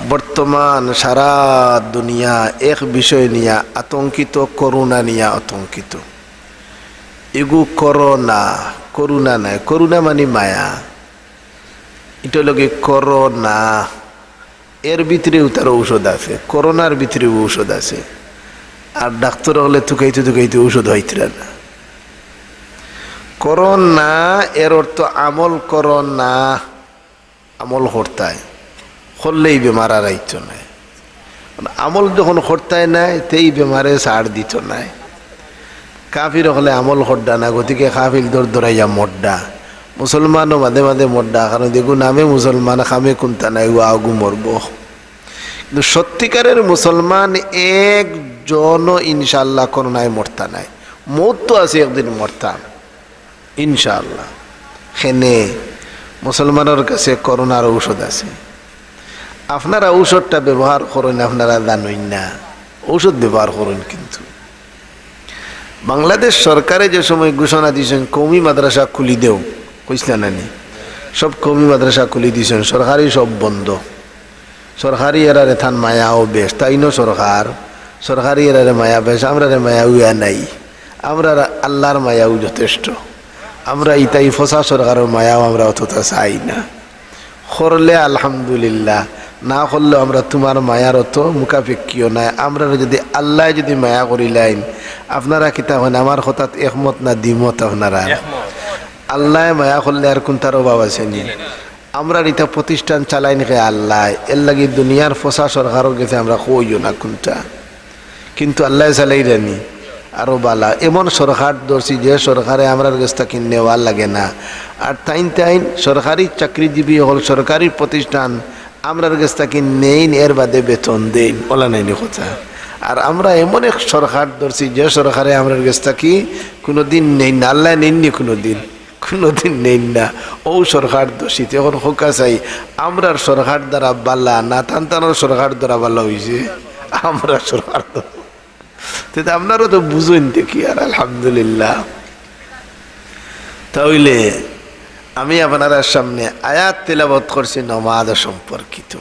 বর্তমান সারা দুনিয়া এক বিষয় নিয়ে আতঙ্কিত, করোনা নিয়ে আতঙ্কিত। এগু করোনা, করুণা নাই, করুণা মানে মায়া, এটা লগে করোনা, এর ভিতরেও তার ঔষধ আছে, করোনার ভিতরেও ঔষধ আছে। আর ডাক্তার হলে থুকাইতে থুকাইতে ঔষধ হইতে না। করোনা এর অর্থ আমল করোনা, আমল হরতায় করলেই বেমার আর আইত নাই। আমল যখন হরতায় নাই তেই বেমারে ছাড় দিত নাই। কাফির হলে আমল হড্ডা না, গতিকে কাফির দরাইয়া মড্ডা। মুসলমানও মাঝে মাঝে মড্ডা, কারণ দেখুন নামে মুসলমান, খামে কুন্তা নাই, ও আগু মরব। কিন্তু সত্যিকারের মুসলমান একজনও ইনশাল্লাহ করোনায় মরতা নাই। মৌত তো আছে, একদিন মরতাম ইনশাআল্লাহ। সেনে মুসলমানের কাছে করোনার ঔষধ আছে। আপনারা ঔষধটা ব্যবহার করেন, আপনারা জানেন না ঔষধ ব্যবহার করেন। কিন্তু বাংলাদেশ সরকারে যে সময় ঘোষণা দিয়েছেন কওমি মাদ্রাসা খুলি দেও, কইসলা নানি, সব কওমি মাদ্রাসা খুলি দিয়েছেন, সরকারি সব বন্ধ। সরকারি এরারে থান মায়াও বেশ, তাই ন সরকার সরকারি এরারে মায়া বেশ, আমরা মায়া উয়া নাই, আমরা আল্লাহর মায়াও যথেষ্ট। আমরা ইতাই ফসা সরকারের মায়াও আমরা অতটা চাই না। করলে আলহামদুলিল্লাহ, না করলেও আমরা তোমার মায়ার অত মুখাপেক্ষিও নাই। আমরা যদি আল্লাহ যদি মায়া করিলাইন, আপনারা কিতা হন আমার হঠাৎ একমত না দ্বিমত? আপনারা আল্লাহ মায়া করলে আর কোন তার অভাব আছে নি? আমরা এটা প্রতিষ্ঠান চালাই নাকি আল্লাহ, এর লাগি দুনিয়ার ফসা সরকারও গেছে আমরা কইও না কোনটা, কিন্তু আল্লাহ চালাই রানি আরো বালা। এমন সরকার ধরছি যে সরকারে আমরার কাছটা নেওয়া লাগে না। আর তাইন সরকারি চাকরিজীবী হল, সরকারি প্রতিষ্ঠান আমরার কাছটা নেই, এর বাদে বেতন দেন, বলা নাইনি কথা। আর আমরা এমন এক সরকার ধরছি যে সরকারে আমরার কাছটা কোনোদিন নেই না, আল্লাহ নেননি কোনোদিন নেই না। ও সরকার দোষিত। এখন হোকা চাই আমরার সরকার দ্বারা বালা না, তান্তানোর সরকার দ্বারা বালা হয়েছে আমরা সরকার। আপনারও তো বুঝেন দেখি। আর আলহামদুলিল্লাহ, তাহলে আমি আপনার সামনে আয়াত তেলাওয়াত করছি নমাজ সম্পর্কিত।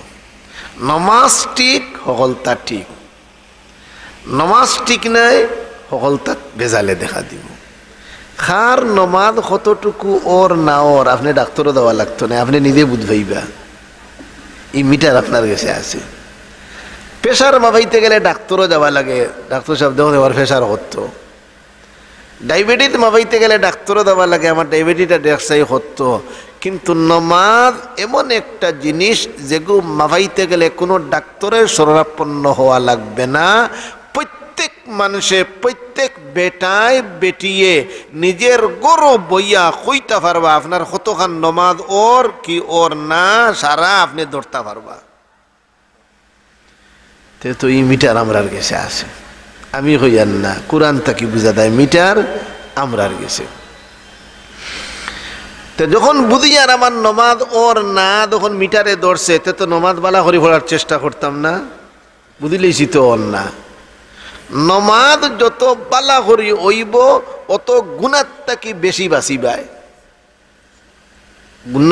নমাজ ঠিক, সকলতা ঠিক। নমাজ ঠিক নাই, সকলতা ভেজালে দেখা দিব। খার নমাজ কতটুকু ওর না ওর আপনি ডাক্তারও দেওয়া লাগতো না, আপনি নিজে বুঝবাইবা। এই মিটার আপনার কাছে আছে। প্রেশার মাপাইতে গেলে ডাক্তারও যাওয়া লাগে, ডাক্তার সাহেব দেখুন আমার প্রেশার হতো। ডায়াবেটিস মাপাইতে গেলে ডাক্তারও দেওয়া লাগে, আমার ডায়াবেটিসটা দেখছাই হতো। কিন্তু নমাজ এমন একটা জিনিস যেগুলো মাপাইতে গেলে কোনো ডাক্তারের শরণাপন্ন হওয়া লাগবে না। প্রত্যেক মানুষে, প্রত্যেক বেটায় বেটিয়ে নিজের গরব বইয়া কইতে পারবা আপনার কতখান নমাজ ওর কি ওর না, সারা আপনি ধরতে পারবা। তো এই মিটার আমরার কাছে আছে। আমি হইয়ান না, কোরআন তাকে বুঝা দেয় মিটার আমরার গেছে। তো যখন বুঝিয়ার আমার নমাজ ওর না, তখন মিটারে ধরছে, তো নমাজ বালা করে পড়ার চেষ্টা করতাম না, বুঝিলেছি তো ওর না। নমাজ যত বালা করি ওইব, অত গুণার তাকে বেশি বাঁচিবায়।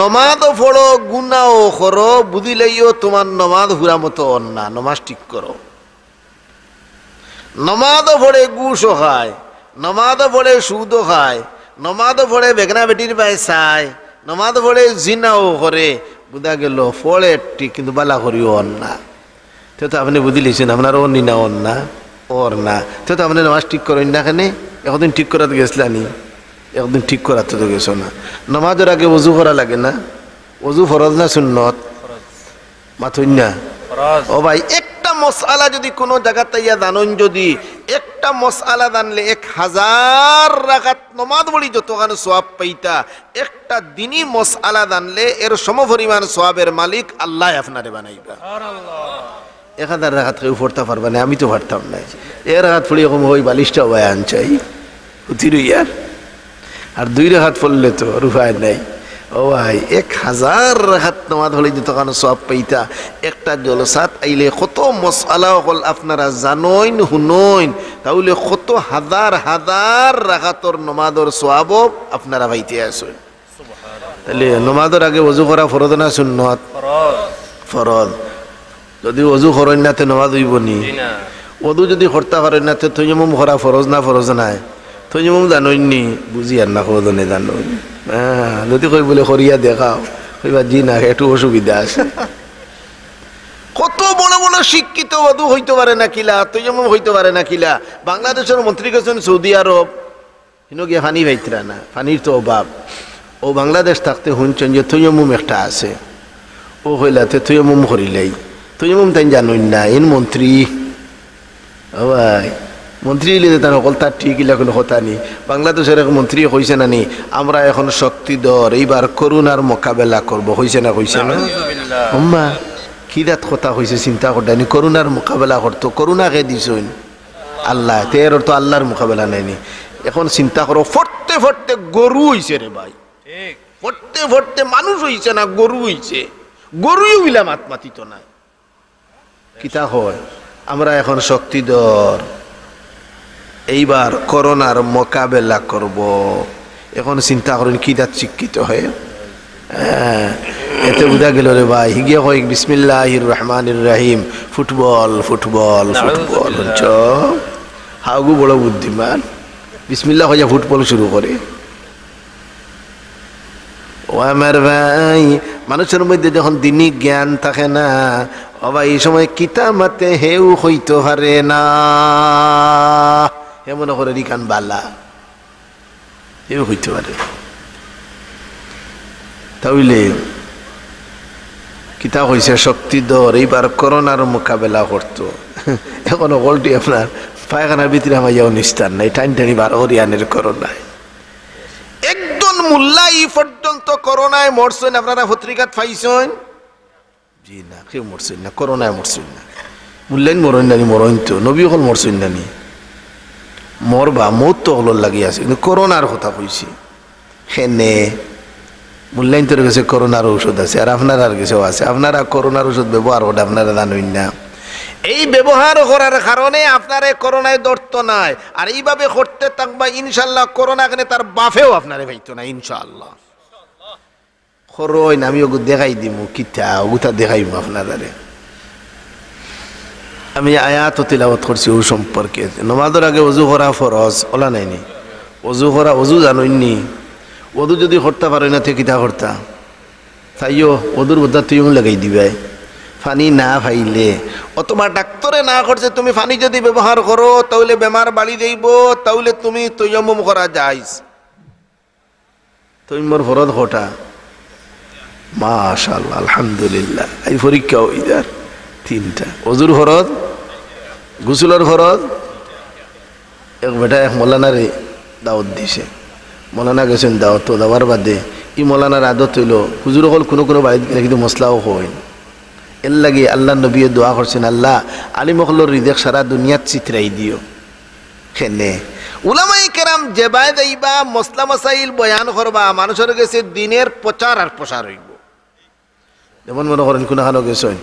নমাজও পড়ো, গুনাও করো, বুঝিলেইও তোমার নমাজ হুরা মতো ওর না। নমাজ ঠিক করো। নমাজও পড়ে ঘুষও খায়, নমাজও পড়ে সুদও খায়, নমাজও পড়ে বেগনা বেটির পায়ে চায়, নমাজও পড়ে জিনাও করে, বুঝা গেল পড়ে ঠিক কিন্তু বালা করিও ওর না। তো আপনি বুঝি লিছেন আপনার ওর নি না, ওর না, ওর না। তো আপনি নামাজ ঠিক করেন না, কেন একদিন ঠিক করাতে গেছিলানি? একদিন ঠিক করাতে তো গেছো না। নমাজের আগে ওযু করা লাগে না? ওযু ফরজ না সুন্নত? মাথুন না ও ভাই। একটা মসআলা যদি কোনো জায়গাতে ইয়া জানুন, যদি একটা মসআলা জানলে 1000 রাকাত নমাজ পড়ি যতখান সওয়াব পাইতা, একটা দিনই মসআলা জানলে এর সমপরিমাণ সওয়াবের মালিক আল্লাহ আপনারে বানাইবা। সুবহানাল্লাহ। 1000 রাকাত কেউ পড়তে পারবা না, আমি তো পারতাম না। এর রাকাত পড়ি এরকম ওই বালিশটা বয়ান চাই উঠির ইয়ার, আর 2 রাকাত পড়লে তো রুফায় নাই। ও ভাই 1000 রাকাত নামাজ হলে যতখান সওয়াব পাইতা, একটা জলসাত আইলে কত মসআলা হল আপনারা জানোইন হুনোইন, তাহলে কত হাজার হাজার রাকাতর নামাজের সওয়াব আপনারা পাইতে আসেন। সুবহানাল্লাহ। তাহলে নামাজের আগে ওযু করা ফরজ না সুন্নত? ফরজ। যদি অজু করেন না তে নামাজ হইব নি অজু যদি করতে পারেন না তে তৈমুম করা ফরজ না ফরজ নাই তৈমুম জানোই নি বুঝি আর না খোঁজনে জানো হ্যাঁ যদি কই বলে করিয়া দেখাও কইবা জি না একটু অসুবিধা আছে কত বড় বড় শিক্ষিত অজু হইতে পারে না কিলা তৈমুম হইতে পারে না কিলা বাংলাদেশের মন্ত্রী গেছেন সৌদি আরব হিনো গিয়ে পানি পাইতরা না পানির তো অভাব ও বাংলাদেশ থাকতে শুনছেন যে তৈমুম একটা আছে ও হইলাতে তৈমুম করিলাই তৈমুম তাই জানুন না এন মন্ত্রী ও ভাই মন্ত্রী এলে তার সকল তার ঠিক ইলা কোনো কথা নেই বাংলাদেশের এক মন্ত্রী কইছে না নি আমরা এখন শক্তিধর এইবার করোনার মোকাবেলা করব হইছে না কইছে না আম্মা কিদাত কথা হইছে চিন্তা করতেনি করোনার মোকাবেলা করতো করোনাকে দিছইন আল্লাহ তের তো আল্লাহর মোকাবেলা নেয়নি এখন চিন্তা করো ফটতে ফটতে গরু হইছে রে ভাই ফটতে ফটতে মানুষ হইছে না গরু হইছে গরুই হইলা মাতিত না কিতা হয় আমরা এখন শক্তিধর এইবার করোনার মোকাবেলা করব এখন চিন্তা করেন কিদাত শিক্ষিত হয়ে এতে বুঝা গেল রে ভাই হিগিয়ে হয় বিসমিল্লাহির রহমানির রহিম ফুটবল ফুটবল ফুটবল হচ্ছ হাগু বড় বুদ্ধিমান বিসমিল্লাহ হয়ে ফুটবল শুরু করে ও আমার ভাই মানুষের মধ্যে যখন দিনই জ্ঞান থাকে না ও ভাই এই সময় কিতামাতে হেউ হইতে পারে না হে মনে করে রিকান বালা হেউ হইতে পারে তাহলে কিতাব হয়েছে শক্তিধর এইবার করোনার মোকাবেলা করতো এখন অকলটি আপনার পায়খানার ভিতরে আমার যাও নিস্তার নাই টাইম টানি 12 হরিয়ানের করোনায় একজন মোল্লা এই পর্যন্ত করোনায় মরছেন আপনারা পত্রিকাত পাইছেন জি না কেউ মরছেন না করোনায় মরছেন না মোল্লাইন মরণ নানি মরণ তো নবী হল মরছেন নানি মরবা মত তো হল লাগি আছে কিন্তু করোনার কথা কইছি হেনে মূল্যায়ন তোর কাছে করোনার ঔষধ আছে আর আপনার আর কিছু আছে আপনারা করোনার ওষুধ ব্যবহার করে আপনারা জানেন না এই ব্যবহার করার কারণে আপনার করোনায় দর্ত নাই আর এইভাবে করতে থাকবা ইনশাল্লাহ করোনা কেন তার বাফেও আপনারে পাইতো না ইনশাল্লাহ করোই আমি ওগু দেখাই দিমু কিতা ওগুতা দেখাইমু আপনারে আমি আয়াত তিলাওয়াত করছি ও সম্পর্কে নামাজের আগে ওযু করা ফরজ ওলা নাইনি ওযু করা ওযু জানোইনি ওদু যদি করতে পারে না থেকে কিতা করতা তাইও ওদুর বোধা তুইও লাগাই দিবে পানি না পাইলে অথবা ডাক্তারে না করছে তুমি পানি যদি ব্যবহার করো তাহলে বেমার বাড়ি যাইব তাহলে তুমি তৈয়ম্মুম করা যাইস তৈম্মর ফরজ কটা মাশাআল্লাহ আলহামদুলিল্লাহ এই পরীক্ষা ইদার 3টা ওজুর ফরজ গোসলের ফরজ এক বেটা এক মৌলানারে দাওয়াত দিছে মৌলানা গেছেন দাওয়াত তো দেওয়ার বাদে ই মৌলানার আদত হইল হুজুর হল কোনো কোনো বাড়িতে গেলে কিন্তু মশলাও হয় এর লাগে আল্লাহ নবী দোয়া করছেন আল্লাহ আলিমহলর হৃদয় সারা দুনিয়াত চিত্রাই দিও হেনে উলামায়ে কেরাম যেবাই যাইবা মশলা মাসাইল বয়ান করবা মানুষের কাছে দিনের প্রচার আর প্রসার হইব যেমন মনে করেন কোনো খানো গেছেন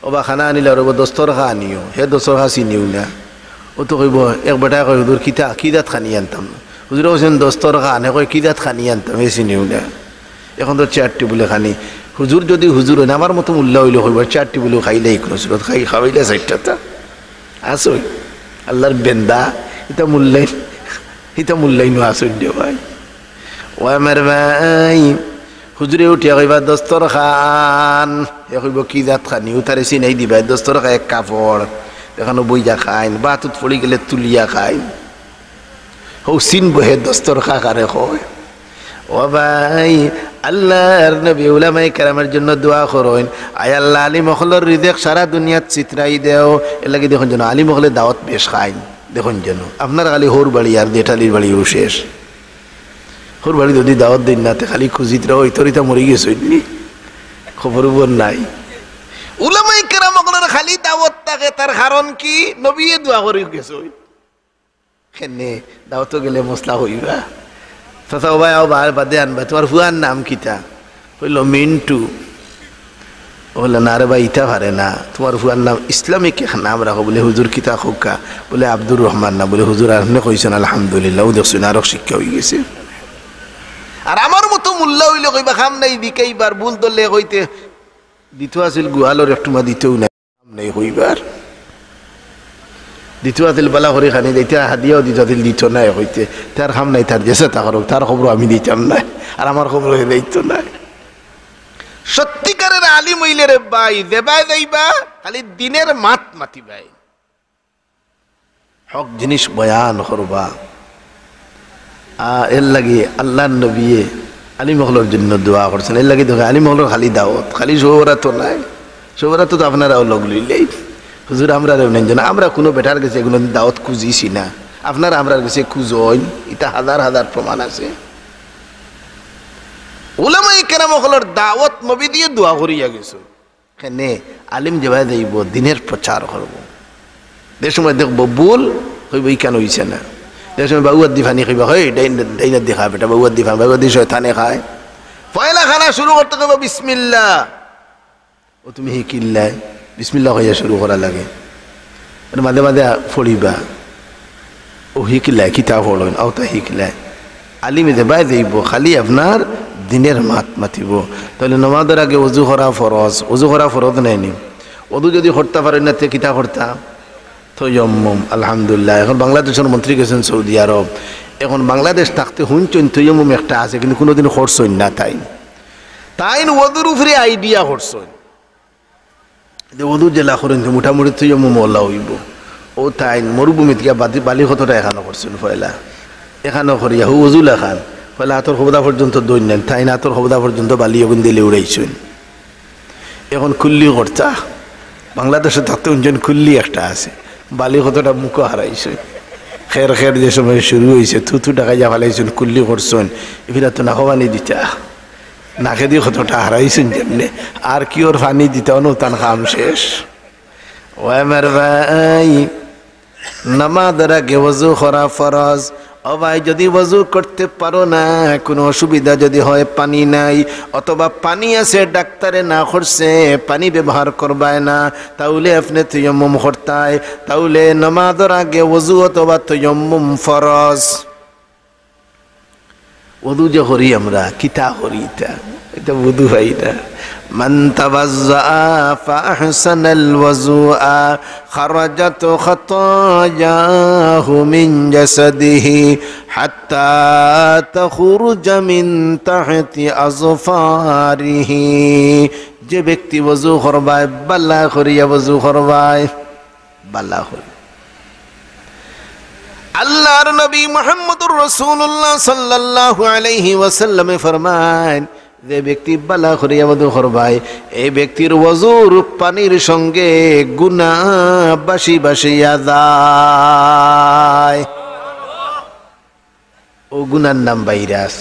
ওবা খানা আনিলে আর দস্তর খা আনিও হে দস্তর খা চিনিও না ও তো কইব এক বেটা কই হুজুর কিদাত খানি আনতাম হুজুর হোসেন দস্তর খা আনে কই কিদাত খানি আনতাম হে চিনিও না এখন তো 4টি বলে খানি হুজুর যদি হুজুর হয় আমার মতো মূল্য হইলে হইব 4টি বলে খাইলে কোনো সুরত খাওয়াইলে 4টা আসই আল্লাহর বেন্দা এটা মূল্যায়ন আসই দে ভাই ও আমার ভাই হুজুরে উঠিয়া কইবা দস্তর খান এ কইব কি জাত খানি উতারে চিনাই দিবা দস্তর খা এক কাপড় এখানে বইয়া খাইন বাতুত পড়ি গেলে তুলিয়া খাইন হো চিনব হে দস্তর খা কারে কয় ও ভাই আল্লাহর নবী উলামায়ে কেরামের জন্য দোয়া করেন আয় আল্লাহ আলিম হলর হৃদয় সারা দুনিয়াত চিত্রাই দেও এর লাগে দেখুন যেন আলিম হলে দাওয়াত বেশ খাইন দেখুন যেন আপনার খালি হোর বাড়ি আর দেঠালির বাড়িও শেষ হোর বাড়ি যদি দাওয়াত দিন না তে খালি খুঁজিত রাও ইতরিতা মরি গেছে খবর নাই উলামায়ে কেরাম হলর খালি দাওয়াত থাকে তার কারণ কি নবী দোয়া করে গেছে কেনে দাওয়াত গেলে মশলা হইবা চাচা ভাই আও বাদে আনবা তোমার ফুয়ার নাম কিতা বললো মিন্টু বললো না রে ভাই ইটা পারে না তোমার ফুয়ার নাম ইসলামিক এক নাম রাখো বলে হুজুর কিতা খোকা বলে আব্দুর রহমান না বলে হুজুর আপনি কইছেন আলহামদুলিল্লাহ ও দেখছেন আরো শিক্ষা হয়ে গেছে আর আমার মতো মূল্য হইলে কইবা খাম নাই দিকেইবার ভুল ধরলে কইতে দিত আছিল গুহালোর একটু মা দিতেও নাই নেই হইবার দ্বিতীয় দিল বালা করে খানি দিতে হাদিয়াও দিল দিত নাই হইতে তার খাম নাই তার দেশে তা করুক তার খবর আমি দিতাম না আর আমার খবর দিত না সত্যিকারের আলিম হইলে রে ভাই দেবাই যাইবা খালি দিনের মাত মাতিবাই হক জিনিস বয়ান করবা এর লাগি আল্লাহ নবী আলিম হকলের জন্য দোয়া করছেন এর লাগি দেখো আলিম হকলের খালি দাওয়াত খালি শোহরা তো নাই শোহরা তো আপনারাও লগ লইলেই হুজুর আমরা নেন না আমরা কোনো বেটার কাছে এগুলো দাওয়াত খুঁজিছি না আপনারা আমরা কাছে খুঁজইন এটা হাজার হাজার প্রমাণ আছে উলামায়ে কেরাম হকলের দাওয়াত নবী দিয়ে দোয়া করিয়া গেছো কেনে আলিম যেভাবে যাইব দিনের প্রচার করব যে সময় দেখবো ভুল হইব ই কেন হইছে না যে সময় বাবুয়ার দিফানি খাইব হয় ডাইনার দেখা বেটা বাবুয়ার দিফান বাবুয়ার দি শয়তানে খায় পয়লা খানা শুরু করতে দেবো বিসমিল্লাহ ও তুমি শিকিল্লাই বিসমিল্লাহ হইয়া শুরু করা লাগে মাঝে মাঝে ফড়িবা ও শিকিল্লাই কিতাব ফড়ইন আও তা শিকিল্লাই আলিমে যে বাই যাইব খালি আপনার দিনের মাত মাতিব তাহলে নমাজের আগে অজু করা ফরজ নেয়নি অজু যদি করতে পারেন না তে কিতা করতা তৈয়ম্মুম আলহামদুলিল্লাহ এখন বাংলাদেশের মন্ত্রী গেছেন সৌদি আরব এখন বাংলাদেশ থাকতে হুঁচন তৈয়ম্মুম একটা আছে কিন্তু কোনোদিন করছইন না তাই ওদুর উপরে আইডিয়া করছইন ওদু জেলা করেন মোটামুটি তৈয়ম্মুম ওলা হইব ও তাই মরুভূমিত গিয়া বালি কতটা এখানো করছেন পয়লা এখানো করিয়া হু ওজু লেখান পয়লা হাতর খবদা পর্যন্ত দৈন নেন তাই না হাতর খবদা পর্যন্ত বালি ওগুন দিলে উড়াইছেন এখন কুল্লি করতা বাংলাদেশে থাকতে উঞ্জন কুল্লি একটা আছে বালি কতটা মুখ হারাইছে খের খের যে সময় শুরু হয়েছে থুথু টাকা যা ফেলাইছেন কুল্লি করছেন এগুলা তো নাকবানি দিতা নাকে দিয়ে কতটা হারাইছেন যেমনি আর কি ওর ফানি দিতাও নতান খাম শেষ ও আমার ভাই নামাজের আগে ওযু করা ফরজ ও ভাই যদি ওযু করতে পারো না কোনো অসুবিধা যদি হয় পানি নাই অথবা পানি আছে ডাক্তারে না করছে পানি ব্যবহার করবায় না তাহলে আপনি তায়াম্মুম করতায় তাহলে নামাজের আগে ওযু অথবা তায়াম্মুম ফরজ ওযু যে করি আমরা কিতা করি এটা ওযু হয় না মান তাওয়াজ্জা ফাহসানাল ওযুআ খারাজাত খাতায়াহু মিন জাসাদিহি হাত্তা তাখরুজা মিন তাহতি আযফারিহি যে ব্যক্তি ওযু করবায় বালা করিয়া ওযু করবায় বালা করে আল্লাহর নবী মুহাম্মদুর রাসূলুল্লাহ সাল্লাল্লাহু আলাইহি ওয়াসাল্লামে ফরমান যে ব্যক্তি বালা করিয়া ওযু করবায় এই ব্যক্তির ওযুর পানির সঙ্গে গুনাহ বাসি বাসিয়া যায় ও গুনার নাম ভাইরাস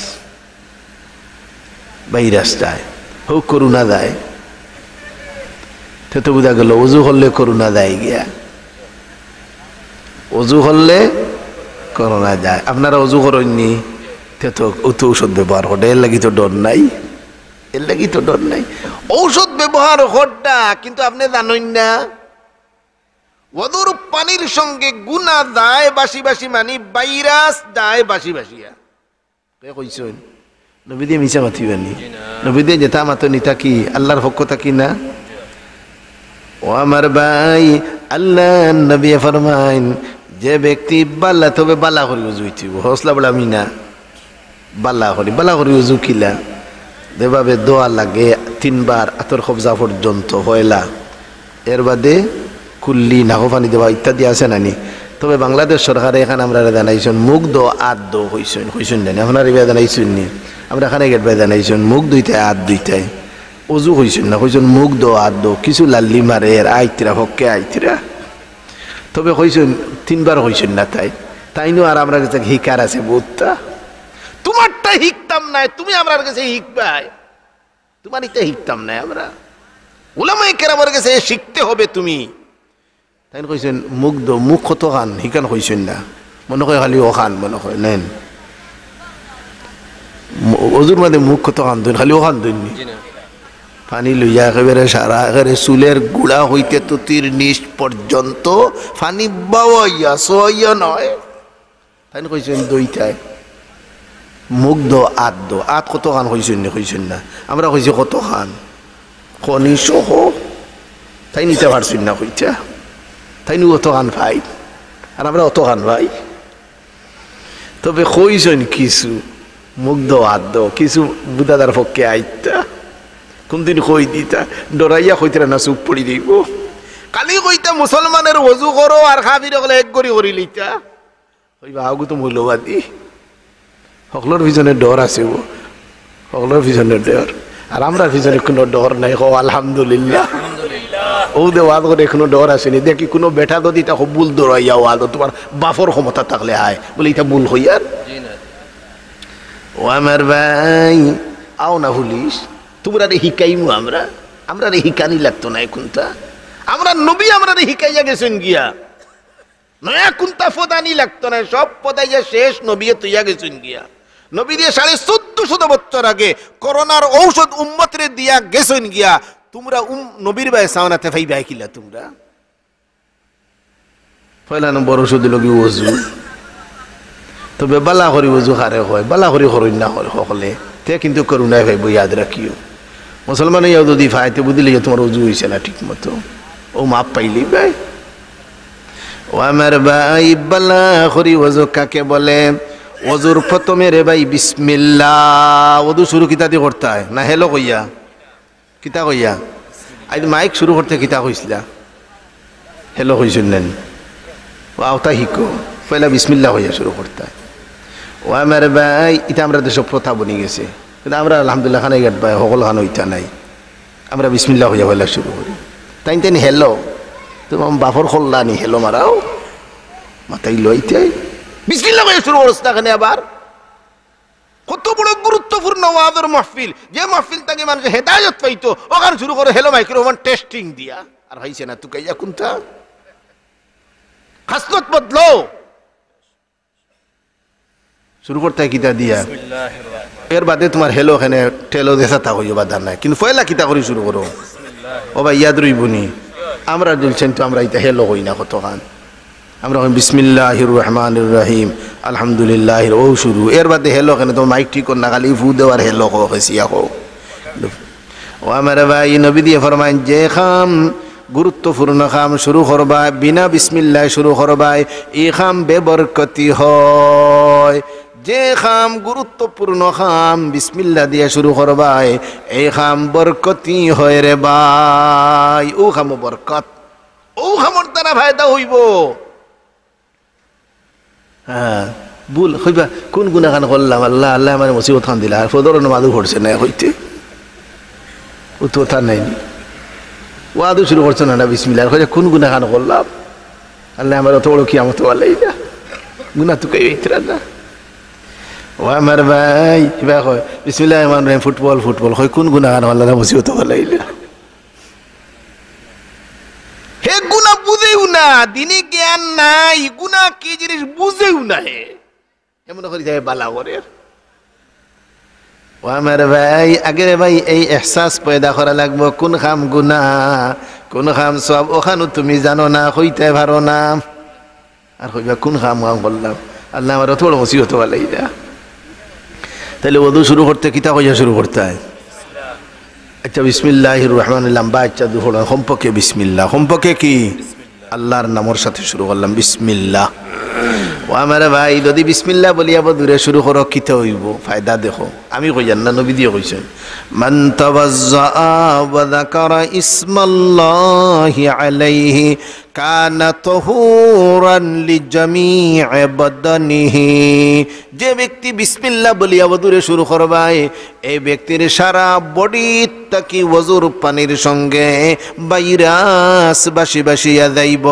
যায় হোক করুণা যায় তো বুঝা গেল ওযু করলে করুণা যায় গিয়া ওযু করলে করোনা যায় আপনারা ওযু করেননি তো ঔষধ ব্যবহার করে এর লাগি তো ডর নাই ঔষধ ব্যবহার হটা কিন্তু আপনি জানেন না ওযুর পানির সঙ্গে গুনাহ যায় বাসি বাসি মানে ভাইরাস যায় বাসি বাসিয়া কে কইছেন নবী দিয়ে মিছা মাতিবানি নবী দিয়ে যেটা মাতো নিতা কি আল্লাহর পক্ষ থাকি না ও আমার ভাই আল্লাহ নবী ফরমাইন যে ব্যক্তি বালা তবে বালা করি উজু হইতিব হসলা বলে আমি না বালা করি উজু কিলা যেভাবে দোয়া লাগে 3 বার আতর কবজা পর্যন্ত হয়লা এর বাদে কুল্লি নাকো পানি দেওয়া ইত্যাদি আছে নানি তবে বাংলাদেশ সরকারে এখানে আমরা জানাইছেন মুখ দো আত দো হইছেন জানি আপনার এবার জানাইছেন নি আমরা এখানে গেট বাই জানাইছেন মুখ দুইটাই আত দুইটাই অজু হইছেন না হইছেন মুখ দো আত দো কিছু লাল্লি মারে এর আইতিরা হককে আইতিরা তবে হইছেন 3 বার হইছেন না তাইনো আর আমরা কাছে হিকার আছে বহুতটা তোমারটা হিকতাম নাই তুমি আমার কাছে হিকবাই তোমার এটা হিকতাম নাই আমরা উলামায়ে কেরামের কাছে শিখতে হবে তুমি তাই কইছেন মুখ দো মুখ কত খান হিকান হইছেন না মনে হয় খালি ও খান মনে হয় নেন অজুর মধ্যে মুখ কত খান দুন খালি ও খান দুননি পানি লইয়া একেবারে সারা একেবারে চুলের গুড়া হইতে তুতির নিচ পর্যন্ত পানি বাওয়াইয়া সোয়াইয়া নয় তাই কইছেন দইটায় মুখ দো আত কত খান হইছেন না আমরা কইছি কত খান খনি সহ তাই নিতে পারছি না কইটা, তাই নি অত গান ভাই, আর আমরা অত গান ভাই। তবে কইছেন কিছু মুগ্ধ আদ্য কিছু বুদাদার পক্ষে আইতা, কোনদিন কই দিতা ডরাইয়া কইতা না চুপ পড়ি দিব। কালি কইতা মুসলমানের ওযু করো আর কাফির হলে এক গরি করি লইতা, কইবা আগু তো মূল্যবাদী। সকলের পিছনে ডর আছে, সকলের পিছনে ডর, আর আমরা পিছনে কোনো ডর নাই। কো আলহামদুলিল্লাহ, ও দে ওয়াদ করে কোনো ডর আসেনি। দেখি কোনো বেটা যদি তা ভুল দৌড়াইয়া ওয়াদ, তোমার বাফর ক্ষমতা থাকলে আয় বলে এটা ভুল হইয়ার। ও আমার ভাই আও না ভুলিস, তোমরা রে হিকাইমু আমরা রে হিকানি লাগতো না এখনটা। আমরা নবী আমরা রে হিকাইয়া গেছেন গিয়া, নয়া কুন্তা ফদানি লাগতো না, সব পদাইয়া শেষ নবী তুইয়া গেছেন গিয়া। নবী দিয়ে 1450 বছর আগে করোনার ঔষধ উম্মতরে দিয়া গেছেন গিয়া। তোমরা নবীর ভাই সাওনাতে ভাই ভাই কিলা তোমরা পয়লা নম্বর ওষুধ লগি ওযু। তবে বালা করি ওযু খারে হয়, বালা করি করুন না হয় সকলে, তে কিন্তু করুণায় ভাই ইয়াদ রাখিও। মুসলমান ইয়াও যদি ফাইতে বুঝিলে তোমার ওযু হয়েছে না ঠিক মতো, ও মাপ পাইলি ভাই। ও আমার ভাই বালা করি ওযু কাকে বলে? ওযুর প্রথমে রে ভাই বিসমিল্লাহ। ওযু শুরু কিতা দিয়ে করতে হয় না হেলো কইয়া, কিতা কইয়া? আজ মাইক শুরু করতে কিতা কইছিলা? হেলো কইছেন নেন? ও আওতা হিকো পয়লা বিসমিল্লাহ হইয়া শুরু করতে হয়। ও আমার ভাই এটা আমরা দেশ প্রথা বনি গেছে, কিন্তু আমরা আলহামদুলিল্লাহ খানাই গেট ভাই সকল খান ওইটা নাই, আমরা বিসমিল্লাহ হইয়া পয়লা শুরু করি। তাই তেন হেলো তোমার বাপর খোল্লানি হেলো মারাও মাথায় লইতে বিসমিল্লাহ হইয়া শুরু করছ না খানে। আবার কত বড় গুরুত্বপূর্ণ ওয়াজের মাহফিল, যে মাহফিল থেকে মানুষ হেদায়েত পাইতো, ওখানে শুরু করে হেলো মাইক্রোফোন টেস্টিং দিয়া। আর হইছে না তুকাইয়া কোনটা খাসলত বদলো শুরু করতে কিতা দিয়া। এর বাদে তোমার হেলো এখানে টেলো দেশা তা হইও বাধা নাই, কিন্তু পয়লা কিতা করে শুরু করো। ও ভাই ইয়াদ রইবনি, আমরা বলছেন তো আমরা এটা হেলো হই না কত খান, আমরা বিসমিল্লাহির রহমানির রহিম আলহামদুলিল্লাহ ও শুরু। এর বাদে হেলো কেন তোমার মাইক ঠিক কর না, খালি ফু দেওয়ার হেলো কো হেসিয়া কো। ও আমার ভাই নবী দিয়ে ফরমাইন যে খাম গুরুত্বপূর্ণ খাম শুরু করবা বিনা বিসমিল্লাহ শুরু করবাই, এই খাম বেবরকতি হয়। যে খাম গুরুত্বপূর্ণ খাম বিসমিল্লাহ দিয়ে শুরু করবাই, এই খাম বরকতি হয় রে ভাই। ও খাম বরকত, ও খামর দ্বারা ফায়দা হইব। হ্যাঁ ভুল হইবা কোন গুণাগান করলাম, আল্লাহ আল্লাহ আমার মুসিবত খান দিলা, আর ফদর মাদু ঘটছে না হইতে ও তো তার নাই। ওয়াদু শুরু করছো না বিসমিল্লাহ, কোন গুণাগান করলাম, আল্লাহ আমার অত বড় কি আমার তো আল্লাহ না গুণা তো কেউ না। ও আমার ভাই এবার হয় বিসমিল্লাহ রহমান রহিম ফুটবল ফুটবল হয়, কোন গুণাগান আল্লাহ মুসিবত আল্লাহ না। হে গুণা বুঝেও না, দিনে জ্ঞান নাই, গুণা কি জিনিস বুঝেও না, হে এমন করি যায় বালা করে। ও আমার ভাই আগে ভাই এই এহসাস পয়দা করা লাগবো কোন খাম গুনা কোন খাম সব, ওখানে তুমি জানো না হইতে পারো না, আর হইবা কোন খাম খাম করলাম, আল্লাহ আমার অত বড় মুসিবত আল্লাহ না। তাহলে ওদু শুরু করতে কিতা কইয়া শুরু করতে হয়? আচ্ছা বিসমিল্লাহির রহমানির লম্বা আচ্ছা দুহরা সম্পর্কে বিসমিল্লাহ, সম্পর্কে কি আল্লাহর নামের সাথে শুরু করলাম বিসমিল্লাহ। ও আমার ভাই যদি বিসমিল্লাহ বলিয়া দূরে শুরু করো কিতা হইব ফায়দা দেখো, আমি কইয়ান না নবী দিয়ে কইছেন মান তাওয়াজ্জা ওয়া যাকারা ইসমাল্লাহি আলাইহি কানা তাহুরান লিজামি'i বাদানিহি। যে ব্যক্তি বিসমিল্লাহ বলিয়া দূরে শুরু করবাই, এই ব্যক্তির সারা বডি তাকি ওযুর পানির সঙ্গে ভাইরাস বাসি বাসিয়া যাইব,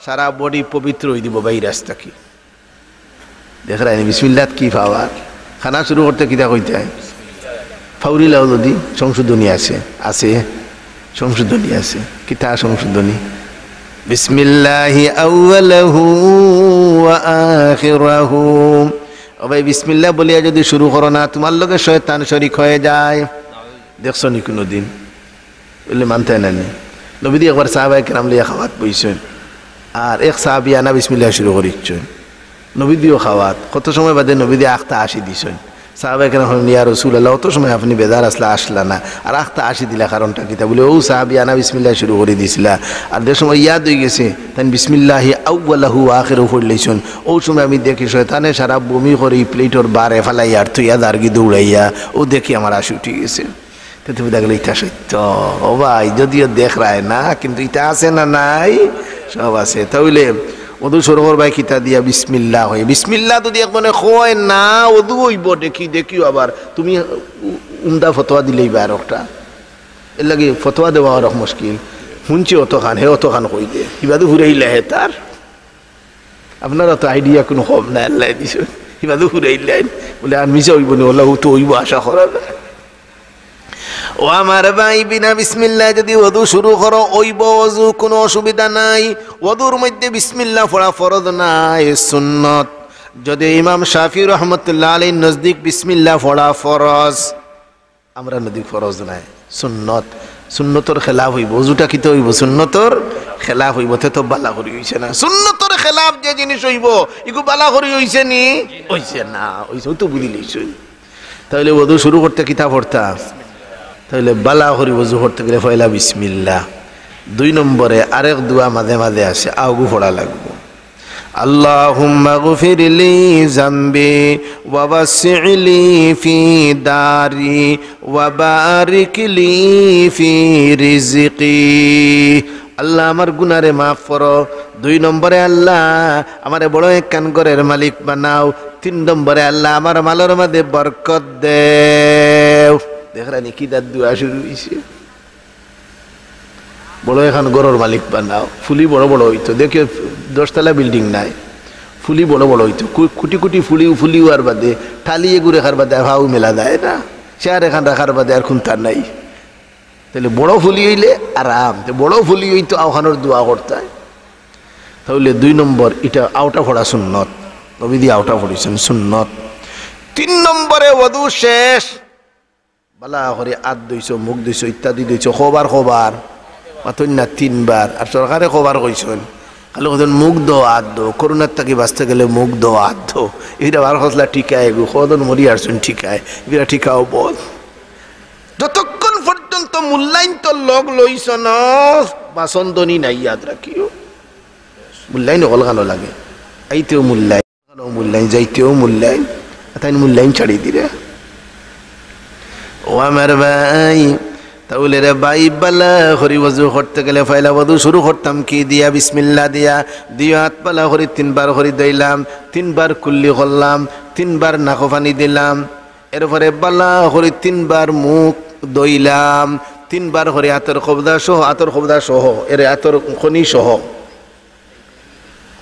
সারা বডি পবিত্র হয়ে দিব ভাইরাস থাকি। দেখ রাই বিসমিল্লাহ কি পাওয়ার। খানা শুরু করতে কিতা কইতে হয়? ফাউরিলাও যদি সংশোধনী আছে আছে সংশোধনী আছে, কিতা সংশোধনী? বিসমিল্লাহি আউয়ালাহু ওয়া আখিরাহু। ও ভাই বিসমিল্লাহ বলিয়া যদি শুরু করো না, তোমার লগে শয়তান শরীক হয়ে যায়। দেখছো নি কোনোদিন? বললে মানতে নানি নবী দিয়ে একবার সাহাবায়ে কেরাম লিয়া খাওয়াত বইছেন, আর এক সাহাবী আনা বিসমিল্লাহ শুরু করিচ্ছেন, নবী দিও খাওয়াত কত সময় বাদে নবী দিয়ে আখতা আসি দিছেন, সাহাবায়ে কেরাম বললেন ইয়া রাসূলুল্লাহ অত সময় আপনি বেজার আসলা আসলা না আর আখতা আসি দিলা কারণটা কিতা বলে ও সাহাবী আনা বিসমিল্লাহ শুরু করে দিছিলা আর যে সময় ইয়াদ হয়ে গেছে তাই বিসমিল্লাহি আউয়ালাহু আখিরু পড়লেইছুন ও সময় আমি দেখি শয়তানে সারা বমি করে প্লেটর বারে ফেলাই আর তুইয়া দার্গি দৌড়াইয়া ও দেখি আমার আশি উঠে গেছে। তো তুমি দেখলে এটা সত্য ও ভাই যদিও দেখ রায় না কিন্তু এটা আছে না নাই সব আছে। তাহলে ওদু সরোবর ভাই কিতা দিয়া বিসমিল্লাহ হয় বিসমিল্লাহ যদি একজনে কয় না ওদু হইব দেখিও আবার তুমি উমদা ফতোয়া দিলেই বা আর একটা এর লাগে ফতোয়া দেওয়া আর মুশকিল শুনছি অত খান হে অত খান কই দে কিবা তো ঘুরাইলে হে তার আপনারা তো আইডিয়া কোনো কম না আল্লাহ দিছে কিবা তো ঘুরাইলেন বলে আর মিশে হইব না ওলা তো হইব আশা করা যায়। ও আমার ভাই বিনা বিসমিল্লাহ যদি ওযু শুরু করো ওইব ওযু কোনো অসুবিধা নাই। ওযুর মধ্যে বিসমিল্লাহ পড়া ফরজ নাই সুন্নত। যদি ইমাম শাফি রহমতুল্লাহ আলাইহির নজদিক বিসমিল্লাহ পড়া ফরজ আমরা নজদিক ফরজ নাই সুন্নত। সুন্নতর খেলাফ হইব ওযুটা কিতে হইব সুন্নতর খেলাফ হইব তো বালা করি হইছে না সুন্নতর খেলাফ যে জিনিস হইব ইগু বালা করি হইছে নি হইছে না হইছে তো বুঝি লইছ। তাহলে ওযু শুরু করতে কিতা পড়তা তাহলে বালা করি ওযু করতে গেলে পয়লা বিসমিল্লাহ। 2 নম্বরে আরেক দোয়া মাঝে মাঝে আসে আউগু পড়া লাগবে আল্লাহুম্মা গফিরলি যামবি ওয়া ওয়াসি'লি ফি দারি ওয়া বারিকলি ফি রিজকি। আল্লাহ আমার গুনারে মাফ করো। 2 নম্বরে আল্লাহ আমারে বড় একখান ঘরের মালিক বানাও। 3 নম্বরে আল্লাহ আমার মালের মধ্যে বরকত দেও। দেখরানি কি দাদ দোয়া শুরু হইছে বড় এখন ঘরের মালিক বানাও। ফুলি বড় বড় হইতো দেখে 10 তলা বিল্ডিং নাই ফুলি বড় বড় হইতো কোটি কোটি ফুলি হওয়ার বাদে ঠালিয়ে ঘুরে খার বাদে ভাও মেলা দেয় না সে আর এখান রাখার বাদে আর খুনতার নাই। তাহলে বড় ফুলি হইলে আরাম বড় ফুলি হইতো আওখানোর দোয়া করতে। তাহলে 2 নম্বর এটা আওটা পড়া সুন্নত নবী দিয়ে আওটা পড়েছেন সুন্নত। 3 নম্বরে ওযু শেষ বালা করে হাত ধুইছো মুখ ধুইছো ইত্যাদি ধুইছো খবর অতন না 3 বার আর সরকারে খবর কইছেন খালি কজন মুখ দো হাত দো করোনার থেকে বাঁচতে গেলে মুখ দো হাত দো এটা বার হসলা ঠিকায় গো কজন মরি আসছেন ঠিকায় এরা ঠিকাও বল যতক্ষণ পর্যন্ত মূল্যায়ন তো লগ লইছ ন বাসন্তনি নাই ইয়াদ রাখিও। মূল্যায়ন অলগানো লাগে আইতেও মূল্যায়ন যাইতেও মূল্যায়ন তাই মূল্যায়ন ছাড়িয়ে দিলে ও আমার ভাই। তাহলে রে ভাই বালা হরি ওযু করতে গেলে পয়লা ওযু শুরু করতাম কি দিয়া বিসমিল্লাহ দিয়া হাত পালা হরি 3 বার হরি দিলাম 3 বার কুল্লি করলাম 3 বার নাকো পানি দিলাম এরপরে বালা হরি 3 বার মুখ দইলাম 3 বার হরি আতর খবদা সহ এর আতর খনি সহ।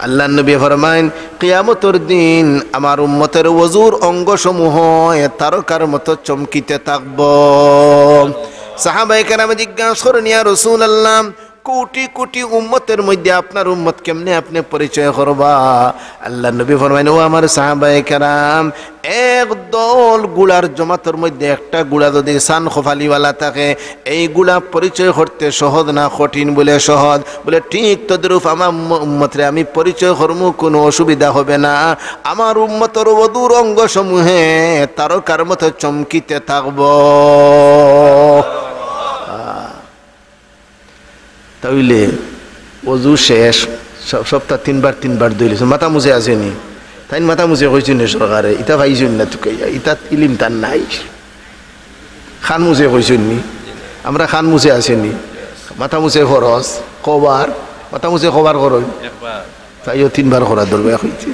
আল্লাহ নবী ফরমায়েন কিয়ামতের দিন আমার উম্মতের ওযুর অঙ্গসমূহ তারকার মতো চমকিতে থাকবো। সাহাবায়ে কেরাম জিজ্ঞাসা করেন ইয়া রাসূলুল্লাহ কোটি কোটি উম্মতের মধ্যে আপনার উম্মত কেমনে আপনি পরিচয় করবা? আল্লাহ নবী ফরমায়েন ও আমার সাহাবায়ে কেরাম এক দল গুড়ার জমাতের মধ্যে একটা গুড়া যদি সান খোফালিওয়ালা থাকে এই গুড়া পরিচয় করতে সহজ না কঠিন বলে সহজ বলে ঠিক তদ্রূপ আমার উম্মতরে আমি পরিচয় করবো কোনো অসুবিধা হবে না। আমার উম্মতের ওযুর অঙ্গ সমূহে তারকার মতো চমকিতে থাকবো। তাইলে ওযু শেষ সপ্তাহ 3 বার দইলেছে মাথা মুছে আসেনি তাই মাথা মুছে কইছেন সরকারে ইটা পাইছেন না তুকে ইটা ইলিম তার নাই খান মুছে কইছেন নি আমরা খান মুছে আসেনি মাথা মুছে ফরজ কবার মাথা মুছে কবার করই তাইও 3 বার করা ধরবে কইছে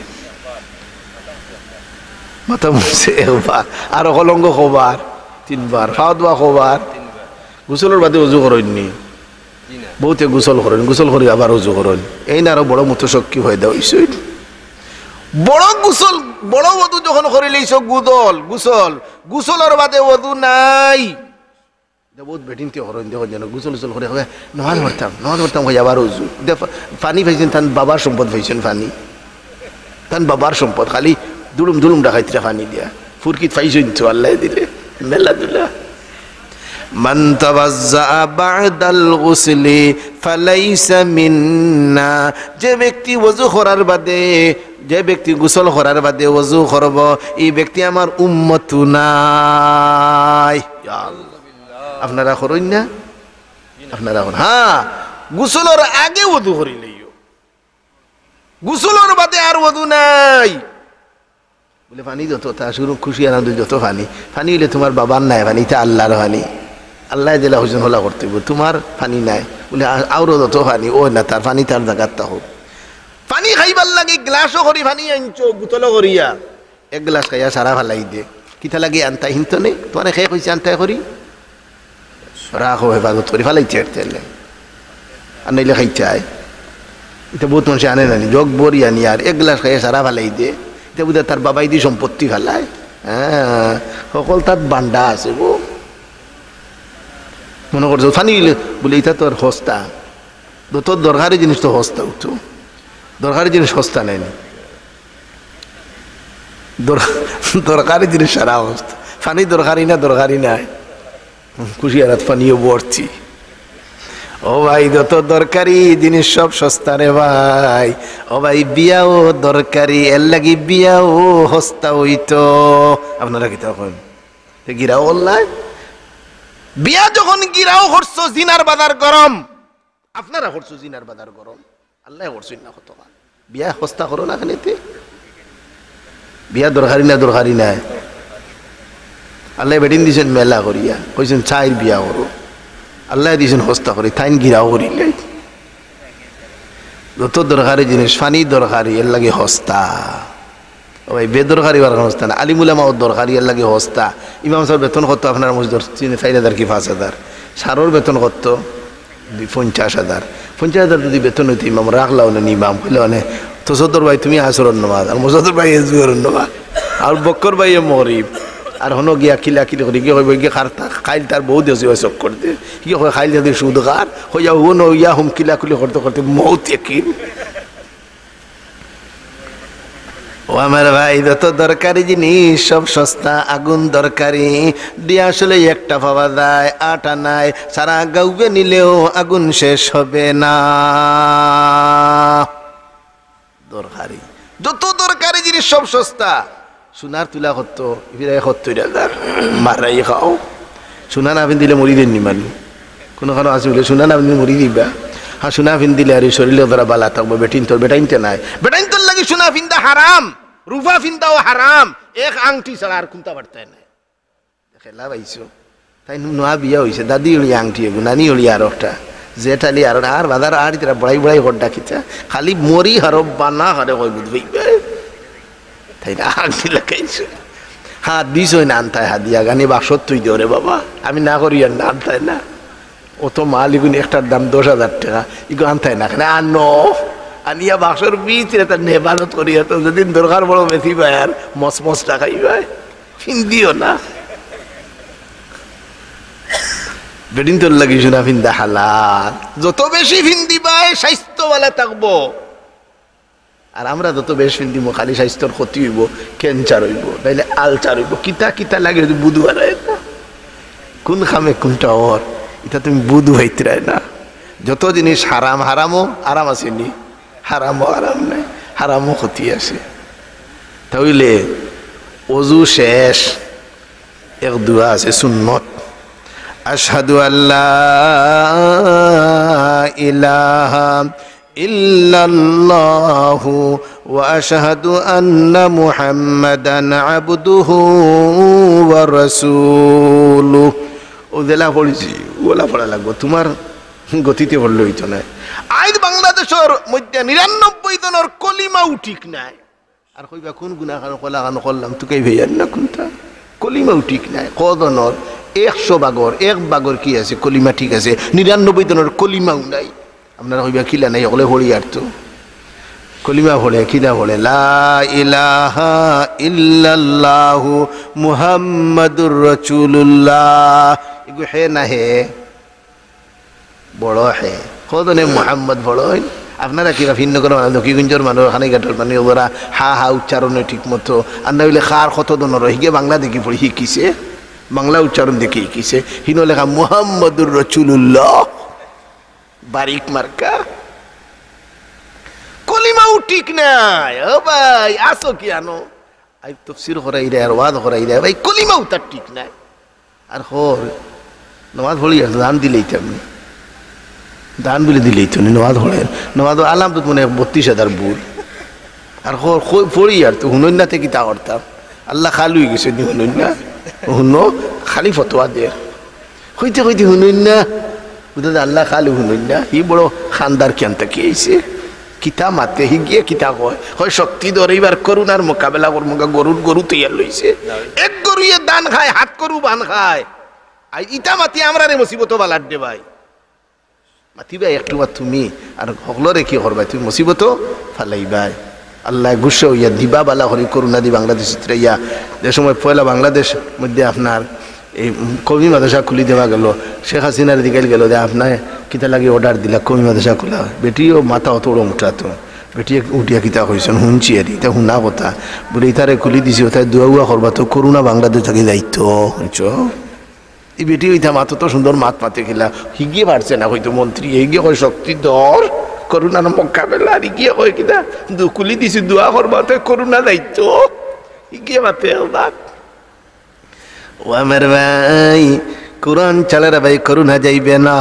মাথা মুছে একবার আর কলঙ্গ কবার 3 বার খাওয়া দাওয়া কবার গোসলের বাদে ওযু করেননি বহুতে গোসল করেন গোসল করে আবার ওযু করেন এই না আরো বড় মুতশক্কি হয়ে দেওয়া হইছে বড় গোসল বড় ওযু যখন করে লইছো গোসলের বাদে ওযু নাই বহুত বেটিনতে করেন দেখো যেন গোসল করে নামাজ পড়তাম হয়ে আবার ওযু পানি পাইছেন তান বাবার সম্পদ পাইছেন পানি তান বাবার সম্পদ খালি দুলুম ডাকাইতে পানি দিয়া ফুরকিত পাইছেন তো আল্লাহ দিলে মেলা দুলা মান তাওয়াজ্জা বা'দাল গুসলি ফালাইসা মিন্না, যে ব্যক্তি ওযু করার বাদে, যে ব্যক্তি গোসল করার বাদে ওযু করব, এই ব্যক্তি আমার উম্মত নাই। ইয়া আল্লাহ, আপনারা করেন না? আপনারা করেন? হ্যাঁ, গোসলের আগে ওযু করিলেইও, গোসলের বাদে আর ওযু নাই। বলে পানি যত তা শুরু খুশি আনন্দ যত পানি, পানি হইলে তোমার বাবার নাই, পানি তা আল্লাহর পানি, আল্লাহ দিলা হুজুন হলা করতে হবে, তোমার পানি নাই। বলে আরো যত পানি, ও না তার পানি তার জায়গাটা হোক। পানি খাইবার লাগে গ্লাসও করি পানি আনছো, বোতলও করিয়া এক গ্লাস খাইয়া সারা ভালাই দে, কিতা লাগে আনতা হিন্ত নেই, তোমার খেয়ে কইছে আনতাই করি রাখো হেফাজত করি ফালাইছে আর নাইলে খাইতে আয়। এটা বহুত মানুষ আনে নানি, জগ বরি আনি আর এক গ্লাস খাইয়া সারা ভালাই দে, এটা বোধহয় তার বাবাই দিয়ে সম্পত্তি ফেলায়। হ্যাঁ, সকল তার বান্ডা আছে গো, মনে করছো ফানি বলে এটা তোর সস্তা, তোর দরকারি জিনিস তো সস্তা উঠো, দরকারি জিনিস সস্তা নেয়নি, দরকারি জিনিস সারা অবস্থা। ফানি দরকারি না, দরকারি নাই, খুশি আর ফানিও বর্তি। ও ভাই, যত দরকারি জিনিস সব সস্তা রে ভাই। ও ভাই, বিয়াও দরকারি, এর লাগি বিয়াও সস্তা হইতো। আপনারা কি তখন গিরাও বললাই, বিয়া যখন গিরাও করছো, জিনার বাজার গরম, আপনারা করছো জিনার বাজার গরম, আল্লাহ করছেন না কত। বিয়া সস্তা করো না খানিতে, বিয়া দরকারি না, দরকারি নাই। আল্লাহ বেটিন দিয়েছেন মেলা করিয়া, কইছেন চাই বিয়া করো, আল্লাহ দিয়েছেন সস্তা করি, তাইন গিরাও করিলে। যত দরকারি জিনিস, ফানি দরকারি, এর লাগে সস্তা। ওই বেদরকারি বার সস্তা না, আলিমুলামাও দরকারি, এর লাগে সস্তা। ইমাম সাহেব বেতন কত আপনার মসজিদ 4,000 কি 5,000, সারোর বেতন কত 50,000। 50,000 যদি বেতন হইতো ইমাম রাখলাও না, ইমাম হইলেও না তো সদর ভাই তুমি আসর নমাজ, আর মসদর ভাই এজুর নমাজ, আর বক্কর ভাই মরিব, আর হনো গিয়া কিলা কিলি করি কি কইব গিয়ে খাইল তার বহুত আছে ওই চক করতে, কি কয় খাইল যদি সুদ খার হইয়া হনো ইয়া হুম কিলা কুলি করতে করতে মৌত একিন। ও আমার ভাই, যত দরকারি জিনিস সব সস্তা, আগুন দরকারি, দিয়া আসলে একটা পাওয়া যায়, আটা নাই, সারা গাউবে নিলেও আগুন শেষ হবে না। দরকারি, যত দরকারি জিনিস সব সস্তা। সোনার তুলা কত, ফিরাই 70,000, মারাই খাও। সোনা না দিলে মরি দেন নি মানুষ, কোনো কারণ আছে বলে সোনা না মরি দিবা। হ্যাঁ, সোনা দিলে আর শরীরে ধরা বালা থাকবো, বেটিন তোর বেটাইনতে নাই, বেটাইন তোর লাগে সোনা ফিন্দা হারাম, রুফা ফিন্দাও হারাম, এক আংটি ছাড়া আর খুনতে পারতে নাই। খেলা পাইছো তাই নোয়া বিয়া হয়েছে, দাদি হলি আংটি এগু, নানি হলি আর একটা, জেঠালি আর আর বাজার আর তারা বড়াই বড়াই হর ডাকিতা, খালি মরি হারো বানা হারে কই বুঝবি তাই না, আংটি লাগাইছো। হাত দিস ওই না আনতায়, হাত দিয়া গানি বাক্সত তুই দে রে বাবা, আমি না করি আর না আনতায় না, ও তো মাল ইগুন একটার দাম 10,000 টাকা, ইগু আনতায় না, আনো আনিয়া বাক্সর ভিতরে তার নেবানত করিয়া, তো যেদিন দরকার বড় বেশি পায় আর মসমস টাকাই পায়, ফিন্দিও না। বেদিন তোর লাগিস না ফিন্দা হালাল, যত বেশি ফিন্দি পায় স্বাস্থ্যওয়ালা থাকবো। আর আমরা যত বেশি ফিন্দিব খালি স্বাস্থ্যর ক্ষতি হইব, ক্যান্সার হইব, তাইলে আলচার হইব, কিতা কিতা লাগে যদি বুধু হারায় না, কোন খামে কোনটা ওর, এটা তুমি বুধু হইতে না। যত জিনিস হারাম, হারামও আরাম আসেনি, হারামও আরাম নাই, হারামও ক্ষতি আছে। তাহলে অজু শেষ, এক দুয়া আছে সুন্নত, আশহাদু আল্লাহ ইলাহা ইল্লাল্লাহু ওয়া আশহাদু আন্না মুহাম্মাদান আবদুহু ওয়া রাসূলুহু। ওদেলা পড়েছি, ওলা পড়া লাগবো, তোমার গতিতে পড়লে হইতো না। আজ বাংলাদেশের মধ্যে 99 জনের কলিমাও ঠিক নাই, আর কইবা কোন গুনাহ কলা গান করলাম তুকে ভেয়ার না, কোনটা কলিমাও ঠিক নাই। কজনের 100 ভাগর 1 ভাগর কি আছে কলিমা ঠিক আছে, 99 জনের কলিমাও নাই। আপনারা কইবা কিলা নাই, ওগুলো হলি আর তো কলিমা ভরে কিলা ভরে, লা ইলাহা ইল্লাল্লাহু মুহাম্মাদুর রাসূলুল্লাহ, এগু হে না হে বড় হে, কদনে মুহাম্মদ বড়। আপনারা কিবা ভিন্ন করে দক্ষিণগঞ্জের মানুষ, খানিঘাটের মানুষ, ওরা হা হা উচ্চারণে ঠিক মতো, আর না হইলে খার কত দনের হিগে বাংলা দেখি পড়ি শিকিছে, বাংলা উচ্চারণ দেখে কিছে হিনো লেখা মুহাম্মদুর রাসূলুল্লাহ বারিক মার্কা কলিমাও ঠিক নাই। ও ভাই আসো কি আনো আই তাফসীর করাই রে আর ওয়াজ করাই রে ভাই কলিমাও তার ঠিক নাই। আর হর নামাজ পড়ি আর দান দিলেই তেমনি দান বলে দিলেই তো নমাজ হলেন নমাজ আলাম তো মনে 32,000 ভুল আর পড়ি আর তো হুনই না থেকে তা করতাম আল্লাহ খালুই গেছে নি হুনই না হুন খালি ফতোয়া দের হইতে হইতে হুনই না বুঝতে আল্লাহ খালু হুনই না হি বড় খানদার কেন তাকে এসে কিতা মাতে হি গিয়ে কিতা কয় হয় শক্তি ধরে এবার করুণার মোকাবেলা করবো গরু তৈয়ার লইছে এক গরুয়ে দান খায় হাত করু বান খায় আর ইটা মাতি আমরা রে মুসিবত বালার দে ভাই মাতিবা একটু তুমি আর সকলরে কি করবাই তুমি মুসিবত ফালাইবাই আল্লাহ গুসা হইয়া দিবা বালা হরি করুণা দি বাংলাদেশ ইয়া যে সময় পয়লা বাংলাদেশ মধ্যে আপনার এই কবি মাদ্রাসা খুলি দেওয়া গেল শেখ হাসিনার দিকে গেল যে আপনার কিতা লাগে অর্ডার দিলা কবি মাদ্রাসা খোলা বেটিও মাথা অত ওড়ো উঠাতো বেটি উঠিয়া কিতা হয়েছেন শুনছি আর এটা শুনা কথা বলে ইতারে খুলি দিছি ওথায় দুয়া উয়া করবা তো করুণা বাংলাদেশ থাকি যাইতো বুঝছ এই বেটি ওইটা মাথা তো সুন্দর মাত পাতে খেলা হিগিয়ে পারছে না হয়তো মন্ত্রী হিগিয়ে হয় শক্তি দর করুণার মোকাবেলা আর হিগিয়ে হয় কিনা খুলি দিছি দোয়া করবা তো করুণা দায়িত্ব হিগিয়ে পাতে ও আমার ভাই কোরআন চালারা ভাই করুণা যাইবে না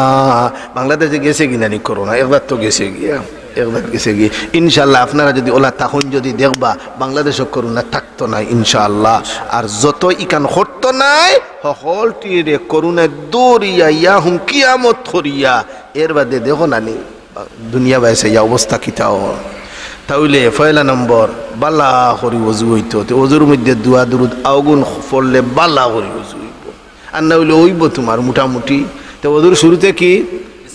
বাংলাদেশে গেছে কিনা নি করোনা একবার তো গেছে গিয়া একবার গেছে গিয়ে ইনশাল্লাহ আপনারা যদি ওলা তখন যদি দেখবা বাংলাদেশও করুণা থাকতো না ইনশাআল্লাহ আর যত ইকান হতো নাই সকলটি রে করুণা দৌড়িয়া ইয়া হুম কিয়ামত করিয়া এর বাদে দেখো নানি দুনিয়া বাইসে ইয়া অবস্থা কিতাও তাহলে পয়লা নম্বর বালা করি অজু হইতো অজুর মধ্যে দুয়া দুরুদ আগুন পড়লে বালা করি অজু হইব আর না হইলে হইব তোমার মোটামুটি তো অজুর শুরুতে কি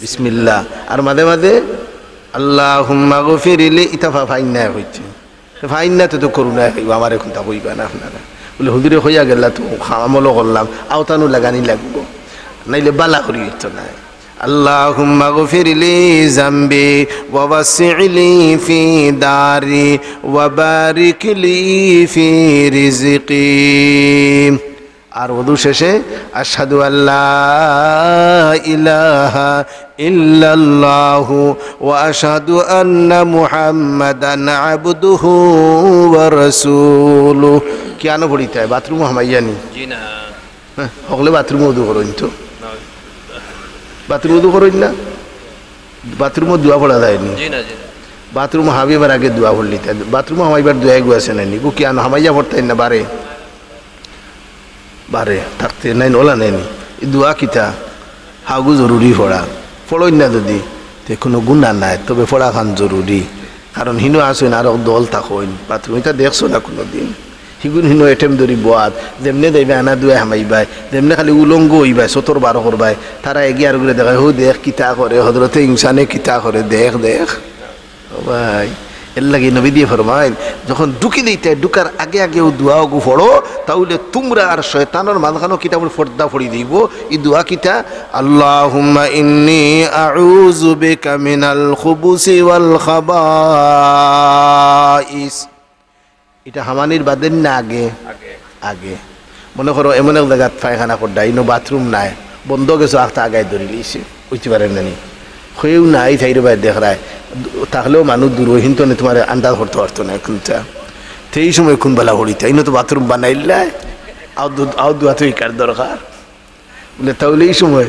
বিসমিল্লাহ আর মাঝে মাঝে আল্লাহুম্মা গফিরলি ইতাফা ফাইন্না হইছে ফাইন্না তো করুণা হইব আমার এখন তা হইবা না আপনারা বলে হুজুরে হইয়া গেলা তো আমলও করলাম আওতানো লাগানি লাগবো নাইলে বালা করি হইতো না আল্লাহুম্মা গফিরলি যামবি ওয়া ওয়াসি'লি ফি দারি ওয়া বারিকলি ফি রিজকি আর ওযু শেষে আশহাদু আল্লা ইলাহা ইল্লাল্লাহু ওয়া আশহাদু আন্না মুহাম্মাদান আবদুহু ওয়া রাসূলুহু কেন পড়িতে হয় বাথরুম হামাইয়ানি জি না হ্যাঁ হগলে বাথরুম ওযু করুন তো বাথরুম ওযু করুন না বাথরুম দোয়া পড়া যায়নি জি না জি বাথরুম হাবিবার আগে দোয়া পড়লিতে বাথরুম হামাইবার দোয়া গো আছে নানি গো কেন হামাইয়া পড়তে না বারে বারে থাকতে নাই ওলা নেনি এই দোয়া কিতা হাগু জরুরি পড়া পড়ই না যদি তে কোনো গুণা নাই তবে পড়া খান জরুরি কারণ হিনো আসেন আর দল থাকইন বাথরুম এটা দেখছো না কোনো দিন হিগুন হিনো এটেম ধরি বোয়াত যেমনে দেবে আনা দুয়ে হামাইবাই যেমনে খালি উলঙ্গ হইবাই 17-12 করবাই তারা এগিয়ে আর করে দেখায় হো দেখ কিতা করে হজরতে ইনসানে কিতা করে দেখ দেখ ও ভাই এর লাগে নবী দিয়ে ফরমাইল যখন ঢুকি দিতে ঢুকার আগে আগেও দোয়া গু পড়ো তাহলে তোমরা আর শয়তানের মাঝখানেও কিতাবের পর্দা পড়ি দিব এই দোয়া কিতা আল্লাহুম্মা ইন্নী আউযু বিকা মিনাল খুবুসি ওয়াল খাবাইস এটা হামানির বাদের না আগে আগে মনে করো এমন এক জায়গায় পায়খানা করডা ইনো বাথরুম নাই বন্ধ গেছো আখটা আগায় ধরে লিছে বুঝতে পারেন নানি হয়েও নাই থাইরে বাইরে দেখায় থাকলেও মানুষ দূরহীন তো তোমার আন্দাজ করতে পারতো না এখনটা তো এই সময় কোন বেলা হরিতে ইনো তো বাথরুম বানাইলাই আও দোয়া তো কার দরকার বলে তাহলে এই সময়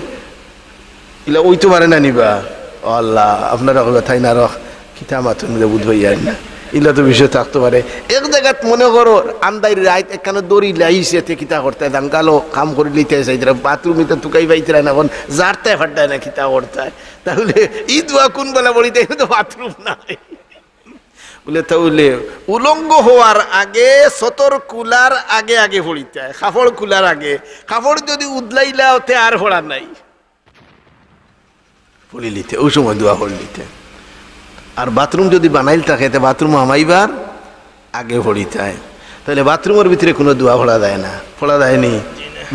ইলা ওই তো পারে না নিবা আল্লাহ আপনারা থাই না রখ কিতা মাথুন বুঝবাই যায় না ইলা তো বিষয় থাকতে পারে এক জায়গাত মনে করো আন্দাই রাইত একখানে দড়ি লাইছে তে কিতা করতে দাঙ্গালো কাম করে লিতে চাইতে বাথরুমিতে তুকাই বাইতে না এখন জারতায় ফাটায় না কিতা করতে তাহলে ই দোয়া কোন বেলা বলিতে তো বাথরুম নাই বলে তাহলে উলঙ্গ হওয়ার আগে সতর কুলার আগে আগে পড়িতে হয় কাপড় কুলার আগে কাপড় যদি উদলাইলা ওতে আর পড়া নাই পড়ি লিতে ওই সময় দোয়া পড়ি লিতে আর বাথরুম যদি বানাইল থাকে তো বাথরুম হামাইবার আগে পড়িতে হয় তাহলে বাথরুমের ভিতরে কোনো দোয়া পড়া যায় না পড়া যায়নি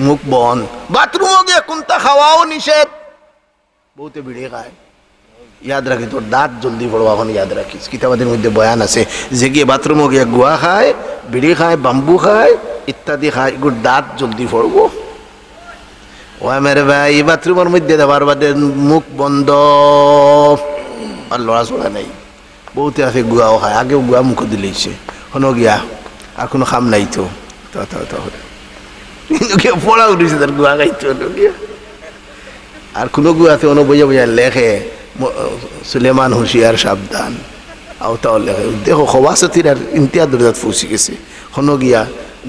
মুখ বন্ধ বাথরুমও গিয়ে কোনটা খাওয়াও নিষেধ বহুতে বিড়ে খায় ইয়াদ রাখি তোর দাঁত জলদি পড়বো এখন ইয়াদ রাখিস কিতাবাদের মধ্যে বয়ান আছে যে গিয়ে বাথরুমও গিয়ে গুয়া খায় বিড়ি খায় বাম্বু খায় ইত্যাদি খায় এগুলো দাঁত জলদি পড়বো ও আমার ভাই বাথরুমের মধ্যে দেওয়ার বাদে মুখ বন্ধ, আর লড়াচড়া নেই। বহুতে আছে গুয়াও খায়, আগেও গুয়া মুখ দিলেইছে, হনো গিয়া আর কোনো খাম নাই তো কিন্তু কেউ পড়া উঠেছে তার গুয়া খাইতো গিয়া। আর কোনো গুয়াতে অন্য বোঝা বোঝা লেখে সুলেমান হুঁশিয়ার সাবধান, আওতাও লেখে দেখো খবাসতির আর ইন্তিয়া দরজাত ফুসি গেছে, হনো গিয়া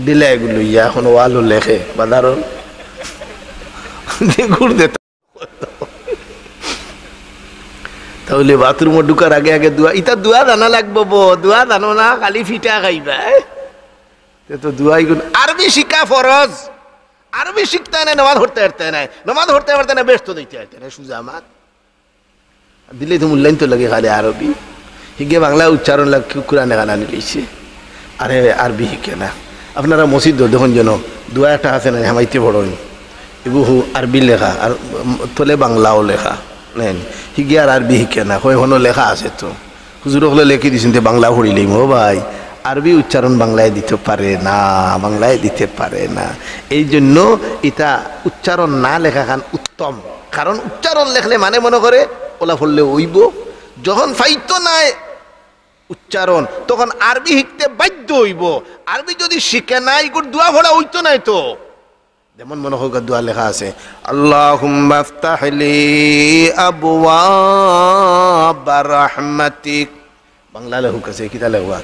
দিলে এগুলো ইয়া হনো ওয়ালো লেখে বাজারও ঘুরতে। তাহলে বাথরুমে ঢুকার আগে আগে দোয়া, ইটা দোয়া জানা লাগবো, দোয়া জানো না খালি ফিটা খাইবা তো দোয়াই গুণ। আরবি শিক্ষা ফরজ, আরবি শিখতে নাই, নমাজ ধরতে পারতে নাই, নমাজ ধরতে পারতে না, ব্যস্ত দিতে পারতে না, সুজা আমার দিলে তো মূল্যায়ন তো লাগে খালি আরবি শিখে বাংলা উচ্চারণ লাগ কোরআনে গানা নিলেছে, আরে আরবি শিখে না। আপনারা মসজিদ দেখুন যেন দোয়া একটা আছে না হামাইতে বড়ই এগুলো আরবি লেখা আর তোলে বাংলাও লেখা নেন, শিখে আর আরবি শিখে না, হয় হনো লেখা আছে তো হুজুর হলে লেখি দিয়েছেন বাংলা পড়িলেই ও ভাই আরবি উচ্চারণ বাংলায় দিতে পারে না, বাংলায় দিতে পারে না। এই জন্য এটা উচ্চারণ না লেখা খান উত্তম, কারণ উচ্চারণ লেখলে মানে মনে করে ওলা ফললে ওইব, যখন ফাইতো নাই উচ্চারণ তখন আরবি শিখতে বাধ্য হইব। আরবি যদি শিখে নাই গুড় দোয়া ভরা হইতো নাই তো, যেমন মনে হোক দোয়া লেখা আছে আল্লাহুম্মা আফতাহলি আবওয়াবা রাহমাতিক, বাংলা লেখক আছে কিতা লেখা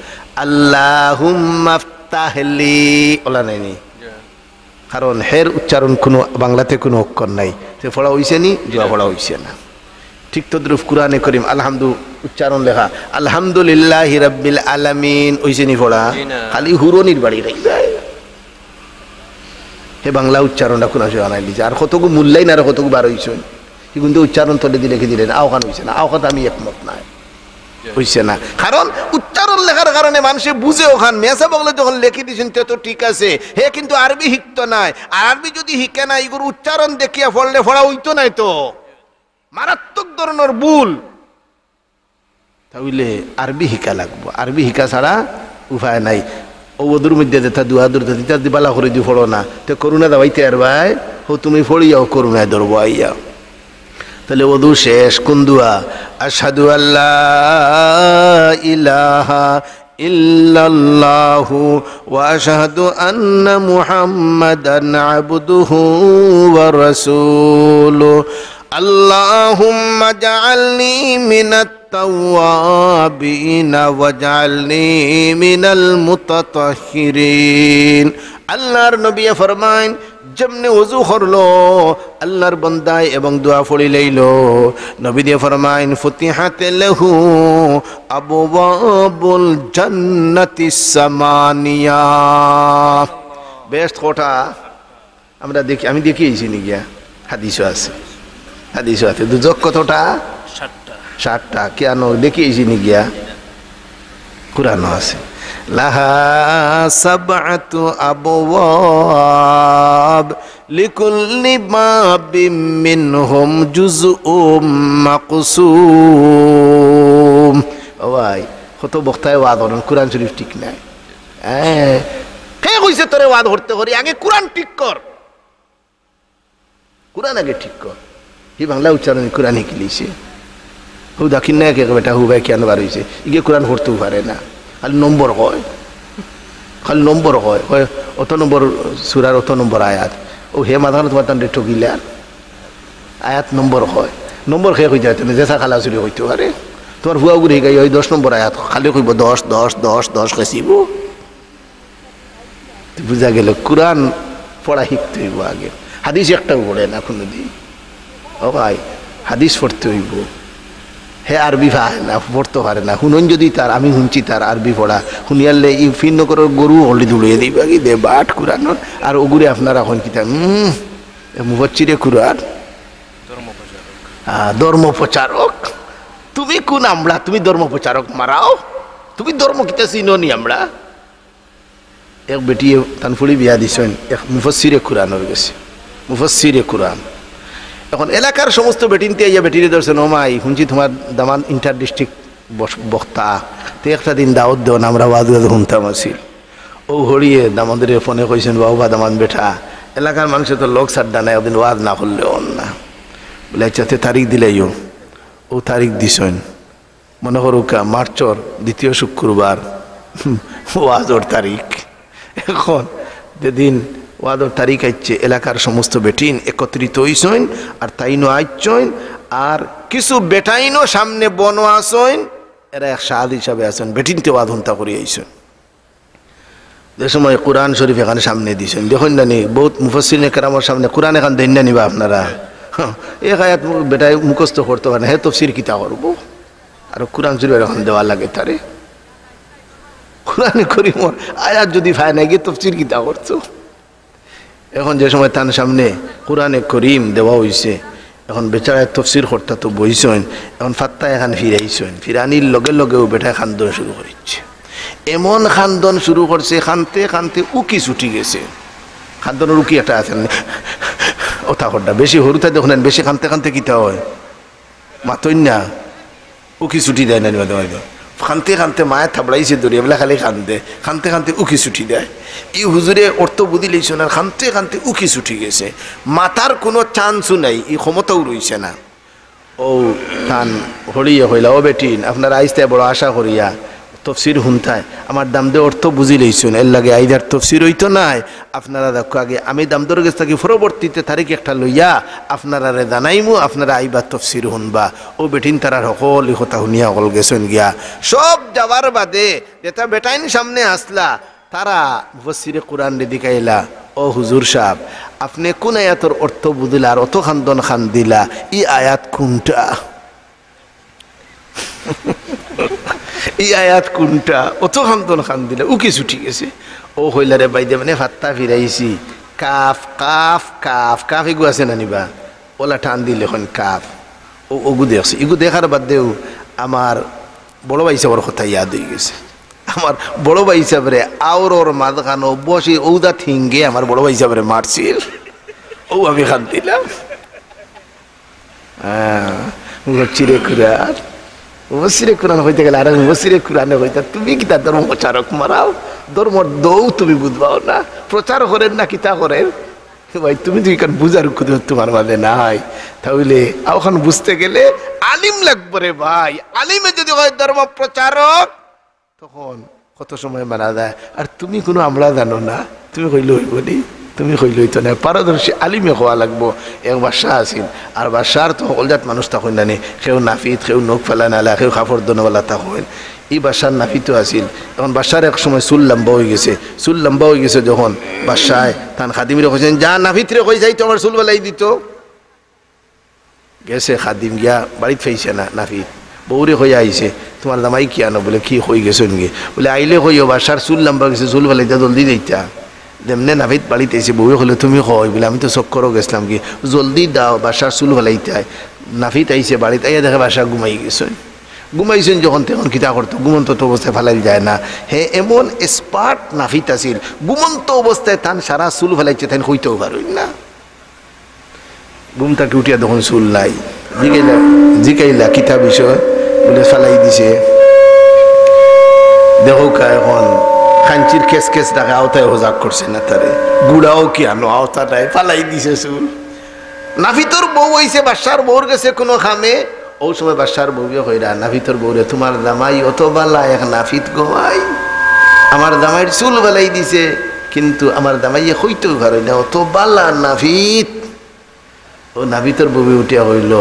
আল্লাহুম্মা আফতাহলি ওলা নাইনি, কারণ হের উচ্চারণ কোনো বাংলাতে কোনো অক্ষর নাই, সে পড়া হইছে নি দোয়া পড়া হইছে না। ঠিক তদ্রুপ কুরআনে করিম আলহামদু উচ্চারণ লেখা আলহামদুলিল্লাহি রাব্বিল আলামিন হইছে নি পড়া, খালি হুরনির বাড়ি রাখবে হে বাংলা উচ্চারণটা কোন আসে আনাই দিছে। আর কতগু মূল্যায়ন আর কতগু বার হইছে কিন্তু উচ্চারণ তলে দিলে লিখে দিলেন আওখান হইছে না, আওখান আমি একমত নাই হইছে না, কারণ উচ্চারণ লেখার কারণে মানুষে বুঝে ওখান মেসা বগলে যখন লেখি দিয়েছেন তে তো ঠিক আছে, হে কিন্তু আরবি শিখতো নাই, আর আরবি যদি শিখে না এগুলো উচ্চারণ দেখিয়া ফললে ফড়া হইতো নাই তো, মারাত্মক ধরনের ভুল। তাহলে আরবি শিকা লাগবো, আরবি শিকা ছাড়া উপায় নাই। ওদুর মধ্যে যেটা দুয়া দূর তিতা দিবালা করে দি ফড়ো না তো করুণা দাবাইতে আর ভাই হো তুমি ফড়িয়াও করুণায় ধরবো আইয়া। তাহলে ওদু শেষ কোন দুয়া আশহাদু আল্লাহ ইলাহা ইল্লাল্লাহু ওয়া আশহাদু আন্না মুহাম্মাদান আবদুহু ওয়া রাসূলুহু আল্লাহুম্মা জাআলনি মিনাত তাওয়াবিনা ওয়াজআলনি মিনাল মুতাতাহহিরিন। আল্লাহর নবী ফরমায়েন যেমনি ওযু করলো আল্লাহর বান্দায় এবং দোয়া পড়ি লইলো, নবী দিয়ে ফরমায়েন ফুতিহাত লাহু আবওয়াবুল জান্নাতিস সামানিয়া। বেস্ট কথা আমরা দেখি, আমি দেখিয়েছি নি গিয়া হাদিসও আছে, হাদিসও আছে দুজক কতটা 7টা কেন দেখিয়েছি নি গিয়া কুরআনও আছে লাহা সাবআতু আবওয়াব লিকুল্লি বাবিম মিনহুম জুজউম মাকসুম। ও ভাই কত বক্তায় ওয়াজ করেন কুরআন শরীফ ঠিক নাই, কে কইছে তোরে ওয়াজ করতে করি, আগে কুরআন ঠিক কর, কুরআন আগে ঠিক কর। এই বাংলা উচ্চারণ কুরআন শিখলিছে হু দাখিন না কে বেটা হু ভাই কেন বার হয়েছে ইগে কোরআন পড়তেও পারে না, খালি নম্বর হয়, খালি নম্বর হয় অত নম্বর সুরার অত নম্বর আয়াত, ও হে মাথানো তোমার তান ঠকিলে আর আয়াত নম্বর হয়, নম্বর খেয়ে হয়ে যায় তুমি জেসা খালা চুরি হইতে পারে, তোমার হুয়া গুড়ি গাই ওই 10 নম্বর আয়াত খালি কইব 10 10 10 10 খেসিব। বুঝা গেল কোরআন পড়া শিখতে হইব আগে, হাদিস একটাও পড়ে না কোনোদিন। ও ভাই হাদিস পড়তে হইব, হে আরবি পায় না পড়তে পারে না, শুনুন যদি তার আমি শুনছি তার আরবি পড়া শুনিয়ালে ই ফিন্ন করে গরু হলি দৌড়িয়ে দিবা কি দে বাট কুরানোর আর ওগুলি আপনারা এখন কি মুফাচ্চিরে কুরআন ধর্ম প্রচারক। তুমি কোন আমরা, তুমি ধর্ম প্রচারক মারাও, তুমি ধর্ম কিতা চিনি আমরা। এক বেটি তানফুড়ি বিয়া দিছেন এক মুফাসসিরে কুরআন হয়ে গেছে, মুফাসসিরে কুরআন। এখন এলাকার সমস্ত বেটিনতে ইয়া বেটিরে ধরছেন ও মাই শুনছি তোমার দামান ইন্টার ডিস্ট্রিক্ট বক্তা, তো একটা দিন দাওয়াত দেন আমরা ওয়াজ শুনতাম আসিল। ও হরিয়ে দামাদের ফোনে কইছেন বাবা দামান বেটা এলাকার মানুষের তো লোক সাড্ডা নাই, ওদিন ওয়াজ না করলে না বলে আচ্ছা তারিখ দিলেইও ও তারিখ দিছেন মনে করুকা মার্চর 2য় শুক্রবার ওয়াজর তারিখ। এখন যেদিন ওয়াজর তারিখ আইছে এলাকার সমস্ত বেটিন একত্রিত হইছেন আর তাইনো আইছেন আর কিছু বেটাইনও সামনে বন আসেন, এরা এক সাদ হিসাবে আছেন, বেটিনতে ওয়াজ হন্তা করে আইছেন। যে সময় কোরআন শরীফ এখানে সামনে দিয়েছেন, দেখুন জানি বহুত মুফাসসিরিনে কেরামের সামনে কোরআন এখান দেন না নিবা আপনারা, এক আয়াত বেটাই মুখস্থ করতে পারে, হ্যাঁ তফসির কিতা করবো আর কোরআন শরীফ এখন দেওয়া লাগে তারে, কোরআন করিমর আয়াত যদি ভাই না গিয়ে তফসির কিতা করতো। এখন যে সময় তার সামনে কোরআনে করিম দেওয়া হয়েছে, এখন বেচারায় তফসির করতে তো বইছেন, এখন ফাত্তা এখান ফিরাইছেন, ফিরানির লগে লগেও বেটায় খান্দন শুরু করেছে, এমন খান্দন শুরু করছে, খানতে খানতে উকি ছুটি গেছে। খান্দনের উকি একটা আছেন ওটা করটা বেশি হরুতা দেখুন, বেশি খানতে খানতে কিতা হয় মাতই না, উকি ছুটি দেয় না, খানতে খানতে মায়ের থাবড়াইছে দরিয়া বেলা খালি খানতে খানতে খানতে উকি ছুটি দেয়। এই হুজুরে অর্থ বুদ্ধি লইছেন আর খানতে খানতে উকি ছুটি গেছে, মাথার কোনো চান্সও নাই, এই ক্ষমতাও রইছে না। ও তান হরিয়ে হইলা ও বেটিন আপনারা আইসতে বড় আশা করিয়া তফসির হুনতায় আমার দাম দিয়ে অর্থ বুঝি লইছুন, এর লাগে আইদার তফসির হইতো নাই। আপনারা দেখো আগে আমি দাম দর গেছ থাকি পরবর্তীতে তারিখ একটা লইয়া আপনারা রে জানাইমু, আপনারা আইবা তফসির শুনবা। ও বেটিন তারার সকল কথা শুনিয়া সকল গেছেন গিয়া, সব যাওয়ার বাদে যেটা বেটাইন সামনে আসলা তারা মুফাসসিরে কোরআন রে দিকাইলা, ও হুজুর সাহেব আপনি কোন আয়াতের অর্থ বুঝিলা আর অত খান্দন খান দিলা, ই আয়াত কোনটা এই আয়াত কোনটা, অত খান্তন খান দিলে উকি ছুটি গেছে। ও হইলারে বাইদে মানে ফাত্তা ফিরাইছি, কাফ কাফ কাফ কাফ এগু আছে না নিবা, ওলা টান দিলে এখন কাফ ও ওগু দেখছে। এগু দেখার বাদেও আমার বড় ভাই সাহেবের কথা ইয়াদ হয়ে গেছে। আমার বড় ভাই সাহেবরে আওর মাঝখানো বসে ঔদা থিঙ্গে আমার বড় ভাই সাহেবরে মারছিল, ও আমি খান দিলাম। হ্যাঁ চিরে কুরার মুফাসসিরে কোরআন হইতে গেলে আর মুফাসসিরে কোরআনে হইতে তুমি কিতা ধর্ম প্রচারক মারাও, ধর্ম দৌ তুমি বুঝবাও না, প্রচার করেন না কিতা করেন ভাই, তুমি তো এখান বুঝার কুদরত তোমার মাঝে নাই। তাহলে ওখান বুঝতে গেলে আলিম লাগবে রে ভাই, আলিমে যদি হয় ধর্ম প্রচারক তখন কত সময় মারা যায়। আর তুমি কোনো আমরা জানো না, তুমি কইলে হইব নি, তুমি কইলে হইতো না, পারদর্শী আলিমে হওয়া লাগবো। এক বাদশাহ আছিল আর বাদশার তো অলজাত মানুষ তখন জানি, কেউ নাফিত কেউ নখ ফেলা নালা কেউ কাপড় দোনওয়ালা তখন এই বাদশার নাফিতও আছিল। এখন বাদশার এক সময় চুল লম্বা হয়ে গেছে, চুল লম্বা হয়ে গেছে যখন বাদশাহ তান খাদিমরে কইছেন যা নাফিত রে কই যাই তো আমার চুল বেলাই দিত। গেছে খাদিম গিয়া বাড়িতে ফেইছে না, নাফিত বউরে হয়ে আইছে তোমার দামাই কি আনো, বলে কি হয়ে গেছে গে, বলে আইলে হইও বাদশার চুল লম্বা গেছে চুল বেলাইটা জলদি দিতা। যেমনে নাফিত বাড়িতে এসে বউয়ে হলে তুমি হয় বলে আমি তো চক্করও গেছিলাম কি জলদি দাও বাসার চুল ফেলাইতে। নাফিত আইসে বাড়িতে আইয়া দেখে বাসা ঘুমাই গেছেন, ঘুমাইছেন যখন তখন কিতা করতো, ঘুমন্ত অবস্থায় ফেলাই যায় না। হে এমন স্পার্ট নাফিত আছিল, ঘুমন্ত অবস্থায় তান সারা চুল ফেলাইছে, তাই হইতেও পারই না। ঘুম থেকে উঠিয়া তখন চুল নাই, জিকাইলা কিতা বিষয়, বলে ফেলাই দিছে। দেখো কা এখন খাঞ্চির কেস কেস ডাকে আওতায় হোজাক করছে না তারে, গুড়াও কি আনো আওতা নাই, ফালাই দিছে চুল। নাফিতর বউ হইছে বাদশার বউর গেছে কোনো খামে, ও সময় বাদশার বউয়ে কইরা নাফিতর বউরে তোমার জামাই অত বালা এক নাফিত গোমাই, আমার জামাইয়ের চুল বালাই দিছে, কিন্তু আমার জামাইয়ে হইতেও পারে না অত বালা নাফিত। ও নাফিতর বউয়ে উঠিয়া হইল,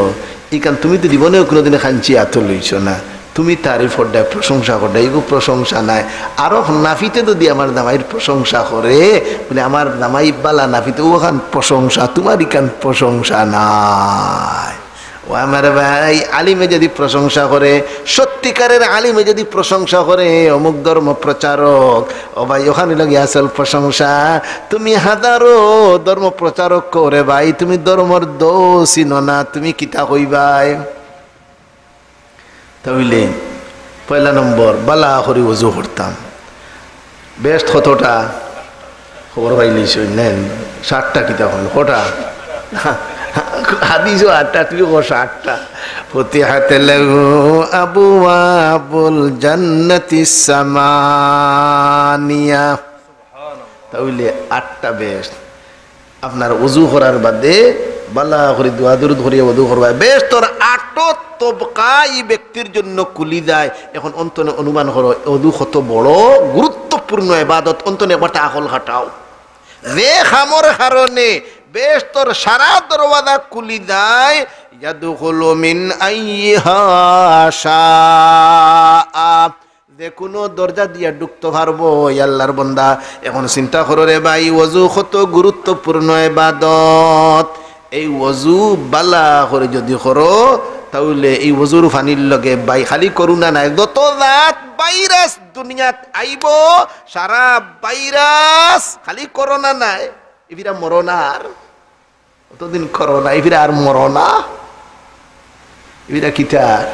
ইকান তুমি তো জীবনেও কোনোদিনে খাঞ্চি আত লইছ না, তুমি তারিফ করডায় প্রশংসা করডায়, এগো প্রশংসা নাই। আরো নাফিতে যদি আমার দামাইয়ের প্রশংসা করে বলে আমার দামাই বালা নাফিতে ওখান প্রশংসা, তোমার ইকান প্রশংসা নাই। ও আমার ভাই আলিমে যদি প্রশংসা করে, সত্যিকারের আলিমে যদি প্রশংসা করে অমুক ধর্ম প্রচারক, ও ভাই ওখানে লাগে আসল প্রশংসা। তুমি হাজারো ধর্ম প্রচারক করে ভাই, তুমি ধর্মর দোষ চিনো না, তুমি কিতা কইবাই। তাহলে পয়লা নম্বর বালা করি ওজু করতাম, বেস্ট কতটা খবর পাইলিস নেন 60টা কিতাব হল কটা হাদিস 8টা, তুই কস 8টা। ফতিহাত লাহু আবওয়াবুল জান্নাতিস সামানিয়া, তাহলে 8টা বেস্ট। আপনার উজু করার বাদে বালা করে দোয়া দরুদ করিয়া ওযু করবা বেশ তোর 8 তবকা এই ব্যক্তির জন্য কুলি যায়। এখন অন্তনে অনুমান করো ওযু কত বড় গুরুত্বপূর্ণ ইবাদত, অন্তনে একবার আকল খাটাও যে খামর কারণে বেশ তোর সারা দরওয়াজা কুলি যায়। ইয়াদখুলু মিন আইয়িহা শাআ, যে কোনো দরজা দিয়া ঢুকতে পারবো আল্লাহর বান্দা। এখন চিন্তা করো রে ভাই, ওযু কত গুরুত্বপূর্ণ ইবাদত। এই ওযু বালা করে যদি করো তাহলে এই ওযুর পানির লগে বাই খালি করুণা নাই, যত জাত ভাইরাস দুনিয়াত আইব সারা ভাইরাস, খালি করোনা নাই এবিরা মরনা, আর অতদিন করোনা এবিরা আর মরনা, এবিরা কিতার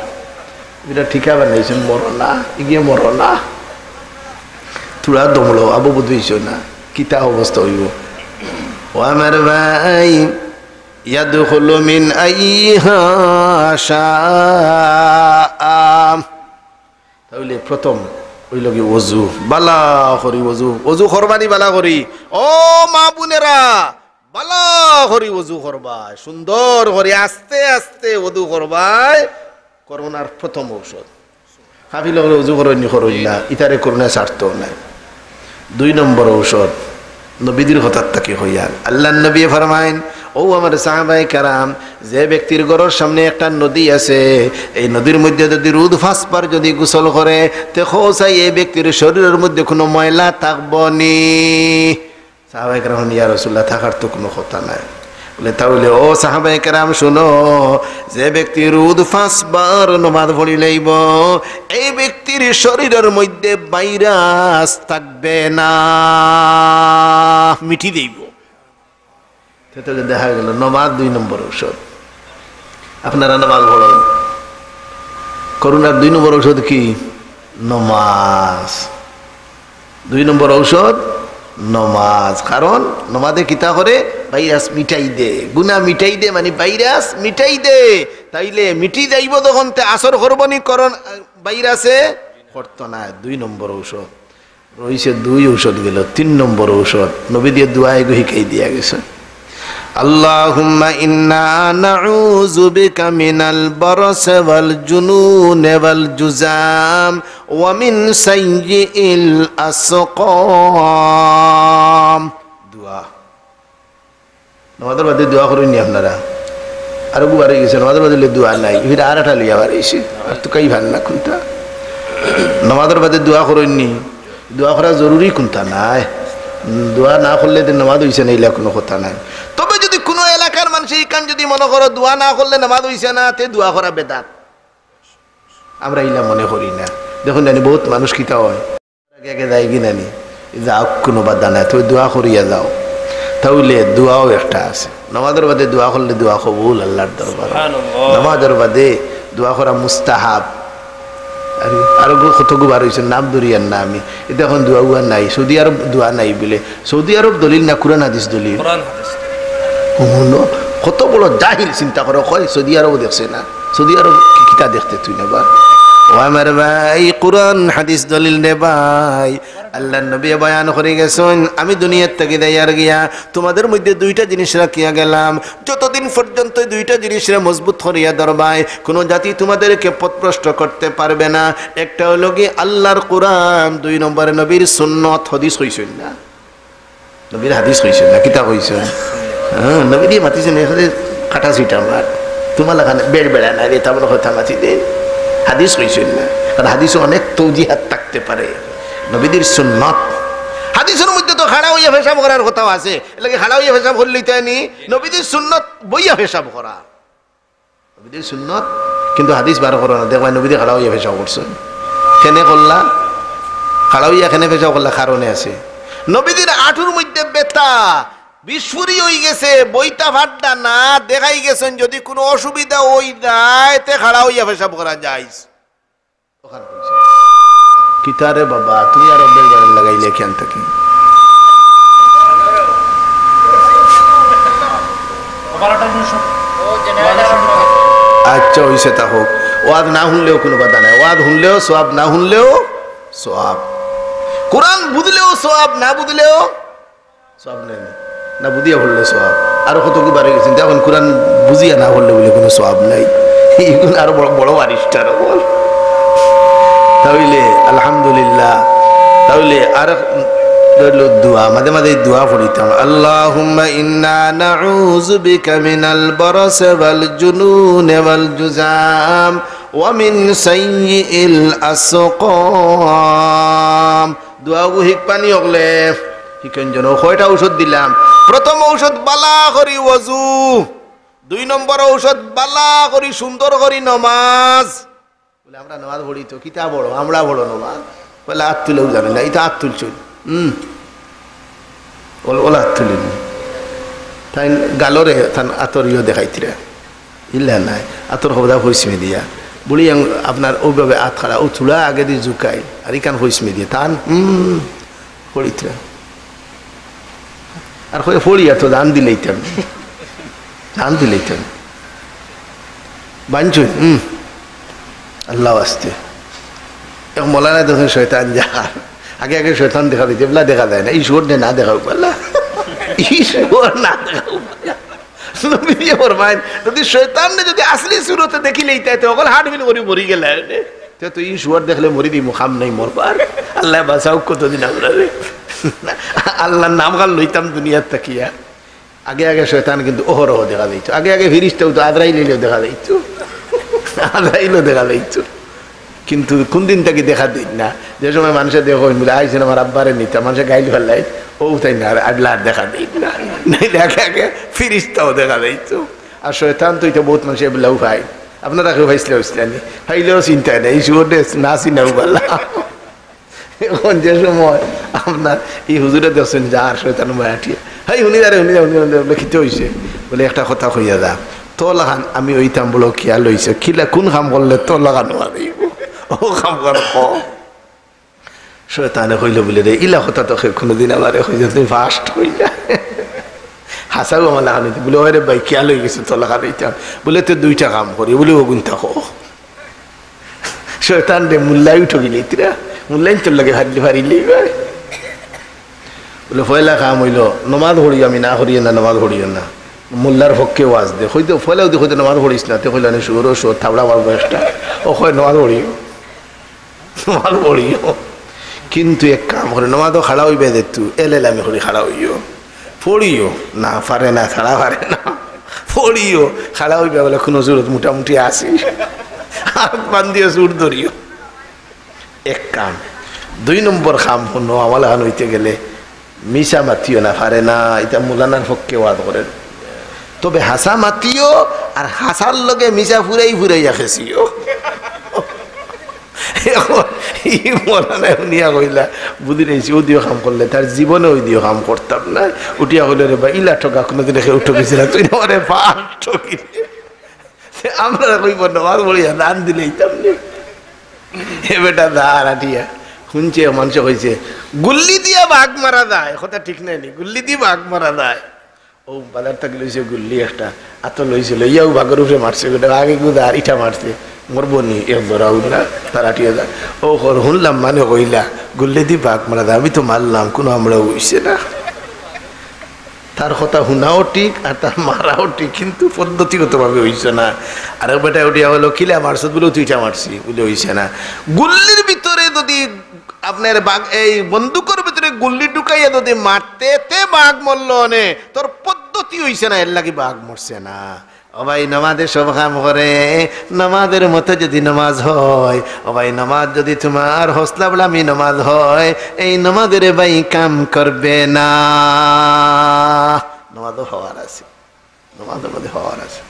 এবিরা ঠিকা বানাইছেন মরনা, এগিয়ে মরনা তুরা দমলো আবু বুঝইছ না কিতা অবস্থা হইব। ও আমার ভাই, ইয়াদখুলু মিন আইয়িহা শাআ, তাহলে প্রথম ওই লগে ওযু বালা করি, ওযু করবানি বালা করি। ও মা বোনেরা, বালা করি ওযু করবাই, সুন্দর করে আস্তে আস্তে ওযু করবাই। করোনার প্রথম ঔষধ হাফিল ওযু করেনি করইলা ইতারে করোনা ছাড়তো না। 2 নম্বর ঔষধ নবীদের হঠাৎ তাকে হইয়ান। আল্লাহ নবী ফরমাইন, ও আমার সাহাবায়ে কেরাম, যে ব্যক্তির ঘরের সামনে একটা নদী আছে, এই নদীর মধ্যে যদি রোদ 5 বার যদি গোসল করে তে খোসাই এই ব্যক্তির শরীরের মধ্যে কোনো ময়লা থাকবনি। সাহাবায়ে কেরাম, ইয়া রাসূলুল্লাহ, থাকার তো কোনো কথা নাই। বলে তাহলে ও সাহাবায়ে কেরাম শুনো, যে ব্যক্তি রোদ 5 বার নামাজ পড়ি লইব এই ব্যক্তির শরীরের মধ্যে ভাইরাস থাকবে না, মিটি দেব। তাহলে দেখা গেল নামাজ 2 নম্বর ঔষধ। আপনারা নামাজ পড়েন, করোনার 2 নম্বর ঔষধ কি? নামাজ। 2 নম্বর ঔষধ নামাজ। কারণ নামাজে কিতা করে? ভাইরাস মিটাই দে, গুনাহ মিটাই দে, মানে ভাইরাস মিটাই দে। তাইলে মিটি যাইব তখন তে আসর করবনি, করণ ভাইরাসে করতো না। 2 নম্বর ঔষধ রইছে। 2 ঔষধ গেল। 3 নম্বর ঔষধ নবী দিয়ে দোয়া এগো শিখাই দিয়া গেছে। আল্লাহুম্মা ইন্না নাউযু বিকা মিনাল বারস ওয়াল জুনুন ওয়াল জুজাম ওয়া মিন সাইয়্যিল আসকাম। দোয়া নামাজের বাদে দোয়া করেননি আপনারা? আর গুবারে গেছে নামাজের বাদে দোয়া নাই, এর আর একটা লইয়া বাড়াইছে। আর তো কাই ভাল না কোনটা নামাজের বাদে দোয়া করেননি? দোয়া করা জরুরি কোনটা নাই। দোয়া না করলে নামাজ হইছে না, এলা কোনো কথা নাই। তবে যদি কোনো এলাকার মানুষ এই কান যদি মনে করো দোয়া না করলে নামাজ হইছে না, তে দোয়া করা বেদাত। আমরা ইলা মনে করি না। দেখুন জানি বহুত মানুষ কিতা হয়, আগে যাই কিনা নি যাও কোনো বাধা নাই, তুমি দোয়া করিয়া যাও। তাহলে দোয়াও একটা আছে। নামাজের বাদে দোয়া করলে দোয়া কবুল আল্লাহর দরবার। নামাজের বাদে দোয়া করা মুস্তাহাব। আরো কত গুবার হয়েছে নাম দরিয়ার না আমি এটা এখন দোয়া উয়া নাই। সৌদি আরব দোয়া নাই বলে। সৌদি আরব দলিল না কুরআন হাদিস দলিল? কত বড় জাহিল চিন্তা করো, কয় সৌদি আরব দেখছে না? সৌদি আরব কিতা দেখতে তুই না বা? ও আমার ভাই, কুরআন হাদিস দলিল রে ভাই। আল্লাহ নবী বয়ান করে গেছেন, আমি দুনিয়ার থেকে দাইয়ার গিয়া তোমাদের মধ্যে 2টা জিনিস রাখিয়া গেলাম, যতদিন পর্যন্ত 2টা জিনিসরা মজবুত করিয়া ধরবাই কোনো জাতি তোমাদেরকে পথভ্রষ্ট করতে পারবে না। একটা হলো কি আল্লাহর কোরআন, 2 নম্বরে নবীর সুন্নত। হাদিস কইছেন না? নবীর হাদিস কইছেন না, কিতাব কইছেন। হ্যাঁ, নবী দিয়ে মাতিছেন এখানে কাটা ছিটা মার তোমার লাগানে বেড় বেড়া না রে, তেমন কথা মাতি দেন। হাদিস কইছেন না, কারণ হাদিসে অনেক তৌজিহাত থাকতে পারে। নবীদের সুন্নত হাদিসের মধ্যে তো খাড়া হইয়া পেশাব করার কথাও আছে, এলাকে খাড়া হইয়া পেশাব করলেই তাই নি। নবীদের সুন্নত বইয়া পেশাব করা, নবীদের সুন্নত। কিন্তু হাদিস বার করো না, দেখবা নবীদের খাড়া হইয়া পেশাব করছেন। কেনে করলা? খাড়া হইয়া কেনে পেশাব করলা? কারণে আছে। নবীদের আঁঠুর মধ্যে বেতা বিস্ফুরি হয়ে গেছে, বইটা ভাড্ডা না দেখাই গেছেন, যদি কোনো অসুবিধা হই যায় তে খাড়া হইয়া পেশাব করা যায়। কিতারে বাবা তুমি আর অব্বের বেড়ে লাগাইলে এখান থেকে আচ্ছা হইছে তা হোক। ওয়াজ না শুনলেও কোনো বাধা নাই, ওয়াজ শুনলেও সোয়াব, না শুনলেও সোয়াব। কোরআন বুঝলেও সোয়াব, না বুঝলেও সোয়াব নেই। না বুঝিয়া পড়লে সওয়াব আরো কত কি বাড়ে গেছেন এখন কোরআন বুঝিয়া না পড়লে বলে কোনো সওয়াব নাই এইগুলো আরো বড় বড় আরিষ্টার বল তাহলে আলহামদুলিল্লাহ তাহলে আর দোয়া মাঝে মাঝে দোয়া পড়িতাম আল্লাহুম্মা ইন্না নাউযু বিকা মিনাল বারাস ওয়াল জুনুন ওয়াল জুজাম ওয়া মিন সাইয়্যিল আসকাম দোয়া হিক পানি হগলে হিকেন জন কয়টা ঔষধ দিলাম প্রথম ঔষধ বালা করি ওযু 2 নম্বর ঔষধ বালা করি সুন্দর করি নামাজ বলে আমরা নামাজ পড়ি তো কিতা বড় আমরা বড় নামাজ বলে হাত তুলেও জানে না এটা হাত তুলছুন ওলা হাত তুলিনি তাই গালরে তান আতরিও দেখাইতিরা ইল্লা নাই আতর হবদা হইসমে দিয়া বুড়ি আপনার ওইভাবে হাত খাড়া ও চূড়া আগে দিয়ে জুকাই আর ইকান হইসমে দিয়ে তান পড়িতরা আর হয়ে পড়িয়া তো দান দিলেইতাম বাঞ্চুন আল্লাহ আসতে এখন মলানা দেখুন শয়তান যা আগে আগে শয়তান দেখা দিতে বলা দেখা যায় না ঈশ্বর না দেখাও পারলা ঈশ্বর না দেখাও যদি শয়তান যদি আসলি সুরতে দেখিলে অকল হাট বিল করে মরি গেলে তো ঈশ্বর দেখলে মরি দি মুখাম নাই মরবার আল্লাহ বাঁচাও কতদিন আমরা আল্লাহর নাম গাল লইতাম দুনিয়ার তাকিয়া আগে আগে শয়তান কিন্তু অহরহ দেখা দিত আগে আগে ফিরিস্তাও তো আদ্রাইলেও দেখা দিত আদ্রাইলেও দেখা দিত কিন্তু কোন দিন তাকে দেখা দিই না যে সময় মানুষের দেখো বলে আইসেন আমার আব্বারে নিতে মানুষের গাইল ফেললাই ও তাই না আডলার দেখা দিই না নাই দেখা আগে ফিরিস্তাও দেখা দিত আর শয়তান তো এটা বহুত মানুষ এগুলাও ভাই আপনারা কেউ ভাইসলে হইসলেনি ভাইলেও চিন্তায় নেই ঈশ্বর না চিনাও বললা এখন যে সময় আপনার এই হুজুরে দেখছেন যা আর শয়তান মায়াঠিয়া হাই শুনি যারে শুনি বলে খিতে হয়েছে বলে একটা কথা কইয়া যা তো লাগান আমি ওইতাম বলো খেয়াল হয়েছে খিলা কোন কাম করলে তো লাগানো আরিব ও কাম কর শয়তানে কইল বলে রে ইলা কথা তো কোনোদিন আমার হইছে তুমি ফাস্ট হইলা হাসাও আমার লাগানো বলে ওরে ভাই খেয়াল হয়ে গেছে তো লাগানো হইতাম বলে তো 2টা কাম করি বলে ও গুণ থাকো শয়তান রে মুল্লাই ঠকিলে তিরা মুল্লাই তোর লাগে হারিলি বলে পয়লা কাম হইল নমাজ পড়িও আমি না করিও না নমাজ পড়িও না মোল্লার পক্ষে ওয়াজ দে হয়তো ফলেও দেখো নমাজ পড়িস না তো কইল না সুর সুর থাবড়া বার বয়সটা ও হয় নমাজ পড়িও কিন্তু এক কাম করে নমাজও খাড়া হইবে দে তু এলেলামি করি খাড়া হইও পড়িও না পারে না ছাড়া পারে না পড়িও খাড়া হইবে বলে কোনো জোরত মোটামুটি আসি হাত বান্ধিও সুর ধরিও এক কাম 2 নম্বর কাম হলো আমার হান হইতে গেলে মিশা মাতিও না পারে না এটা মুলানার পক্ষে ওয়াজ করেন তবে হাসা মাতিও আর হাসার লগে মিশা ফুরাইয়া খেসিও মলানা শুনিয়া কইলা বুঝি রয়েছি ও দিও কাম করলে তার জীবনে ওই দিও কাম করতাম না উঠিয়া কইলে রে বা ইলা ঠকা কোনোদিন রেখে ঠকেছিলাম তুই না ওরে পাঁচ ঠকিলে আমরা কইব নামাজ পড়িয়া দান দিলেইতাম না এ বেটা দাঁড় আটিয়া শুনছে মানুষ কইছে গুল্লি দিয়া বাঘ মারা যায় কথা ঠিক নাই নি গুল্লি দিয়ে বাঘ মারা যায় ও বাজার থেকে লইছে গুল্লি একটা আত লইছে লইয়াও বাঘের উপরে মারছে গোটা আগে গুদা আর ইটা মারছে মরবো নি এক ধরাও না তার আটিয়া যায় ও শুনলাম মানে কইলা গুল্লি দিয়ে বাঘ মারা যায় আমি তো মারলাম কোনো আমরাও হইছে না তার কথা শুনাও ঠিক আর তার মারাও ঠিক কিন্তু পদ্ধতিগতভাবে হইছে না আর বেটা উঠিয়া হলো কিলা মারছ বলে তুইটা মারছি বলে হইছে না গুল্লির ভিতরে যদি আপনার বাঘ এই বন্দুকের ভিতরে গুল্লি ঢুকাইয়া যদি মারতে তে বাঘ মরল নে তোর পদ্ধতি হইছে না এর লাগি বাঘ মরছে না ও ভাই নামাজের সব কাম করে নামাজের মতো যদি নামাজ হয় ও ভাই নামাজ যদি তোমার হসলা বলামি নামাজ হয় এই নামাজের ভাই কাম করবে না নামাজও হওয়ার আছে নামাজের মধ্যে হওয়ার আছে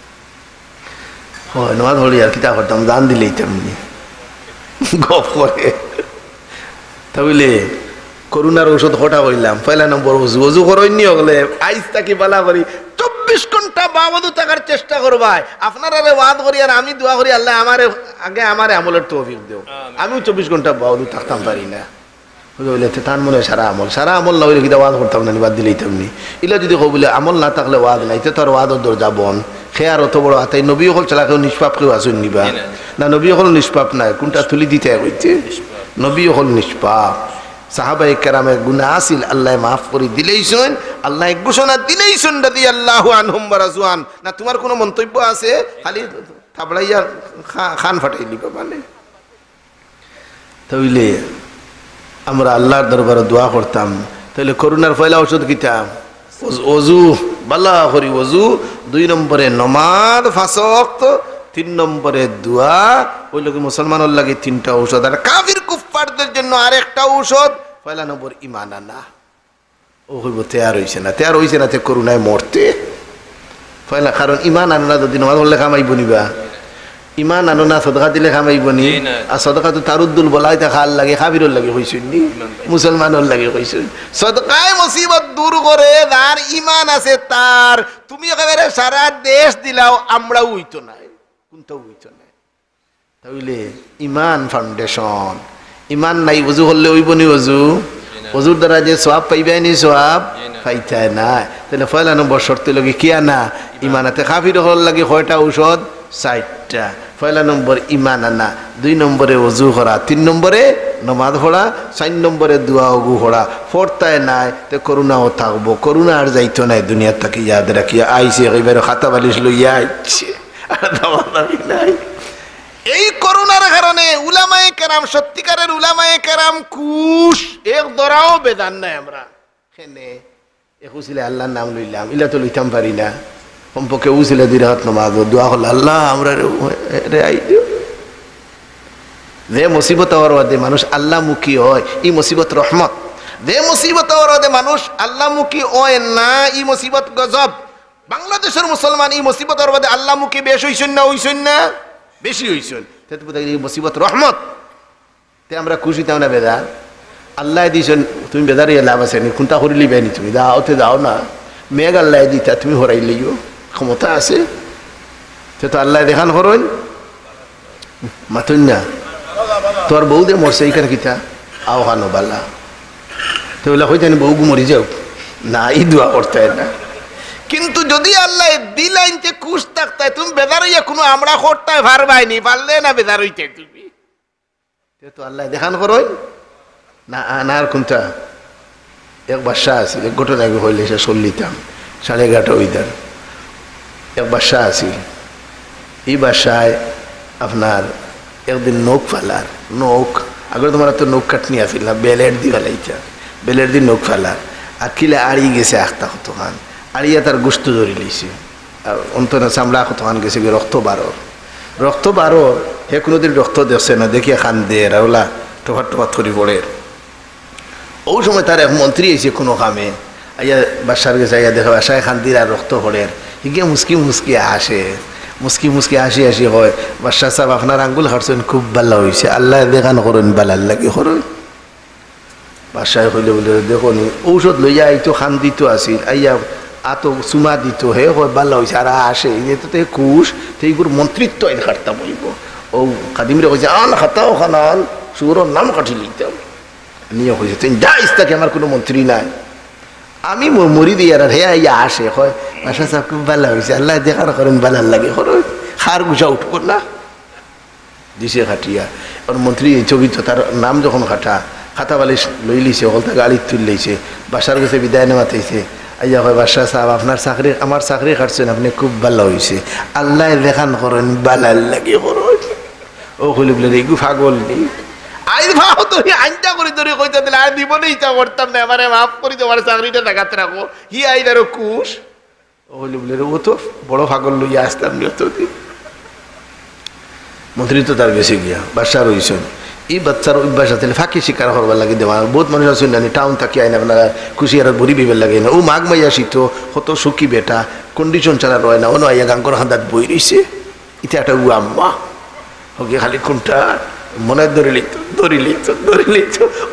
হয় নামাজ হলি আর কিতা করতাম জান দিলেই তেমনি গপ করে তাহলে করোনার ঔষধ হঠা হইলাম 1 নম্বর অজু করইনি হলে আইজ তাকে বালা করি 24 ঘন্টা বাবদু থাকার চেষ্টা করবাই আপনারা ওয়াদ করি আর আমি দোয়া করি আল্লাহ আমারে আগে আমারে আমলের তৌফিক দেও আমি 24 ঘন্টা বাবদু থাকতাম পারি না বলে তার মনে সারা আমল না হইলে কি ওয়াদ করতাম না বাদ দিলেই তেমনি ইলা যদি কো বলে আমল না থাকলে ওয়াদ নাই তো তার ওয়াদর দরজা বন খেয়ার অত বড় আতাই নবী হল চালা কেউ নিষ্পাপ কেউ আসুন নিবা না নবী হল নিষ্পাপ নাই কোনটা তুলি দিতে হইছে নবী হল নিষ্পাপ সাহাবায়ে কেরামের গুনাহ আসিল আল্লাহ মাফ করে দিলেই শুন আল্লাহ এক ঘোষণা দিলেই শুনটা দিয়ে আল্লাহু আনহুম ওয়া রাজওয়ান। না তোমার কোনো মন্তব্য আছে? খালি থাবড়াইয়া খান ফাটাইলি মানে। তাইলে আমরা আল্লাহর দরবারে দোয়া করতাম। তাহলে করোনার পয়লা ওষুধ কিতা? অজু, বালা করি অজু। 2 নম্বরে নমাজ 5 ওয়াক্ত, 3 নম্বরে দোয়া। ওই লোক মুসলমানের লাগে 3টা ঔষধ, আর কাফির কুফফারদের জন্য আরেকটা ঔষধ। পয়লা নম্বর ঈমান আনা। ও হইব তৈয়ার হইছে না, তৈয়ার হইছে না তে করুণায় মরতে পয়লা। কারণ ঈমান আনো না, যদি নমাজ পড়লে কামাইব নিবা? ঈমান আনো না, সদকা দিলে কামাইব নি? আর সদকা তো তারুদ্দুল বলাই তা খাল লাগে, কাফিরর লাগে কইছুন নি, মুসলমানের লাগে কইছুন। সদকায় মুসিবত দূর করে, যার ঈমান আছে তার। তুমি একেবারে সারা দেশ দিলাও, আমরাও হইতো না, কোনটাও হইতো না। তাইলে ঈমান ফাউন্ডেশন। ঈমান নাই, ওযু করলে হইব নি ওযু? ওযুর দ্বারা যে সওয়াব পাইবে নি? সওয়াব পাইতে না। তাহলে পয়লা নম্বর শর্ত লাগে কি আনা? ঈমানাতে। কাফির হল লাগে কয়টা ঔষধ? 4টা। পয়লা নম্বর ঈমান আনা, 2 নম্বরে ওযু করা, 3 নম্বরে নামাজ পড়া, 4 নম্বরে দোয়া ওগু করা। পড়তায় নাই তে করুণাও থাকবো। করুণা আর যাইতো নাই দুনিয়ার থেকে, ইয়াদ রাখিয়া আইছে এবারে খাতা বালিশ লইয়া আইছে, আর দাওয়া দাবি নাই। এই করোনার কারণে উলামায়ে কেরাম, সত্যিকারের উলামায়ে কেরাম কুশ এক দরাও বেদান নাই। আমরা এখানে একুছিলে আল্লাহর নাম লইলাম, ইলা তো লইতাম পারি না। কমপক্ষে উছিলে 2 রাকাত নামাজ দোয়া হল, আল্লাহ আমরা রে আই দিও। যে মুসিবত হওয়ার বাদে মানুষ আল্লাহমুখী হয়, ই মুসিবত রহমত। যে মুসিবত হওয়ার বাদে মানুষ আল্লাহমুখী হয় না, ই মুসিবত গজব। বাংলাদেশের মুসলমান এই মুসিবত হওয়ার বাদে আল্লাহমুখী বেশ হইছেন না? হইছেন না? বেশি হইছেন। এই মুসিবত রহমত। তে আমরা খুশি তাও না বেদার? আল্লাহ দিয়েছেন, তুমি বেদার লাভ আছে নি? কোনটা করিলি বেনি? তুমি দাওতে যাও না, মেঘ আল্লাহ দিতা, তুমি হরাই লইও, ক্ষমতা আছে। তো আল্লাহ দেখান হরইন মাতুন না। তোর বউ দে মরছে এইখানে কিতা আওহানো বালা, তো ওলা হইতে বউগু মরি যাও না, এই দোয়া করতে না। কিন্তু যদি আল্লাহ দিলাইনতে খুশ থাকতে, তুমি বেদার হইয়া কোনো আমরা করতায় ভার বাইনি পারলে না, বেদার হইতে তুমি তো আল্লাহ দেখান করই না। আনার কোনটা এক বাদশা আছিল, এক ঘটনা হইলে সে চল্লিতাম 11:30 হইতাম। এক বাদশা আছিল, এই বাসায় আপনার একদিন নৌক ফালার, নৌক আগর তোমার তো নৌক কাটনি আসিল না, বেলের দি ফেলাইছা, বেলের দি নৌক ফালার। আর কিলে আড়ি গেছে আখতা কতখান, আড়িয়া তার গোস্ত ধরি লইছে, আর অন্তর চামড়া কতখান গেছে, রক্ত বারোর, রক্ত বারোর। হে কোনোদিন রক্ত দেখছে না, দেখিয়া খান দে ওলা টোফার টোফার থরি পড়ে। ওই সময় তার এক মন্ত্রী এসে কোনো কামে আইয়া বাসার গেছে, আইয়া দেখা বাসায় খান দির আর রক্ত পড়ে, হিগে মুসকি মুসকি আসে, মুসকি মুসকি আসি আসি হয়, বাদশাহ সাহেব আপনার আঙ্গুল হাঁটছেন খুব ভালো হয়েছে, আল্লাহ দেখান করেন, বালার লাগে করেন। বাদশাহ হইলে বলে দেখো নি ঔষধ লইয়া আইতো, খান দিত আসিল, আইয়া আতো চুমা দিত, হে হয় ভালো হয়েছে। আর আসে যেহেতু তো কুশ, তো এইগুলো মন্ত্রিত্ব আইন খাটতাম বলব। ও খাদিমরে কইছে আন খাতাও খানান, সুগরর নাম কাটি লইতাম নিয়ে কইছে তুই যা ইস্তাকে, আমার কোনো মন্ত্রী নাই, আমি মরি দিই। আর হে ইয়া আসে হয়, বাদশাহ সাহেব খুব ভালো হয়েছে, আল্লাহ দেখার করেন, ভালার লাগে করো, খার গুছা উঠবো না দিছে খাটিয়া। আর মন্ত্রী এই ছবি তো তার নাম যখন খাতা বালিশ লই লিছে, হলতা গাড়ি তুল লইছে, বাসার কাছে বিদায় নেওয়াতেছে। আইয়া হয় বাদশাহ সাহেব আপনার চাকরি, আমার চাকরি কাটছেন, আপনি খুব ভালো হয়েছে, আল্লাহ দেখান করেন, ভালার লাগে করো। ও কইলে বলে এগু পাগল নেই, আইন ভাও তো আইনটা করে ধরে কইতে দিলে আর জীবনে ইচ্ছা করতাম না, এবারে মাফ করি, তোমার চাকরিটা দেখাতে রাখো, হি আইন আরো কুশ। ও হইলে বলে ও তো বড় পাগল লইয়া আসতাম নিয়তদিন। মন্ত্রী তো তার গেছে গিয়া, বাদশাহ রইছেন। এই বাচ্চার অভ্যাস আছে ফাঁকি শিকার করবার লাগে দেওয়া, বহুত মানুষ আছেন না টাউন থাকি আইন আপনারা খুশি আর বড়ি বিবের লাগে না। ও মাঘ মাইয়া শীত কত সুখী বেটা, কন্ডিশন ছাড়া রয় না, অন্য আইয়া গাঙ্কর হান্দাত বই রইছে, ইটা একটা উ আম্মা হোক খালি কোনটা মনে ধরিলিত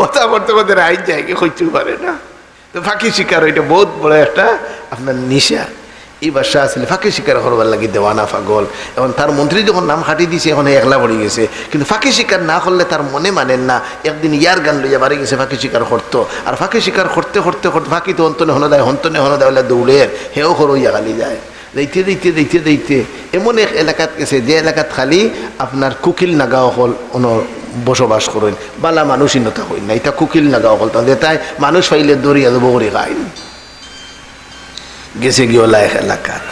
ওটা করতে করতে আইন যায় হইতে পারে না। তো ফাঁকি শিকার ওইটা বহুত বড় একটা আপনার নিশা। এই বাদশাহ আসলে ফাঁকি শিকার করবার লাগে দেওয়ানা পাগল। এখন তার মন্ত্রী যখন নাম হাঁটি দিছে, এখন একলা পড়ে গেছে, কিন্তু ফাঁকি শিকার না করলে তার মনে মানেন না। একদিন ইয়ার গান লইয়া বাড়ি গেছে, ফাঁকি শিকার করতো, আর ফাঁকি শিকার করতে করতে করতে ফাঁকি তো অন্তনে হনদায় হলে দৌড়ের হেও হরইয়া খালি যায়। দেখতে এমন এক এলাকাত গেছে, যে এলাকাত খালি আপনার কুকিল নাগাও হল বসবাস করেন, বালা মানুষই নতা হই না, এটা কুকিল নাগাও হল, তাই মানুষ পাইলে দৌড়িয়া দেবো করে খাইন। গেছে গিয়ে এলাকার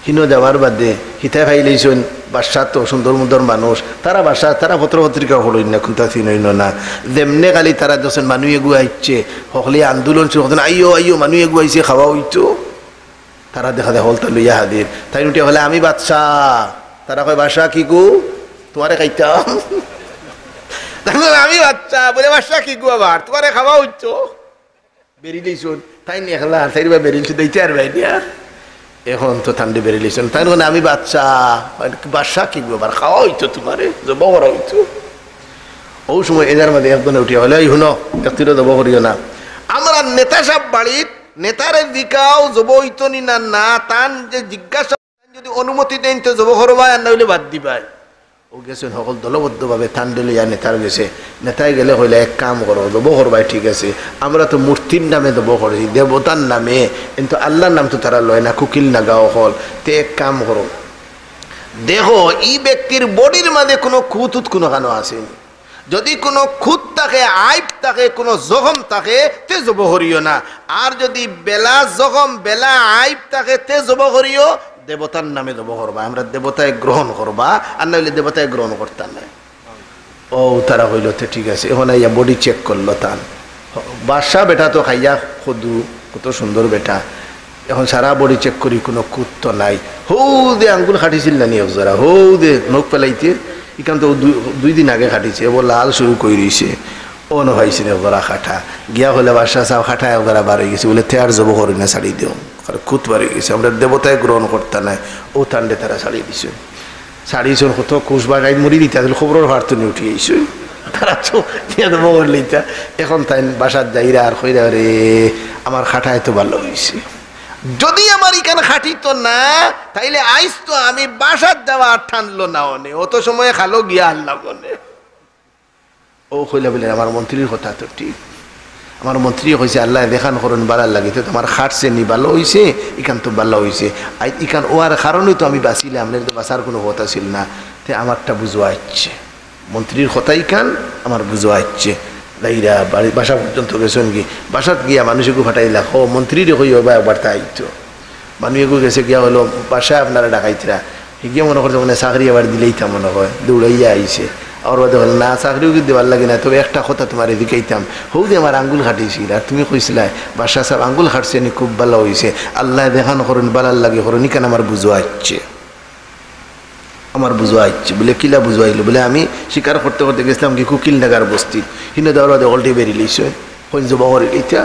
হিনো যাওয়ার বাদে হিতায় ফাইলেছেন বাদশাহ তো সুন্দর মুন্দর মানুষ তারা বাদশাহ তারা পত্র পত্রিকা হলই না কোনটা চিনই না যেমনে খালি তারা যখন মানুষ এগু আইছে সকলে আন্দোলন শুরু করতেন আইও আইও মানুষ এগু আইছে খাওয়া হইতো তারা দেখা দেখা হলতা লইয়া হাদির তাই উঠে হলে আমি বাদশাহ তারা কয় বাদশাহ কি গু তোমারে খাইতাম আমি বাচ্চা বলে বাদশাহ কি গু আবার তোমারে খাওয়া হইতো বেরিয়েছেন তাই নিয়ে খেলা আর সাইড বেরিয়েছে দিতে আর ভাই দিয়া এখন তো ঠান্ডে বেরিয়েছেন তাই মানে আমি বাচ্চা বাদশাহ কি গু আবার খাওয়া হইতো তোমারে জব করা হইতো ও সময় এদের মধ্যে একজনে উঠিয়া হলে এই শুনো একটিরও জব করিও না আমরা নেতা সাহেব বাড়ির নেতারে দিকাও জব হইতো নি না না তান যে জিজ্ঞাসা যদি অনুমতি দেন তো জব করবাই আর না হইলে বাদ দিবাই ও গেছেন সকল দলবদ্ধভাবে ঠান্ডে লইয়া নেতার গেছে নেতায় গেলে হইলে এক কাম করো জব করবাই ঠিক আছে আমরা তো মূর্তির নামে জব করেছি দেবতার নামে কিন্তু আল্লাহর নাম তো তারা লয় না কুকিল না গাও হল তে এক কাম করো দেখো এই ব্যক্তির বডির মাঝে কোনো খুঁত কোনো কানো আসেনি যদি কোনো খুঁত থাকে আইব থাকে কোনো জখম থাকে তে জব করিও না আর যদি বেলা জখম বেলা আইব থাকে তে জব করিও দেবতার নামে জব করবা আমরা দেবতায় গ্রহণ করবা আর নাহলে দেবতায় গ্রহণ করতাম না ও তারা হইল তো ঠিক আছে এখন ইয়া বডি চেক করলো তান বাদশা বেটা তো খাইয়া খদু কত সুন্দর বেটা এখন সারা বডি চেক করি কোনো খুঁত তো নাই হৌ দে আঙ্গুল খাটিছিল না নিয়ে যারা হৌ দে নখ পেলাইতে এখান তো 2 দিন আগে খাটিছে ও লাল শুরু করে রয়েছে ও নভাইছে ওরা খাটা গিয়া হলে বাদশাহ সাহেব খাটায় ওরা বার হয়ে গেছে বলে তেয়ার জব করি না ছাড়ি দিও আর খুঁত বার হয়ে গেছে আমরা দেবতায় গ্রহণ করতে নাই ও ঠান্ডে তারা ছাড়িয়ে দিছে ছাড়িয়েছেন কত কুশ বাগাই মরি দিতে আসলে খবরের ভারত নিয়ে উঠে গেছে তারা তো নিয়ে দেবো করলিতা এখন তাই বাসার যাইরা আর কইরা রে আমার খাটায় তো ভালো হয়েছে যদি আমার এখানে খাটিত না তাইলে আইস তো আমি বাসার যাওয়া আর ঠানলো না অনে অত সময় খালো গিয়া আল্লাহ বলে ও কইলে বলে আমার মন্ত্রীর কথা তো ঠিক আমার মন্ত্রী কইছে আল্লাহ দেখান করুন বালার লাগে তো তোমার খাটছে নি ভালো হয়েছে এখান তো ভালো হয়েছে এখান ওর কারণেই তো আমি বাঁচিলে আপনার তো বাঁচার কোনো কথা ছিল না তে আমারটা বুঝোয়া ইচ্ছে মন্ত্রীর কথাই কান আমার বুঝোয়া ইচ্ছে লাইরা বাড়ি বাসা পর্যন্ত গেছেন কি বাসাত গিয়া মানুষকে ফাটাইলা ও মন্ত্রীরে কই বা একবার তাইতো মানুষকে গেছে গিয়া হলো বাসায় আপনারা ডাকাইতরা গিয়ে মনে করতে মানে চাকরি আবার দিলেই তা মনে হয় দৌড়াইয়া আইছে আর বাদে হল না চাকরিও কি দেওয়ার লাগে না তবে একটা কথা তোমার এদিকেইতাম হৌ দিয়ে আমার আঙ্গুল খাটিয়েছিল আর তুমি কইছিলাই বাদশাহ সাহেব আঙ্গুল খাটছে নি খুব ভালো হয়েছে আল্লাহ দেখানো করুন বালার লাগে করুন কেন আমার বুঝোয়া ইচ্ছে আমার বুঝোয়া ইচ্ছে বলে কিলা বুঝোয়াইলো বলে আমি শিকার করতে করতে গেছিলাম কি কুকিল নাগার বস্তি হিনে দেওয়ার বাদে অলটি বেরিয়েছে কই যে বহর এইটা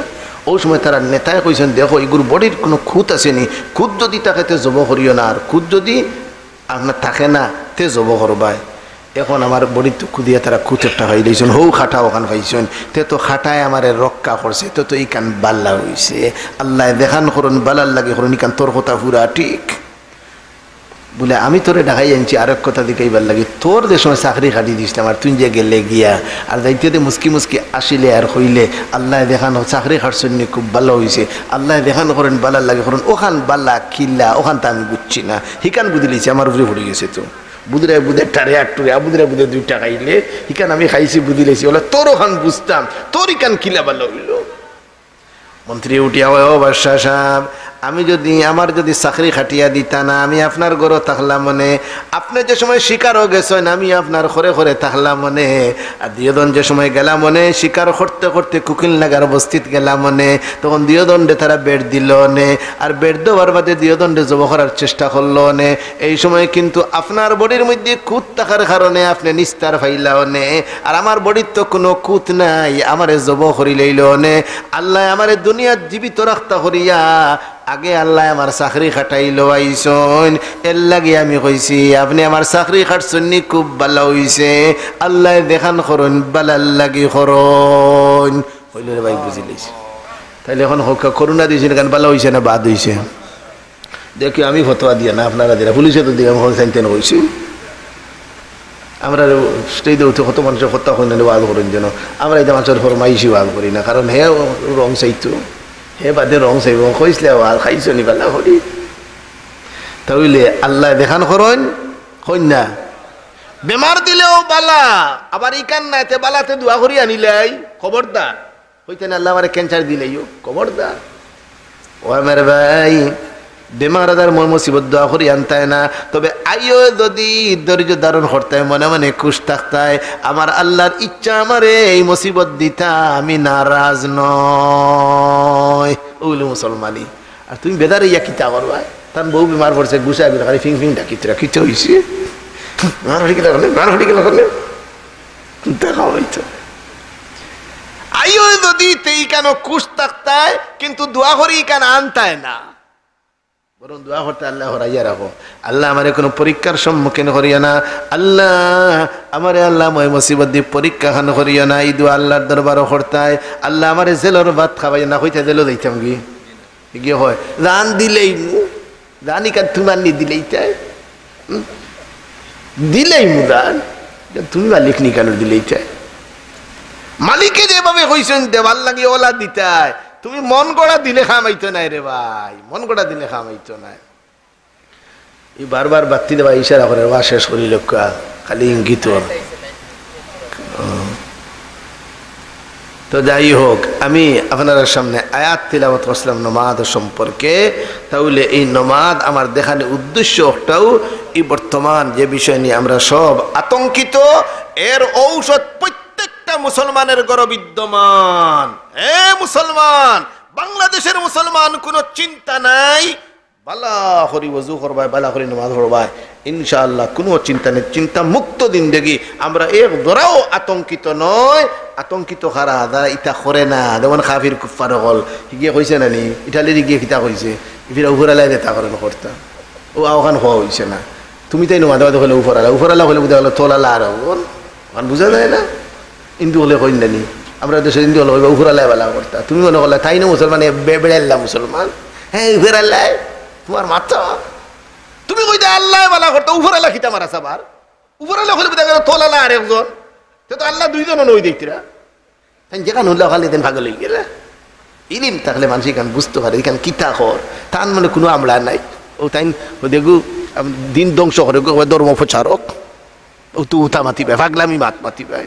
ও সময় তারা নেতায় কইছেন দেখো এগুলো বডির কোনো খুঁত আসেনি খুঁত যদি থাকে তে জব করিও না আর খুঁত যদি আপনার থাকে না তে জব করবাই এখন আমার বডির তো খুদিয়া তারা খুঁত একটা হয়ে দিয়েছেন হৌ খাটা ওখান পাইছেন তে তো খাটায় আমার রক্ষা করছে তো ইকান বাল্লা হয়েছে আল্লাহ দেখান করুন বালার লাগে করুন ইকান তোর কথা পুরা ঠিক বলে আমি তোরে ঢাকাই আনছি আরেক কথা দিকেইবার লাগে তোর যে সময় চাকরি খাটি দিছিলাম আর তুই যে গেলে গিয়া আর দায়িত্বতে মুসকি মুসকি আসিলে আর হইলে আল্লাহ দেখানো চাকরি খাটছেন খুব ভালো হয়েছে আল্লাহ দেখানো করেন বালার লাগে করেন ওখান বাল্লা কিল্লা ওখান তো আমি বুঝছি না হিকান বুঝি লিছি আমার উপরে পড়ে গেছে তো বুধরায় বুধের টারে আটটুরে বুধরায় বুধের 2টা খাইলে হিকান আমি খাইছি বুঝি লেছি বলে তোর ওখান বুঝতাম তোর ইকান কিলা ভালো হইল মন্ত্রী উঠিয়া ও বাদশাহ সাহেব আমি যদি আমার যদি চাকরি খাটিয়া দিতা না আমি আপনার ঘরে থাকলাম মনে আপনি যে সময় শিকারও গেছেন আমি আপনার ঘরে ঘরে থাকলাম মনে আর দিয়দন যে সময় গেলাম মনে শিকার করতে করতে কুকিল নাগার অবস্থিত গেলাম মনে তখন দিয়দণ্ডে তারা বেড দিল নে আর বেড দেওয়ার বাদে দিয়দণ্ডে জব করার চেষ্টা করলো নে এই সময় কিন্তু আপনার বডির মধ্যে খুঁত থাকার কারণে আপনি নিস্তার ফাইলাও নে আর আমার বডির তো কোনো খুঁত নাই আমারে জব করি লইল নে আল্লাহ আমারে দুনিয়ার জীবিত রাখতা করিয়া আগে আল্লাহ আমার চাকরি খাটাইলো আইসন এর লাগে আমি কইছি আপনি আমার চাকরি খাটছেন খুব ভালো হইছে আল্লাহ দেখান করুন বালার লাগে করুন হইল রে ভাই বুঝি লইছি তাইলে এখন করুণা দিয়েছেন কেন ভালো হইছে না বাদ হইছে দেখি আমি ফতোয়া দিয়া না আপনারা দিলা পুলিশে তো দিয়ে আমি চাইতেন হইছি আমরা স্টেজে উঠে কত মানুষের হত্যা হইলেন ওয়াজ করেন যেন আমরা এই মানুষের ফরমাইশি ওয়াজ করি না কারণ হে রং চাইতো হে বাদে রং চাইব কইসলে আর খাইছ নি বালা করি তাহলে আল্লাহ দেখান করেন কন্যা বেমার দিলেও বালা আবার ইকান না তে বালাতে দোয়া করি আনিলাই খবরদার হইতেন আল্লাহ আমার ক্যান্সার দিলেইও খবরদার ও আমার ভাই বেমার আজার মুসিবত দোয়া করি আনতায় না, তবে আইও যদি ধৈর্য ধারণ করতায়, মনে মনে খুশ থাকতায়, আমার আল্লাহর ইচ্ছা আমারে এই মুসিবত দিতা, আমি নারাজ নয়। ওগুলো মুসলমানি। আর তুমি বেদারে ইয়া কিতা করবা, তার বউ বিমার পড়ছে, গুছা খালি ফিং ফিং ডাকিতরা কিচ্ছু হয়েছে, দেখা হইতো। আইও যদি তেই কেন খুশ থাকতায়, কিন্তু দোয়া করি কেন আনতায় না, বরং দোয়া করতে আল্লাহ হরাইয়া রাখো, আল্লাহ আমারে কোনো পরীক্ষার সম্মুখীন করিয়া না, আল্লাহ আমারে আল্লাহ মই মুসিবত দিয়ে পরীক্ষা খান করিয়া না। এই দোয়া আল্লাহর দরবারও করতায়, আল্লাহ আমারে জেলর ভাত খাওয়াই না, হইতে জেলও দিতাম গিয়ে হয় রান দিলেই রানি কান তোমার নি দিলেই চাই দিলেই মুদান, তুমি মালিক নি কেন দিলেই চাই, মালিকে যেভাবে হইছেন দেওয়ার লাগে ওলা দিতায়, তুমি মন গড়া দিলে খামাইতো নাই রে ভাই, মন গড়া দিলে খামাইতো নাই। এই বারবার বাত্তি দেওয়া ইশারা করে ওয়া শেষ করি লোক খালি ইঙ্গিত। তো যাই হোক, আমি আপনাদের সামনে আয়াত তিলাওয়াত করছিলাম নমাজ সম্পর্কে। তাহলে এই নমাজ আমার দেখানোর উদ্দেশ্য একটাও, এই বর্তমান যে বিষয় নিয়ে আমরা সব আতঙ্কিত, এর ঔষধ প্রত্যেকটা মুসলমানের ঘরে বিদ্যমান। এ মুসলমান, বাংলাদেশের মুসলমান, কোনো চিন্তা নাই, বালা করি ওযু করবাই, বালা করি নামাজ পড়বাই, ইনশাআল্লাহ কোনো চিন্তা নেই, চিন্তা মুক্ত জিন্দেগি। আমরা এক দরাও আতঙ্কিত নয়। আতঙ্কিত খারা যারা ইটা করে না, যেমন কাফির কুফার হল গিয়ে কইছে না নি, ইটালির গিয়ে কিতা কইছে, ইফিরা উপরালাই দেতা করে করতা, ও আওখান হওয়া হয়েছে না, তুমি তাই নমাজ হলে উপরালা, উপরালা হলে বুঝা গেল তোলালা, আর ওখান বুঝা যায় না, হিন্দু হলে কই না নি, আমরা দেশে হিন্দু হলে উপরালাই বেলা করতা, তুমি মনে করলে তাই না মুসলমান, বেড়াইলা মুসলমান, হ্যাঁ উপরালাই তোমার মাথা, তুমি কইতে আল্লাহ বালা করতো, উপরালা খিতা মারা সাবার, উপরালা হলে বুঝা গেল তোলালা আর একজন, তো আল্লাহ দুইজন নই দেখতিরা, যেখানে হলে খালি দেন ভাগ লই গেলে। ইলিম থাকলে মানুষ এখান বুঝতে পারে, এখান কিতা কর, তার মানে কোনো আমলা নাই, ও তাই দেখু দিন ধ্বংস করে ধর্ম প্রচারক, ও তো উঠা মাতিবে, পাগলামি মাত মাতিবে,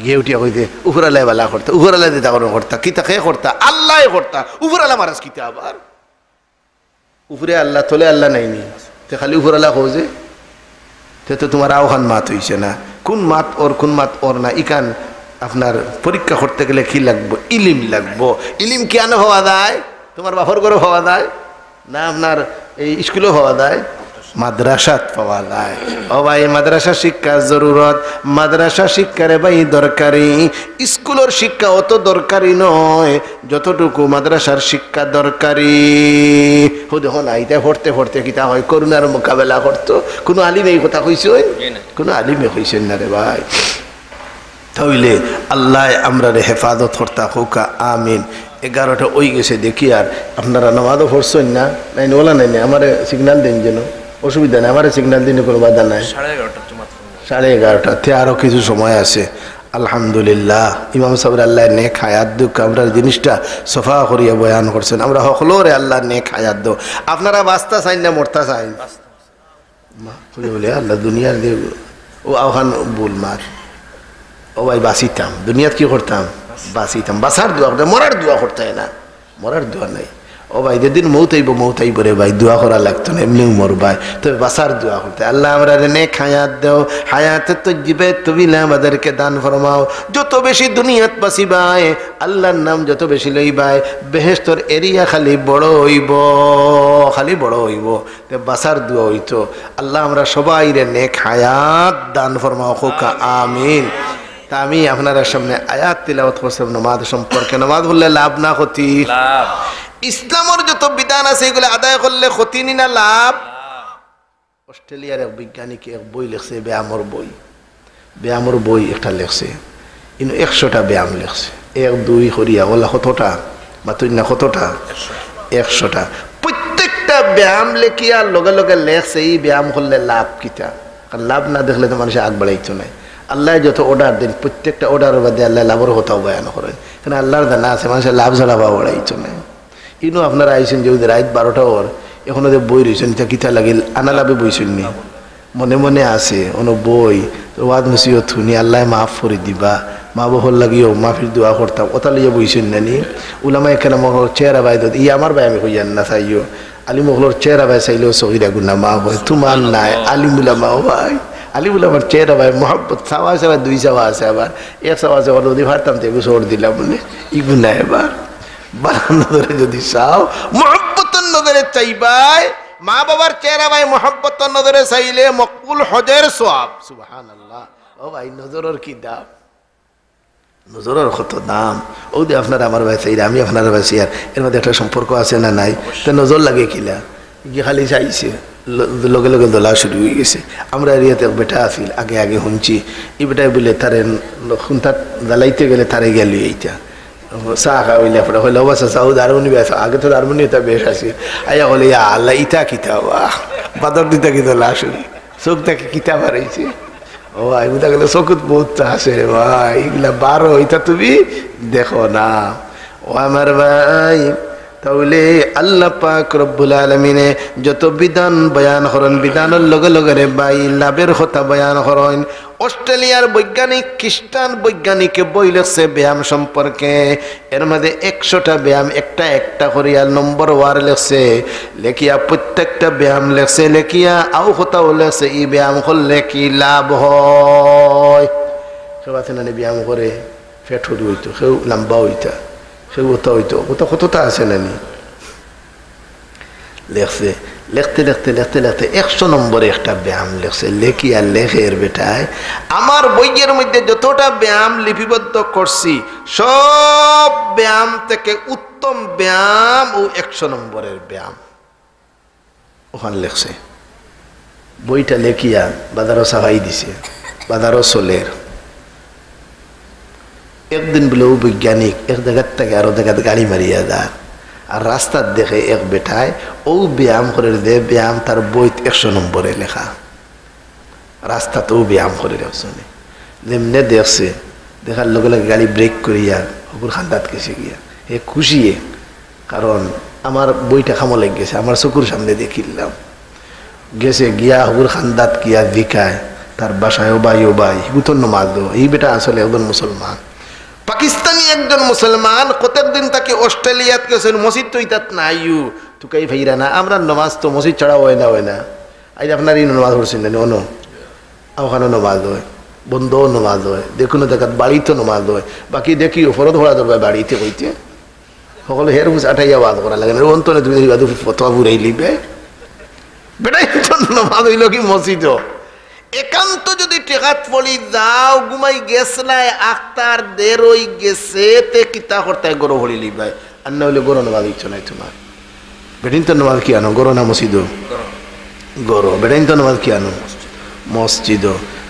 গিয়ে উঠিয়া কইতে উপরালাই বালা করতা, উপরালাই দিতা করতা, কিতা খেয়ে করতা, আল্লাহ করতা, উপরালা মারাজ কিতা, আবার উপরে আল্লাহ তোলে আল্লাহ নাইনি, তে খালি উপরালা খোঁজে, তো তোমার আওখান মাত হইছে না, কোন মাত ওর কোন মাত ওর না। ইকান আপনার পরীক্ষা করতে গেলে কি লাগবো, ইলিম লাগবো। ইলিম কেন হওয়া যায়, তোমার বাপর করে হওয়া যায় না, আপনার এই স্কুলেও হওয়া যায়, মাদ্রাসাত পাওয়া যায়। ও ভাই, মাদ্রাসা শিক্ষার জরুরত, মাদ্রাসা শিক্ষারে ভাই দরকারি, স্কুলের শিক্ষা অত দরকারি নয় যতটুকু মাদ্রাসার শিক্ষা দরকারি। দেখো না, এটা পড়তে পড়তে কিতা হয়, করোনার মোকাবেলা করতো, কোনো আলিম এই কথা কইছে, কোনো আলিমে কইছেন না রে ভাই। তাহলে আল্লাহ আমরা রে হেফাজত করতা হোকা, আমিন। 11টা ওই গেছে দেখি, আর আপনারা নামাজও পড়ছেন না, নাই ওলা নাই, আমার সিগন্যাল দিন, যেন অসুবিধা নেই, আমার সিগন্যাল দিনে কোনো বাধা নাই। 11:30 আরও কিছু সময় আছে। আলহামদুলিল্লাহ, ইমাম সাহেব আল্লাহ নেক হায়াত দুঃখ, আমরা জিনিসটা সফা করিয়া বয়ান করছেন, আমরা সকলরে আল্লাহ নেক হায়াত দো। আপনারা বাস্তা চাইন না মরতা চাইন, বলে আল্লাহ দুনিয়ার দিয়ে ও আহ্বান বল মার, ও ভাই বাঁচিতাম, দুনিয়াত কি করতাম, বাঁচিতাম, বাঁচার দোয়া করতাম, মরার দোয়া করতে না, মরার দোয়া নাই। ও ভাই যেদিন মৌত আইব রে ভাই, দোয়া করা লাগতো না, এমনিও মর ভাই, তবে বাঁচার দোয়া করতে। আল্লাহ আমরা নেক হায়াত দেও, হায়াতে তো জিবে তুমি আমাদেরকে দান ফরমাও, যত বেশি দুনিয়াত বাঁচিবাই, আল্লাহর নাম যত বেশি লইবাই, বেহেশতর এরিয়া খালি বড় হইব, খালি বড় হইব, বাঁচার দোয়া হইতো। আল্লাহ আমরা সবাই রে নেক হায়াত দান ফরমাও হোকা, আমিন। তা আমি আপনার সামনে আয়াত তিলাওয়াত করছিলাম নামাজ সম্পর্কে। নামাজ বললে লাভ না ক্ষতি, ইসলামের যত বিধান আছে এগুলো আদায় করলে ক্ষতি নি না লাভ। অস্ট্রেলিয়ার এক বৈজ্ঞানিক এক বই লিখছে, ব্যায়ামর বই, ব্যায়ামর বই একটা লিখছে, কিন্তু 100টা ব্যায়াম লিখছে, 1 2 করিয়া বলা কতটা, মাত্র না কতটা, 100টা। প্রত্যেকটা ব্যায়াম লেখিয়া লগে লগে লেখছে এই ব্যায়াম করলে লাভ কিতা, কারণ লাভ না দেখলে তো মানুষ আগ বাড়াইতো নাই। আল্লাহ যত অর্ডার দেন, প্রত্যেকটা অর্ডারের বাদে আল্লাহ লাভের কথাও বয়ান করেন, কারণ আল্লাহর জানা আছে মানুষের লাভ ছাড়া পাওয়া বাড়াইতো নাই। ইনো আপনারা আইসেন যে রাত 12টা ওর এখন ওদের বই রয়েছেন, তা কিতা লাগিল আনা লাভে বইছেন নি, মনে মনে আছে অন বই ওয়াদ মুসিও থুনি, আল্লাহ মাফ করে দিবা, মা বহর লাগিও মাফির দোয়া করতাম, ওটা লিয়ে বইছেন নানি। উলামা এখানে আমার চেহারা বাইদ ই আমার ভাই আমি কইয়ান না চাইও, আলিমগুলোর চেহারা ভাই চাইলেও সহিরা গুনা মা হয় তোমার নাই আলিমুলা মা ভাই আলিমুল আমার চেহারা ভাই মহব্বত চাওয়া আছে আবার দুই চাওয়া আছে আবার এক চাওয়া আছে আবার যদি ভারতাম তো এগুলো সর দিলাম বলে ইগুনা এবার বানার নজরে যদি চাও মহব্বতের নজরে চাইবাই মা বাবার চেহারা ভাই মহব্বতের নজরে চাইলে মকবুল হজের সওয়াব সুবহানাল্লাহ। ও ভাই নজরের কি দাম, নজরের কত দাম। ও যে আপনার আমার ভাই চাইলে আমি আপনার ভাই চাই, এর মধ্যে একটা সম্পর্ক আছে না নাই? তো নজর লাগে কিলা গিয়ে খালি চাইছে লগে লগে দোলা শুরু হয়ে গেছে। আমরা এরিয়াতে বেটা আছিল আগে আগে শুনছি এই বেটাই বলে তারে খুন্তার জ্বালাইতে গেলে তারে গেল এইটা চাহ খাওয়াইলে পরে হইলে অবস্থা চাও দারুণি বেশ আগে তো দারুণি এটা বেশ আছে আয়া হলে আল্লাহ ইটা কিতা বাদর দিতা কি দোলা শুরু চোখ তাকে কিতা বাড়াইছে। ও ভাই বুঝা গেলে চকুত বহুত আছে রে ভাই, এগুলা বারো এটা তুমি দেখো না। ও আমার ভাই তাহলে আল্লাহ পাক রব্বুল আলামিনে যত বিধান বয়ান করেন বিধানের লগে লগে রে ভাই লাভের কথা বয়ান করেন। অস্ট্রেলিয়ার বৈজ্ঞানিক খ্রিস্টান বৈজ্ঞানিকে বই লেখছে ব্যায়াম সম্পর্কে, এর মধ্যে 100টা ব্যায়াম একটা একটা করিয়া নম্বর ওয়ার লেখছে, লেখিয়া প্রত্যেকটা ব্যায়াম লেখছে, লেখিয়া আও কথাও লেখছে এই ব্যায়াম করলে কি লাভ হয়। কেউ আছে না ব্যায়াম করে ফেট হরি হইতো, কেউ লম্বা হইতা, সে ওটা হইতো ওটা কতটা আছে নানি লেখছে। লিখতে লিখতে লিখতে লিখতে 100 নম্বরে একটা ব্যায়াম লেখছে, লেখি আর লেখের বেটায় আমার বইয়ের মধ্যে যতটা ব্যায়াম লিপিবদ্ধ করছি সব ব্যায়াম থেকে উত্তম ব্যায়াম ও 100 নম্বরের ব্যায়াম ওখানে লেখছে। বইটা লেখিয়া বাজারও সাহাই দিছে, বাজারও চলের। একদিন বলে ও বৈজ্ঞানিক এক জায়গার থেকে আরো জায়গাতে গাড়ি মারিয়া যায় আর রাস্তার দেখে এক বেটায় ও ব্যায়াম করে দে ব্যায়াম তার বইত 100 নম্বরে লেখা, রাস্তাতেও ব্যায়াম করে রাখছে। যেমনে দেখছে দেখার লগে লগে গাড়ি ব্রেক করিয়া হকুর খান্দাত গেছে গিয়া এ খুশিয়ে, কারণ আমার বইটা খামো লেগে গেছে, আমার চকুর সামনে দেখিলাম গেছে গিয়া হকুর খান্দাত গিয়া ভিকায় তার বাসায় ও ভাই হিগুতন নমাজ এই বেটা আসলে একজন মুসলমান, পাকিস্তানি একজন মুসলমান। কতদিন তাকে অস্ট্রেলিয়াত গেছেন, মসজিদ তো ইতাত নাইও তুকাই ভাইরা না আমরা নমাজ তো মসজিদ ছাড়া হয় না আজ আপনার এই নমাজ পড়ছেন না অন ওখানে নমাজ হয়, বন্ধও নমাজ হয়, দেখুন দেখাত বাড়িতে নমাজ হয়, বাকি দেখি ফরদ ভরা দরকার বাড়িতে কইতে সকলে হের বুঝ আঠাইয়া বাদ করা লাগে না অন্তনে তুমি ফতোয়া বুড়াই লিবে বেটাই নমাজ হইল কি মসজিদ একান্ত যদি টেকাত পড়ি যাও ঘুমাই গেছলাই আখতার দের ওই গেছে তে কিতা করতে গরো হলি লিবাই আর না হইলে গরো নমাজ ইচ্ছ নাই তোমার। বেটিন তো নমাজ কি আনো গরো না মসজিদ গরো, বেটাইন তো নমাজ কি আনো মসজিদ।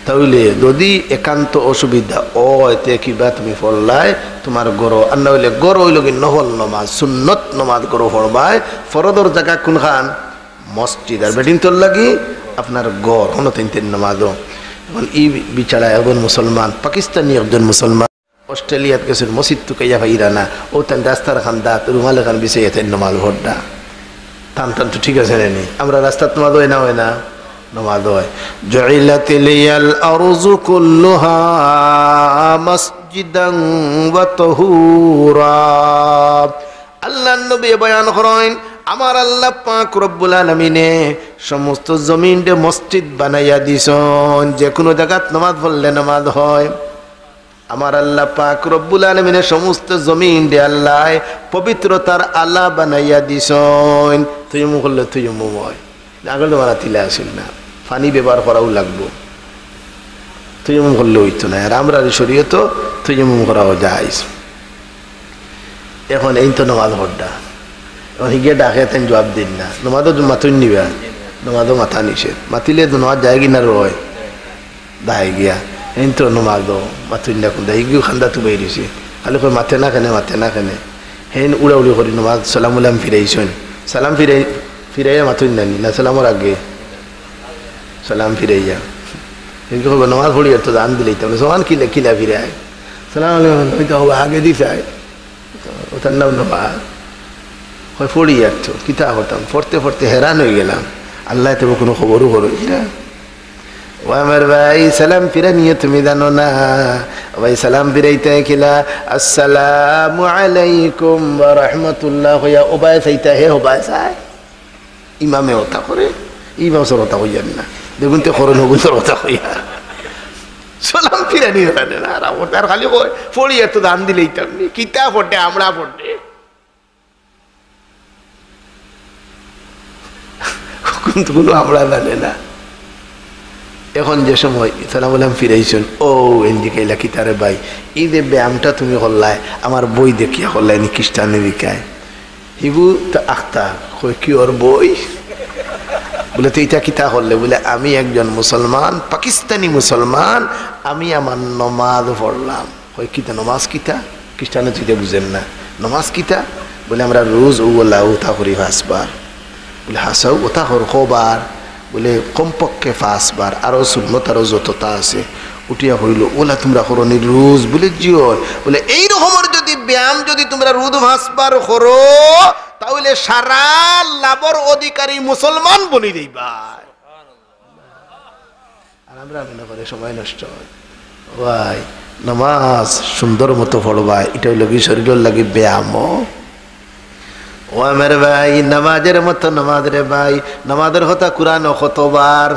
তাহলে যদি একান্ত অসুবিধা ও এতে কিবা তুমি পড়লাই তোমার গরো আর না হইলে গরো হইল কি নহল নমাজ সুন্নত নমাজ গরো পড়বাই ফরদর জায়গা কোনখান মসজিদ আর বেটিন তোর লাগি আপনার গড় হনো তিন নমাজও। এখন ই বিচারা একজন মুসলমান পাকিস্তানি একজন মুসলমান অস্ট্রেলিয়াত গেছেন মসজিদ তো কাইয়া ভাইরা না ও তান রাস্তার খান দাঁত রুমালে খান বিছে নমাজ ভোটটা টান টান তো ঠিক আছে নানি আমরা রাস্তার নমাজ হয় না নমাজ হয়। জুইলাতিল আরযু কুল্লুহা মসজিদান ওয়া তাহুরা। আল্লাহর নবী বয়ান করেন আমার আল্লাহ পাক রব্বুল আলামিনে সমস্ত জমিনকে মসজিদ বানাইয়া দিছেন, যে কোনো জায়গাত নামাজ পড়লে নামাজ হয়। আমার আল্লাহ পাক রব্বুল আলামিনে সমস্ত জমিনকে আল্লাহ পবিত্রতার আলা বানাইয়া দিছেন। তুইমু করলে তুইমু হয় আগল মারা তিলা আসিল না পানি ব্যবহার করাও লাগবো, তুইমু করলে হইতো না আর আমরা শরীয়ত তুইমু করাও যায়। এখন এই তো নামাজ হড্ডা হিগে ডাকে তেন জবাব দিন না নমাদও মাতুন নিবা নমাদও মাথা নিষেধ মাতিলে নমাজ যায় কিনা রয় দায় গিয়া এই তো নমাদও মাতুন না কোন হিগিও খান্দা তো বেরিয়েছে খালি কই মাথে না কেনে হেন উড়া উড়ি করি নমাজ সালাম উলাম ফিরাইছেন সালাম ফিরাইয়া মাতুন নানি না সালামর আগে সালাম ফিরাইয়া হিগে কইব নমাজ পড়ি তো দান দিলেই তো সমান কিলা ফিরায় সালাম আলাইকুম আগে দিছে ওটার নাম নমাজ পড়ি আর তো কিতা করতাম পড়তে পড়তে হেরান হয়ে গেলাম আল্লাহ তবু কোনো খবরও করো না। ও আমার ভাই সালাম ফিরা নিয়ে তুমি জানো না ভাই সালাম ফিরাইতে কিলা আসসালামু আলাইকুম ওয়া রাহমাতুল্লাহ হইয়া ওবায় চাইতা হে ওবায় চাই ইমামে ওটা করে ইমাম সর ওটা হইয়ান না দেখুন তো করো নগুন সর ওটা হইয়া সালাম ফিরানি জানে না আর ওটার খালি পড়ি এত দান দিলেই তেমনি কিতা ফোটে আমরা ফোটে কিন্তু কোনো আমরা জানে না এখন যে সময় সালাম আলাম ফিরাইছেন ও এনজিকাইলা কিতারে ভাই এই যে ব্যায়ামটা তুমি করলাই আমার বই দেখিয়া করলাই নি খ্রিস্টানের দিকায় হিবু তা আখতা কই কি ওর বই বলে তো এটা কিতা করলে বলে আমি একজন মুসলমান পাকিস্তানি মুসলমান আমি আমার নমাজ পড়লাম কই কিতা নমাজ কিতা খ্রিস্টানে তুই বুঝেন না নমাজ কিতা বলে আমরা রোজ ওলা উঠা করি হাসবার বলে হাসাও ওটা হর কবার বলে কমপক্ষে 5 বার আরো সুন্নত আরো যতটা আছে উঠিয়া হইল ওলা তোমরা করো নি রোজ বলে জিও বলে এই রকমের যদি ব্যায়াম যদি তোমরা রোজ 5 বার করো তাহলে সারা লাভর অধিকারী মুসলমান বনি যাইবা আর আমরা মনে করে সময় নষ্ট ভাই নামাজ সুন্দর মতো পড়বা এটা হইল কি শরীরের লাগে ব্যায়াম ও আমার ভাই নামাজের মতো নামাজ রে ভাই নামাজের কথা কোরআন কতবার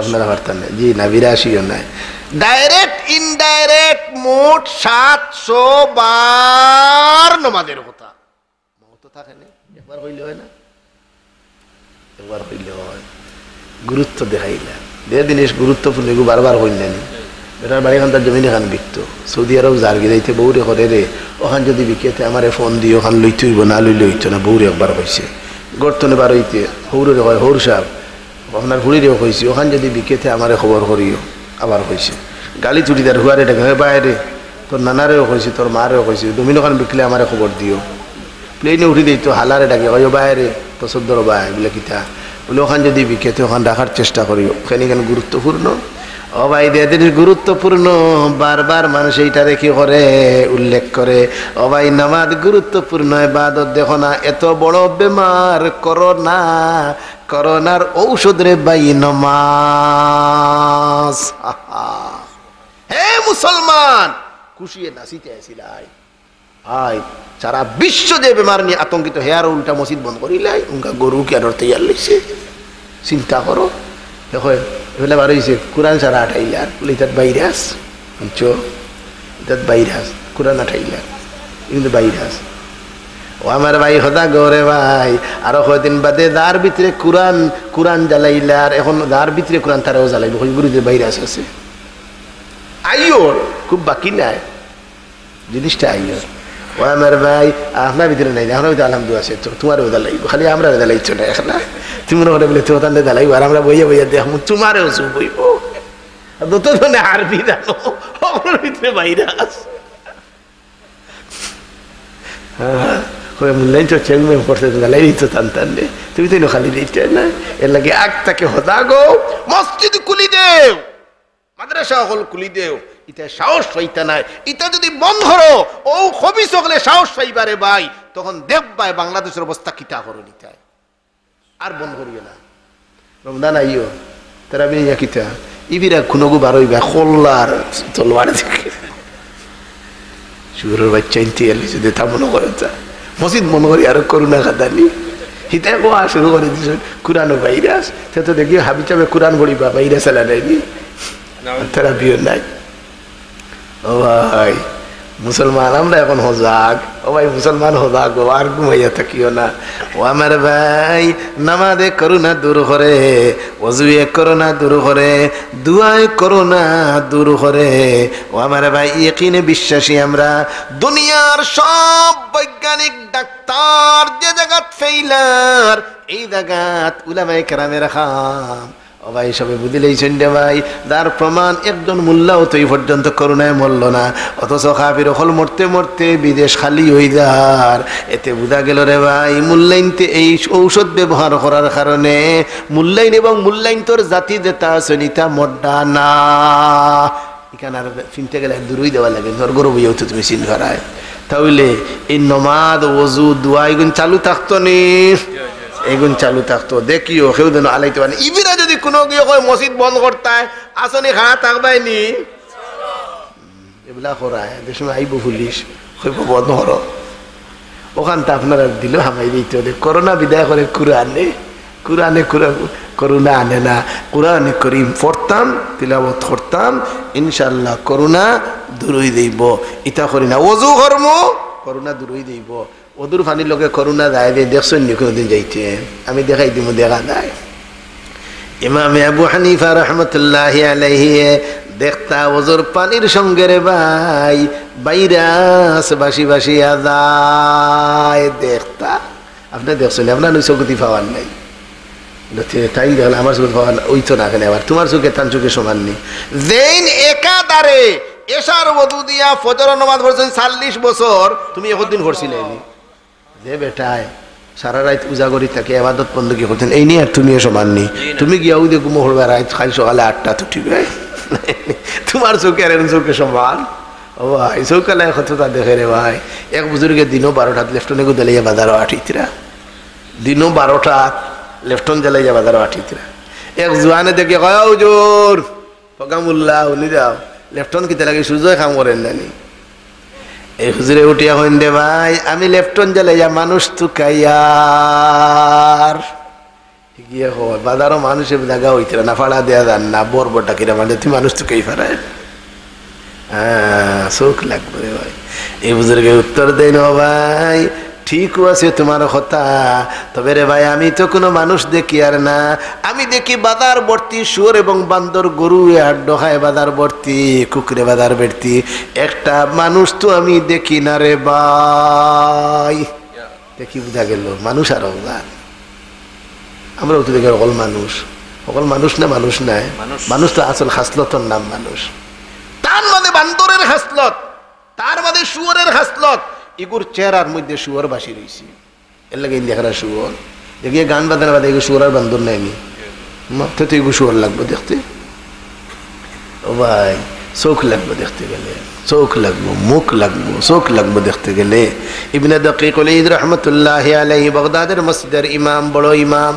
আপনারা পারতেন না জি না 82 নাই ডাইরেক্ট ইনডাইরেক্ট মোট 700 বার নামাজের কথা মত থাকে না একবার হইলে হয় না একবার হইলে হয় গুরুত্ব দেখাইলা যে জিনিস গুরুত্বপূর্ণ এগুলো বারবার হইলেন বেটার বাড়ি খান তার জমিন এখান বিকত সৌদি আরব জার্গি যাইতে বউরে করে রে ওখান যদি বিকেতে আমার ফোন দিয়ে ওখান লইতে হইব না লইলে হইতো না বউরে একবার হয়েছে গর্তনে বার হইতে হৌরে হয় হৌর সাহেব আপনার ঘুরিরেও হয়েছি ওখান যদি বিকেতে আমারে খবর করিও আবার হয়েছে গালি চুড়িদার হুয়ারে ডেকে হয় বাইরে তোর নানারেও হয়েছে তোর মারেও হয়েছে জমিন ওখান বিকলে আমারে খবর দিও প্লেনে উঠি দিই তো হালারে ডাকে হয় বাইরে তো সদ্যর বাই বলে কিতা বলে ওখান যদি বিকেতে ওখান রাখার চেষ্টা করিও ওখানে কেন গুরুত্বপূর্ণ ও ভাই দেদিন গুরুত্বপূর্ণ বারবার মানুষ এইটারে কি করে উল্লেখ করে ও ভাই নামাজ গুরুত্বপূর্ণ ইবাদত দেখো না এত বড় বেমার করোনার ঔষধ রে ভাই নামাজ হে মুসলমান খুশিয়ে নাচিতে আসিলাই আই সারা বিশ্ব যে বেমার নিয়ে আতঙ্কিত হেয়ার উল্টা মসজিদ বন্ধ করিলাই উনকা গরু কেন তৈয়ার লিখছে চিন্তা করো দেখো এগুলো বার হয়েছে কোরআন সারা 28 লাখ বলে এটার ভাইরাস বুঝছো এটার ভাইরাস কোরআন 28 লাখ কিন্তু ভাইরাস ও আমার ভাই হদা গরে ভাই আরো কয়দিন বাদে দার ভিতরে কোরআন জ্বালাইলে আর এখন দার ভিতরে কোরআন তারাও জ্বালাইবে ওই গুরুদের ভাইরাস আছে আইওর খুব বাকি নাই জিনিসটা আইওর ও আমার ভাই আপনার ভিতরে নাই এখন হয়তো আলহামদুলিল্লাহ আছে তোমারও জ্বালাইব খালি আমরা জ্বালাইছো না এখন তুমি মনে করে বলে তোমার তাহলে জ্বালাইব আর আমরা বইয়া বইয়া দেখো তোমারও চুপ বইব দুটো আরবি জানো ওর ভিতরে ভাইরাস হ্যাঁ মূল্যায়ন তো চেংমেম করতে জ্বালাই দিত টান তুমি তো খালি দিতে না এর লাগে আগ তাকে হদা গো মসজিদ খুলি দেও মাদ্রাসা হল খুলি দেও ইটা সাহস পাইতা নাই ইটা যদি বন্ধ করো ও খবি সকলে সাহস পাইবারে ভাই তখন দেখবাই বাংলাদেশের অবস্থা কিটা করো নিতাই আর বন্ধ করিও না রমজান আইও তারা বিনিয়া কিতা ইবিরা খুনগু বারইবা খোল্লার তলোয়ার দিকে শুয়োরের বাচ্চা ইনতে এলে যদি তা মনে করে মসজিদ মনে করি আর করুণা খাদানি হিতাই কোয়া শুরু করে দিছ কোরআন ভাইরাস সে তো দেখি হাবি চাবে কোরআন পড়িবা ভাইরাস এলা নাইনি তারা বিয়ে নাই ও ভাই মুসলমান আমরা এখন হজাগ ও ভাই মুসলমান হজাগ আর ঘুমাইয়া থাকিও না ও আমার ভাই নামাজে করোনা দূর করে ওযুয়ে করোনা দূর করে দুআয় করোনা দূর করে ও আমার ভাই ইয়াকিনে বিশ্বাসী আমরা দুনিয়ার সব বৈজ্ঞানিক ডাক্তার যে জায়গাত ফেইলার এই জায়গাত উলামায়ে কেরামের খাম ও ভাই সবে বুঝিলেইছেন রে ভাই তার প্রমাণ একজন মোল্লাও তো এই পর্যন্ত করোনায় মরল না অথচ কাফির হল মরতে মরতে বিদেশ খালি হয়ে যার এতে বোঝা গেল রে ভাই মূল্যায়নতে এই ঔষধ ব্যবহার করার কারণে মূল্যায়ন এবং মূল্যায়ন তোর জাতি যেটা সনিতা মড্ডা না এখানে আর চিনতে গেলে দূরই দেওয়া লাগে তোর গরু বইয়েও তো তুমি চিন করায় তাহলে এই নমাজ ওযু দোয়া এগুলো চালু থাকতো নি এগুন চালু থাকতো দেখিও কেউ যেন আলাইতে পারে ইবিরা যদি কোনো গিয়ে কয় মসজিদ বন্ধ করতে আসনি খাড়া থাকবাই নি এগুলা করায় যে সময় আইব পুলিশ কইব বন্ধ করো ওখানটা আপনারা দিল হামাই দিতে হলে করোনা বিদায় করে কোরআনে কোরআনে করোনা আনে না কোরআনে করিম পড়তাম তিলাওয়াত করতাম ইনশাআল্লাহ করোনা দূরই দেব ইটা করি না ওযু কর্ম করোনা দূরই দেব ওদুর পানির লোকে করোনা যায় দিয়ে দেখছেন নি কোনোদিন যাইতে আমি দেখাই দিব দেখা যায় ইমাম আবু হানিফা রহমতুল্লাহি আলাইহি দেখতা ওজোর পানির সঙ্গে রে ভাই বাইরাস বাসি বাসি আদায় দেখতা আপনি দেখছেন আপনার ওই চোখতি পাওয়ার নাই তাই দেখলে আমার চোখে পাওয়ার ওই তো না কেন আবার তোমার চোখে তার চোখে সমান নেই যেইন একাধারে এশার ওযু দিয়া ফজর নামাজ পড়ছেন 40 বছর তুমি একদিন করছিলে যে বেটায় সারা রাত উজাগরি থাকে ইবাদত বন্দী করতেন এই নিয়ে আর তুমিও সমান নেই তুমি গিয়া ওই দেখো মহরবার রাত খাই সকালে 8টা তো ঠিক তোমার চোখে আর চোখে সমান ও ভাই চৌকালে কতটা দেখে রে ভাই এক বুজুর্গের দিনও 12টাত লেফটনে গুদালাইয়া বাজারও আঠিতরা দিনও 12টাত লেফটন জ্বালাইয়া বাজারও আঠিতরা এক জোয়ানে দেখে কয় হুজুর ফকামুল্লাহ উনি যাও লেফটন কিতে লাগে সূর্য কাম করেন নানি এই হুজুরে উঠিয়া হইন দে ভাই আমি লেফটন জ্বালাইয়া মানুষ তুকাইয়ার গিয়ে হয় বাজারও মানুষের জায়গা হইতে না ফাড়া দেয়া যান না বরবরটা কিরা মানে তুই মানুষ তুকাই ফেরায় হ্যাঁ চোখ লাগবে রে ভাই এই বুজুর্গে উত্তর দেন ভাই ঠিকও আছে তোমার কথা তবে রে ভাই আমি তো কোনো মানুষ দেখি আর না আমি দেখি বাজার ভর্তি শুয়োর এবং বান্দর গরু আর ডোহায় বাজার ভর্তি কুকুরে বাজার ভর্তি একটা মানুষ তো আমি দেখি না রে ভাই দেখি বুঝা গেল মানুষ আর অবদান আমরাও তো দেখি অকল মানুষ না মানুষ নাই মানুষ তো আসল হাসলতর নাম মানুষ তার মধ্যে বান্দরের হাসলত তার মধ্যে শুয়োরের হাসলত এগুর চেহারার মধ্যে শুয়োর বাসি রয়েছে এর লাগে দেখারা শুয়োর দেখিয়ে গান বাজানো বাদে এগুলো শুয়োর আর বান্দর নেয়নি মাথা তো এগুলো শুয়োর লাগবে দেখতে ও ভাই চোখ লাগবে দেখতে গেলে চোখ লাগবো মুখ লাগবো চোখ লাগবো দেখতে গেলে ইবনে দাকিক আল-ঈদ রাহমাতুল্লাহি আলাইহি বাগদাদের মসজিদের ইমাম বড় ইমাম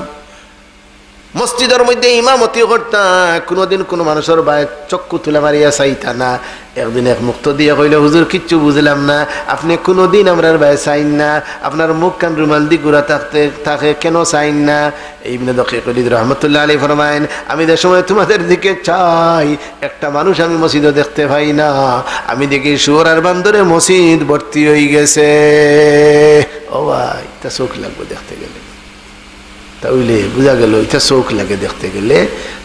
মসজিদের মধ্যে ইমামতি করতা কোনোদিন কোনো মানুষের বায় চক্ষু তুলে মারিয়া চাইতা না একদিন এক মুক্ত দিয়ে কইলে হুজুর কিচ্ছু বুঝলাম না আপনি কোনোদিন আমরার বায় চাইন না আপনার মুখ কান রুমাল দি গুড়া থাকে কেন চাইন না ইবনে দাকিক আল-ঈদ রাহমাতুল্লাহ আলাইহি ফরমায়েন আমি যে সময় তোমাদের দিকে চাই একটা মানুষ আমি মসজিদে দেখতে পাই না আমি দেখি শুয়োর আর বান্দরে মসজিদ ভর্তি হয়ে গেছে ও ভাই তা চোখ লাগবে দেখতে গেলে তাহলে বোঝা গেল এটা চোখ লাগে দেখতে গেলে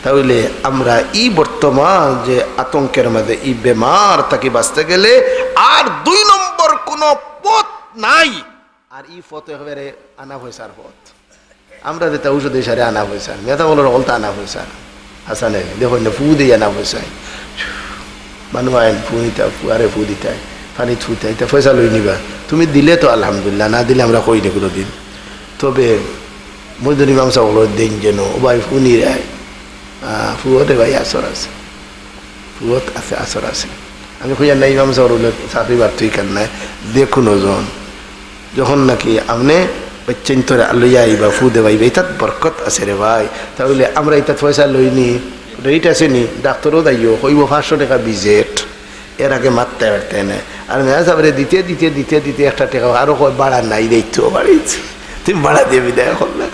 তাহলে আমরা ই বর্তমান যে আতঙ্কের মধ্যে ই বেমার তাকে বাঁচতে গেলে আর 2 নম্বর কোন পথ নাই আর ই পথ একেবারে আনা পয়সার পথ আমরা যেটা ঔষধি সারে আনা পয়সা মেধা বলার অলতা আনা পয়সা হাসানে দেখুন না ফু দিয়ে আনা পয়সা মানুষ আইন ফু নিতে ফুয়ারে ফু দিতে পানি থুতে এটা পয়সা লই নিবা তুমি দিলে তো আলহামদুলিল্লাহ না দিলে আমরা কই নি কোনোদিন তবে মজুরি মাংসা হলো দিন যেন ও ভাই ফুনি রায় ফুয়তে ভাই আসর আছে ফুয়ত আছে আসর আছে আমি খুঁজে নাই মাংসা হলো চাকরি বার তুই কেন নাই দেখুন ওজন যখন নাকি আপনি চিন্তরে লইয়া আইবা ফু দেবাই এটাত বরকত আছে রে ভাই তাহলে আমরা এটাত পয়সা লইনি রেট আছে নি ডাক্তারও দাইও কইব 500 টাকা বিজেট এর আগে মারতে পারতে না আর মেয়া সাবরে দিতে দিতে দিতে দিতে একটা টাকা আরো বাড়া নাই দেখতো বাড়িছে তুমি বাড়া দিয়ে বিদায় করলে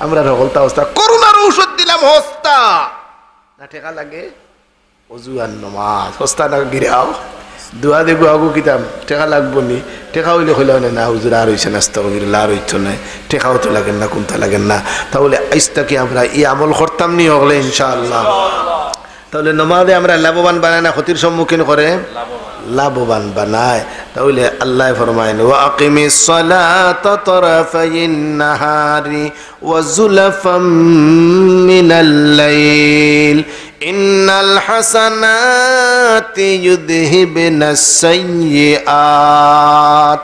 আমরা হলতা অবস্থা করোনার ঔষধ দিলাম হস্তা না টেকা লাগে অজু আর নমাজ হস্তা না গিরাও দোয়া দেবো আগু কিতাম টেকা লাগবো নি টেকা হইলে হইলে না হুজুর আর হইছে নাস্তা গিরলা আর হইতো না টেকাও তো লাগেন না কোনটা লাগেন না তাহলে আইস্তাকে আমরা এই আমল করতাম নি হলে ইনশাআল্লাহ তাহলে নমাজে আমরা লাভবান বানায় না ক্ষতির সম্মুখীন করে লাভবান বানায় তাহলে আল্লাহ ফরমায়েন ওয়া আকিমিস সালাতা তারাফাইন নাহারি ওয়া যুলাফাম মিনাল লাইল ইন্নাল হাসানাতি ইউযহিবনাস সাইয়্যাত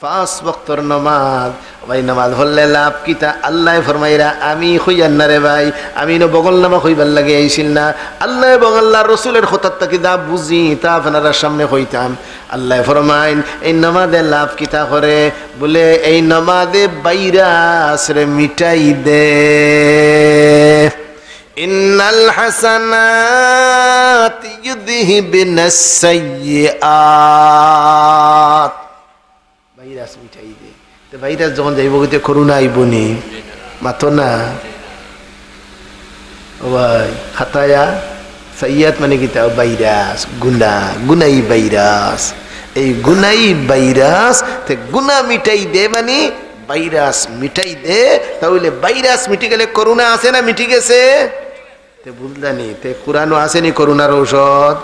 5 ওয়াক্তের নামাজ ভাই নামাজ হলে লাভ কিতা আল্লাহ ফরমাইরা আমি হইয়ান না রে ভাই আমি ন বগল নামা হইবার লাগে আইছিল না আল্লাহ এবং আল্লাহ রসুলের খোতার তাকে দা বুঝি তা আপনার সামনে হইতাম আল্লাহ ফরমাইন এই নামাজে লাভ কিতা করে বলে এই নামাজে বাইরাস রে মিটাই দে ইন্নাল হাসানাত ইউযহিবনাস সাইয়্যাত ভাইরাস মিটাই দে তো ভাইরাস যখন যাইব গিয়ে করোনা আইব নি মাতো না ও ভাই খাতায়া সাইয়াত মানে কিতা ভাইরাস গুনা গুনাই ভাইরাস এই গুনাই ভাইরাস তে গুনা মিটাই দে মানে ভাইরাস মিটাই দে তাহলে ভাইরাস মিটে গেলে করোনা আছে না মিটে গেছে তে বুঝলানি তে কোরআনও আসেনি করোনার ঔষধ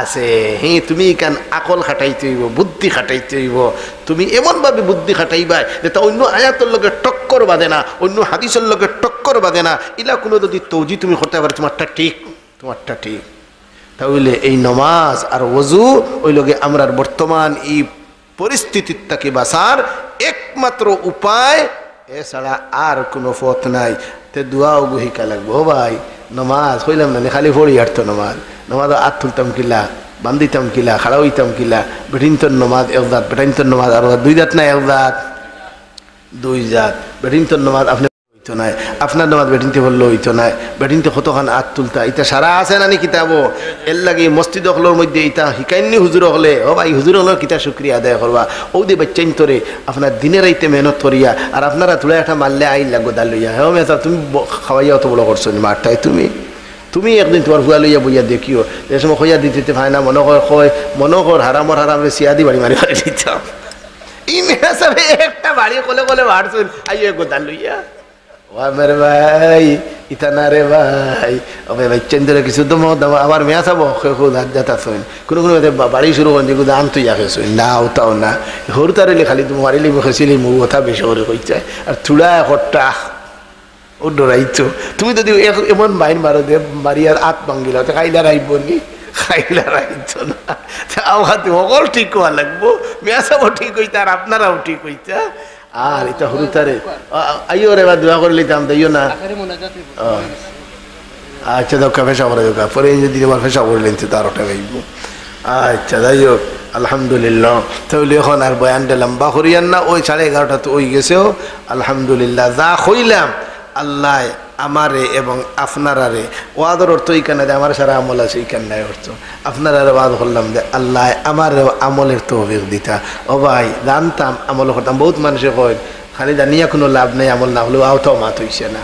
আছে হ্যাঁ তুমি কান আকল খাটাইতে হইব বুদ্ধি খাটাইতে হইব তুমি এমনভাবে বুদ্ধি খাটাইবা যে তা অন্য আয়াতের লগে টক্কর বাঁধে না অন্য হাদিসের লগে টক্কর বাঁধে না ইলা কোনো যদি তৌজি তুমি করতে পারো তোমারটা ঠিক তাহলে এই নমাজ আর ওযু ওই লগে আমরার বর্তমান এই পরিস্থিতির থেকে বাঁচার একমাত্র উপায় এছাড়া আর কোনো পথ নাই তে দোয়াও গুহিকা লাগবো ভাই নমাজ হইলাম না খালি পড়ি আর তো নমাজ আত তুলতাম কিলা বান্দিতাম কিলা খাড়া হইতাম কিলা বেটিনতর নমাজ এক জাত বেটাইনতর নমাজ আর দুই জাত না এক জাত দুই জাত বেটিনতর নমাজ আপনি হইতো নাই আপনার নমাজ বেটিনতে বললো হইতো নাই বেটিনতে কতখান আত তুলতা ইটা সারা আছে নানি কিতাবো এর লাগে মসজিদ হলোর মধ্যে ইটা শিকাইনি হুজুর হলে ও ভাই হুজুর হলো কিতা শুক্রিয়া আদায় করবা ও দিয়ে বাচ্চাইন তোরে আপনার দিনের আইতে মেহনত করিয়া আর আপনারা তুলে একটা মারলে আইন লাগো দাল লইয়া হ্যাঁ মেসা তুমি খাওয়াইয়া অত বড় করছো মারটাই তুমি একদিন তোমার হুয়া লইয়া বইয়া দেখিও যে সময় খইয়া দিতে ভাই না মনে কর হারামর হারামরে সিয়াদি বাড়ি মারি মারি দিতাম ই মেয়ে সব একটা বাড়ি কলে কলে বাড়ছুন আইও এক গোদাল লইয়া ও মেরে ভাই ইতানা রে ভাই ওকে ভাই চেন্দ্রে কিছু তো আবার মেয়া চাবো যাতা শুন কোনো বাড়ি শুরু করেন যে আন তুই আগে শুন না ওটাও না সরু তারিলি খালি তুমি মারিলি খেছিলি মু কথা বেশি করে কইছে আর থুড়া হট্টা ও ডরাইছো তুমি যদি এমন মাইন মারো দে মারিয়ার আত ভাঙ্গিল খাইলা রাইব নি খাইলা রাইছো না আমার সকল ঠিক হওয়া লাগবো মেয়া চাবো ঠিক হইতে আর আপনারাও ঠিক হইতা আর এটা হরুতারে আইও রে বা দোয়া করে লিতাম তাইও না আচ্ছা দোকা ফেসা করে দোকা পরে যদি আমার ফেসা করে লিনতে তার ওটা গাইব আচ্ছা যাই হোক আলহামদুলিল্লাহ তাহলে এখন আর বয়ানটা লম্বা করিয়ান না ওই 11:30 তো ওই গেছেও আলহামদুলিল্লাহ যা হইলাম আল্লাহ আমারে এবং আপনারারে ওয়াদর অর্থ এইখানে আমার সারা আমল আছে এইখান নাই অর্থ আপনারারে ওয়াদ করলাম যে আল্লাহ আমার আমলের তৌফিক দিতা ও ভাই জানতাম আমল করতাম বহুত মানুষে কয় খালি জানিয়া কোনো লাভ নেই আমল না হলেও আওতাও মাত হইছে না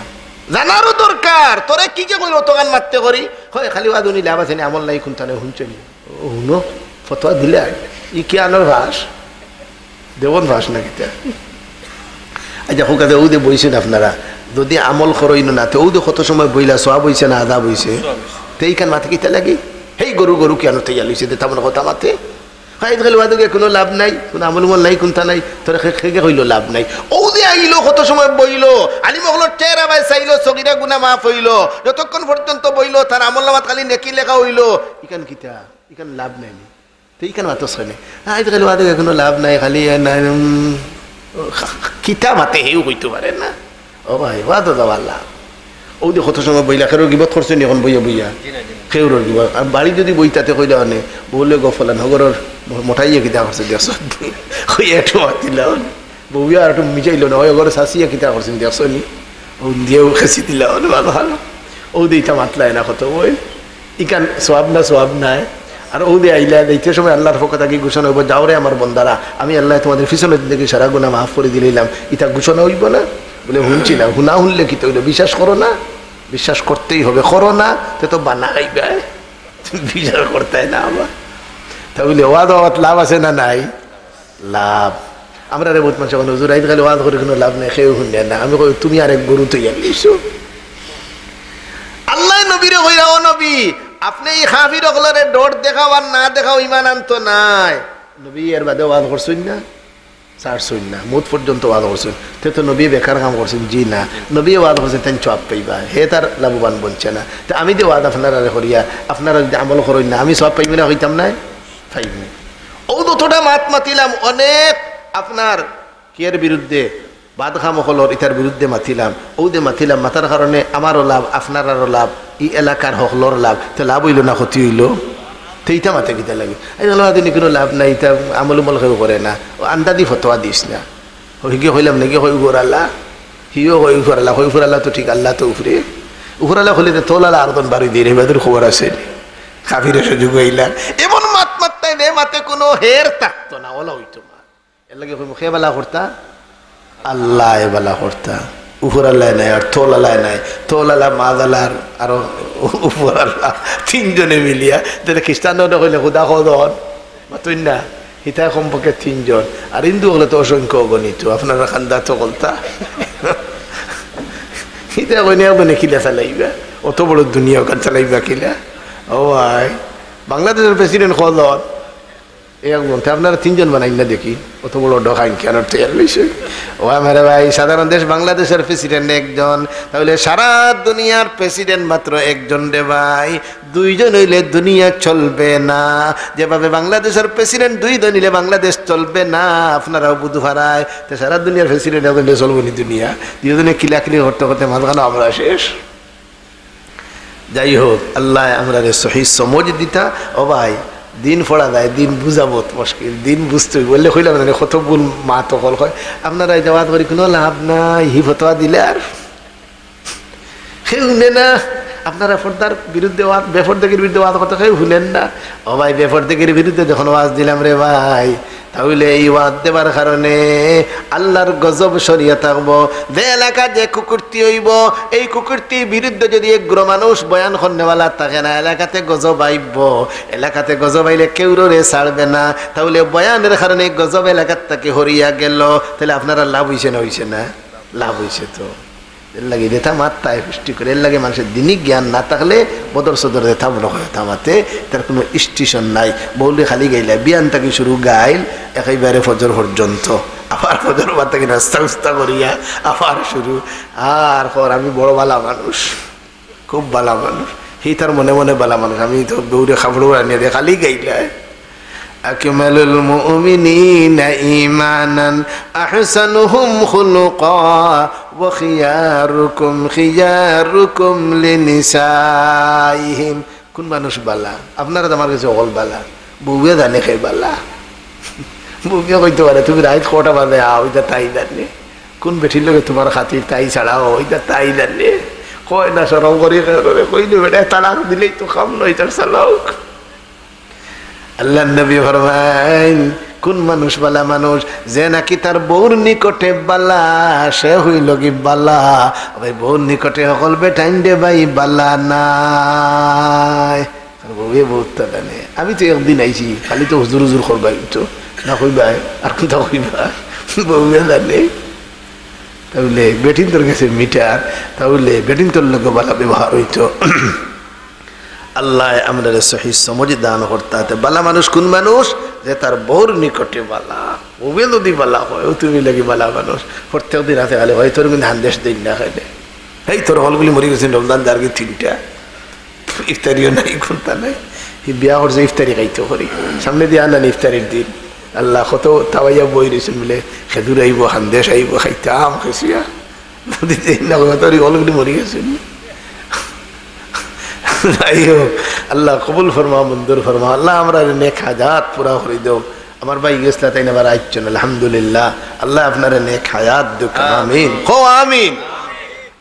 জানারও দরকার তোরে কি যে করি অত গান মারতে করি হয় খালি ওয়াদুনি লাভ আছে না আমল নাই কোনটানে শুনছেন শুনো ফতোয়া দিলে ই কি আনোর ভাস দেবন ভাস না কিতা আচ্ছা হোকাতে ও দে বইছেন আপনারা যদি আমল করইন না তো ও কত সময় বইলা সোয়া বইছে না আদা বইছে তো এইখান মাথে কিতা লাগি হেই গরু কেন তৈয়া লইছে তেমন কথা মাথে খাই খালি ওয়াদকে কোনো লাভ নাই কোনো আমল উমল নাই কোনটা নাই তোর খেকে হইল লাভ নাই ও যে আইলো কত সময় বইল আলিম হলো চেহারা বাই চাইলো সগিরা গুনা মাফ হইল যতক্ষণ পর্যন্ত বইল তার আমল নামাত খালি নেকি লেখা হইল ইখান কিতা ইখান লাভ নাই তো ইখান মাতো শোনে আই খালি ওয়াদকে কোনো লাভ নাই খালি কিতা মাতে হেউ হইতে পারে না ও ভাই ওয়াদো যাওয়ার লাভ ও যে কত সময় বইলা খেরোর গিবত করছেন এখন বইয়া খেউরোর গিবত আর বাড়ি যদি বইতাতে কইলে অনে বললে গফলান হগরের মোটাইয়া কিতা করছে দেখছ হইয়া একটু মাতিল বউয়া আর একটু মিচাইল না ওই ঘরে শাসিয়া কিতা করছেন দেখছ নি ও দিয়েও খেসি দিল ভালো ভালো ও দিটা মাতলাই না কত ওই ইকান সোয়াব নাই আর ও দিয়ে আইলা দেখতে সময় আল্লাহর পক্ষ থেকে ঘোষণা হইব যাও রে আমার বন্দারা আমি আল্লাহ তোমাদের পিছনের দিকে সারা গুণা মাফ করে দিলাম ইটা ঘোষণা হইব না বলে শুনছি না হুনা শুনলে কি তৈল বিশ্বাস করো না বিশ্বাস করতেই হবে করো না তো বানা গাইবে বিশ্বাস করতে না আবার তাহলে ওয়াদ লাভ আছে না নাই লাভ আমরা রে বহুত মানুষ এখন হুজুর আইতে খালি ওয়াদ করে কোনো লাভ নেই খেয়েও শুনলে না আমি কই তুমি আরেক গরু তৈরি নিছো আল্লাহ নবীরে কইরা ও নবী আপনি এই খাফির ওগুলোরে ডর দেখাও আর না দেখাও ইমান আনতো নাই নবী এর বাদে ওয়াদ করছেন না ছাড়ছুন না মুদ পর্যন্ত ওয়াদ করছেন তে তো নবী বেকার কাম করছেন জি না নবী ওয়াদ করছেন তেন সওয়াব পাইবা হে তার লাভবান বনছে না তো আমি যে ওয়াদ আপনারা করিয়া আপনারা যদি আমল করেন না আমি সওয়াব পাইবি না হইতাম না পাইবি ও যতটা মাত মাতিলাম অনেক আপনার কিয়ের বিরুদ্ধে বাদঘা মহলর ইটার বিরুদ্ধে মাতিলাম ও দে মাতিলাম মাতার কারণে আমারও লাভ আপনারও লাভ ই এলাকার হকলর লাভ তো লাভ হইল না ক্ষতি হইল তো ইটা মাতে কিতা লাগে দিনে কোনো লাভ নাই ইটা আমল উমল কেউ করে না ও আন্দাদি ফতোয়া দিস না হিগে হইলাম নাকি হই ঘোরাল্লা হিও হই ঘোরাল্লা হই ঘোরাল্লা তো ঠিক আল্লাহ তো উফরাল্লা হলে তো তোলালা আরদন বাড়ি দিয়ে এবার খবর আছে খাফিরে সুযোগ হইলাম এমন মাত মাত্তাই নে মাতে কোনো হের থাকতো না ওলা হইতো মা এর লাগে খেবেলা করতা আল্লাহ বালা করতা উপর আল্লাহ নাই আর তোল আল্লাহ নাই তোল আল্লাহ মাদ আল্লাহ আরো উপর আল্লাহ তিনজনে মিলিয়া যেটা খ্রিস্টান কইলে খুদা খদন মাতুন না হিতায় কমপক্ষে তিনজন আর হিন্দু হলে তো অসংখ্য অগণিত আপনারা খান্দা তো বলতা হিতায় কইনে একজনে কিলা চালাইবা অত বড় দুনিয়া ওখান চালাইবা কিলা ও ভাই বাংলাদেশের প্রেসিডেন্ট খদন একজন আপনারা তিনজন বানাই না দেখি অত বড় ঢোকাই কেন তৈরি হয়েছে ও আমার ভাই সাধারণ দেশ বাংলাদেশের প্রেসিডেন্ট একজন তাহলে সারা দুনিয়ার প্রেসিডেন্ট মাত্র একজন রে ভাই দুইজন হইলে দুনিয়া চলবে না যেভাবে বাংলাদেশের প্রেসিডেন্ট দুইজন হইলে বাংলাদেশ চলবে না আপনারাও বুধ হারায় তো সারা দুনিয়ার প্রেসিডেন্ট এখন চলবো নি দুনিয়া দুজনে কিলাকিলি করতে করতে মাঝখানে আমরা শেষ যাই হোক আল্লাহ আমরা রে সহি সমঝ দিতা ও ভাই দিন পড়া যায় দিন বুঝা বহুত মুশকিল দিন বুঝতে বললে কইলাম না কত গুণ মা তো কল হয় আপনারা এই যাওয়া করি কোনো লাভ নাই হি ফতোয়া দিলে আর শুনে না আপনারা পর্দার বিরুদ্ধে বেপরদাগির বিরুদ্ধে ওয়াজ করতে কেউ শুনেন না ও ভাই বেপরদাগির বিরুদ্ধে যখন ওয়াজ দিলাম রে ভাই তাহলে এই ওয়াজ দেবার কারণে আল্লাহর গজব সরিয়ে থাকবো যে এলাকা যে কুকুরটি হইব এই কুকুরটির বিরুদ্ধে যদি একগ্র মানুষ বয়ান করনেওয়ালা থাকে না এলাকাতে গজব আইব এলাকাতে গজব আইলে কেউ রে ছাড়বে না তাহলে বয়ানের কারণে গজব এলাকার থেকে হরিয়া গেল তাহলে আপনারা লাভ হইছে না হইছে না লাভ হইছে তো এর লাগে রেথা মাত্রায় পুষ্টি করে এর লাগে মানুষের দিনই জ্ঞান না থাকলে বদর সদর রেথা বড় হয় থামাতে তার কোনো স্টেশন নাই বৌলি খালি গাইলে বিয়ান থেকে শুরু গাইল একেবারে ফজর পর্যন্ত আবার ফজর বাদ থেকে নাস্তা উস্তা করিয়া আবার শুরু আর পর আমি বড় বালা মানুষ খুব বালা মানুষ সেই তার মনে মনে বালা মানুষ আমি তো দৌড়ে খাবড় আনিয়ে দিয়ে খালি গাইলে أكمل المؤمنين إيمانا أحسنهم خلقا وخياركم خياركم لنسائهم কোন মানুষ বালা আপনারা তো আমার কাছে অল বালা বউয়ে জানে খাই বালা বউয়ে কইতে পারে তুমি রাত কটা বাজে ওইটা তাই জানে কোন বেঠির লোকে তোমার খাতির তাই ছাড়াও ওইটা তাই জানে কয় না সরম করি কইলে বেটা তালাক দিলেই তো খাম নয় তার চালাও আল্লাহ নবী ফরমাইন কোন মানুষ বালা মানুষ যে নাকি তার বউর নিকটে বালা সে হইল কি বালা ভাই বউর নিকটে সকল বেটাইন দে ভাই বালা নাই বউয়ে বহুত জানে আমি তো একদিন আইছি খালি তো হুজুর হুজুর করবাই তো না কইবা আর কোথা কইবা বউয়ে জানে তাহলে বেটিন তোর কাছে মিটার তাহলে বেটিন তোর লোক বালা ব্যবহার হইতো আল্লাহ আমরা সহি সমঝ দান করতে বালা মানুষ কোন মানুষ যে তার বউর নিকটে বালা ওবে যদি বালা হয় ও তুমি লাগি বালা মানুষ প্রত্যেক দিন আছে খালি হয় তোর কিন্তু হান্দেশ দিন না খাইলে এই তোর হলগুলি মরি গেছেন রমজান দার্গি 3টা ইফতারিও নাই কোনটা নাই বিয়া করছে ইফতারি খাইতে করি সামনে দিয়ে আনান ইফতারির দিন আল্লাহ কত তাওয়াইয়া বই রয়েছেন বলে খেদুর আইব হান্দেশ আইব খাইতাম খাইছিয়া নদীতে না তোর হলগুলি মরি গেছেন আল্লাহ কবুল ফরমা মঞ্জুর ফরমা আল্লাহ আমরা নেক হায়াত পুরা করে দেও আমার ভাই গেছলা তাই না আবার আইছেন আলহামদুলিল্লাহ আল্লাহ আপনার নেক হায়াত দেখ আমিন কো আমিন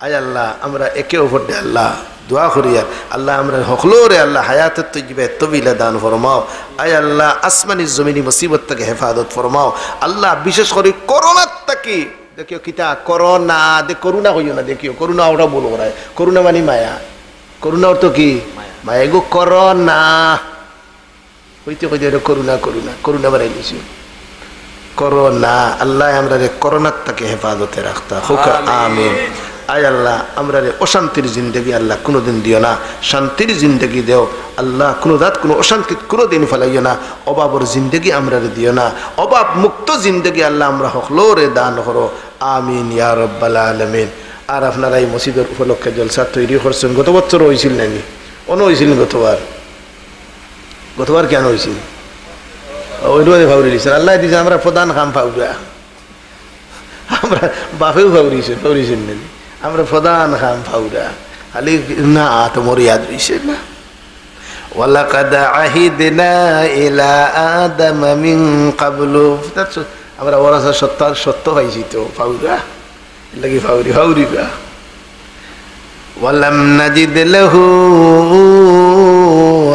আয় আল্লাহ আমরা একে অপরকে আল্লাহ দোয়া করি আল্লাহ আমরা হকলোরে আল্লাহ হায়াতের তৈবে তবিলা দান ফরমাও আয় আল্লাহ আসমানি জমিনি মুসিবত থেকে হেফাজত ফরমাও আল্লাহ বিশেষ করে করোনার থেকে দেখিও কিতা করোনা দে করুণা হইও না দেখিও করুণা ওটা বলো করায় করুণা মানে মায়া করুণা অর্থ কি মায়া গো করোনা হইতে হইতে করুণা করুণা করুণা বাড়াই দিছি করোনা আল্লাহ আমরা রে করোনার থেকে হেফাজতে রাখতা হোক আমিন আয় আল্লাহ আমরা রে অশান্তির জিন্দগি আল্লাহ কোনোদিন দিও না শান্তির জিন্দগি দেও আল্লাহ কোনো রাত কোনো অশান্তি কোনোদিন ফেলাইও না অভাবর জিন্দগি আমরা রে দিও না অভাব মুক্ত জিন্দগি আল্লাহ আমরা হকলো রে দান করো আমিন ইয়া রাব্বাল আলামিন আর আপনারা এই মসজিদের উপলক্ষে জলসা তৈরি করছেন গত বছর হয়েছিল নাকি অন্য হয়েছিল গতবার কেন হয়েছিল ওইটাই ভাবরি দিয়েছেন আল্লাহ দিয়েছেন আমরা প্রধান খাম ফাউরা আমরা বাপেও ফাউরিছেন নাকি আমরা প্রধান খাম ফাউরা খালি না তো মোর ইয়াদ হয়েছে না ওয়ালাকাদ আহিদনা ইলা আদম মিন ক্বাবলু আমরা ওরা সত্য পাইছি তো ফাউরা lagi fauri ba walam najid lahu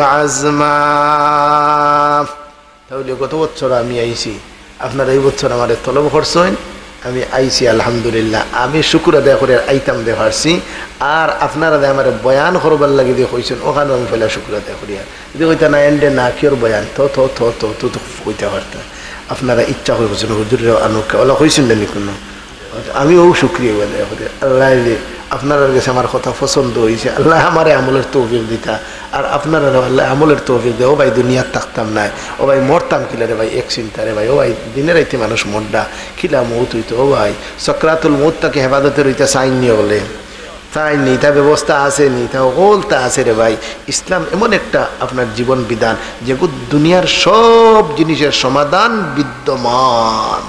azma তাহলে গত বছর আমি আইছি আপনারা এই বছর আমাদের তলব করছেন আমি আইছি আলহামদুলিল্লাহ, আমি শুকুর আদায় করে আইতাম দে পারছি। আর আপনারা দে আমার বয়ান করবার লাগে দিয়ে কইছেন, ওখানে আমি পয়লা শুকুর আদায় করি। আর যদি কইতা না এন্ডে না কিওর বয়ান তো তো তো তো তো তো কইতে পারতাম। আপনারা ইচ্ছা করে বলছেন হুজুরের আনুকে ওলা কইছেন না কোনো, আমিও শুক্রিয়া আদায় করি। আল্লাহ আপনার কাছে আমার কথা পছন্দ হয়েছে, আল্লাহ আমার আমলের তৌফিক দিতা। আর আপনারা আল্লাহ আমলের তৌফিক দে। ও ভাই দুনিয়ার থাকতাম নাই, ও ভাই মরতাম কিলা রে ভাই, এক চিন্তা রে ভাই। ও ভাই দিনের রাইতে মানুষ মরডা কিলা মৌত হইতো। ও ভাই সকরাতুল মৌতটাকে হেফাজতের হইতা চাইন নি বলে, চাইন নি, তা ব্যবস্থা আছে নি, তা ওলতা আছে রে ভাই। ইসলাম এমন একটা আপনার জীবন বিধান যেগুলো দুনিয়ার সব জিনিসের সমাধান বিদ্যমান।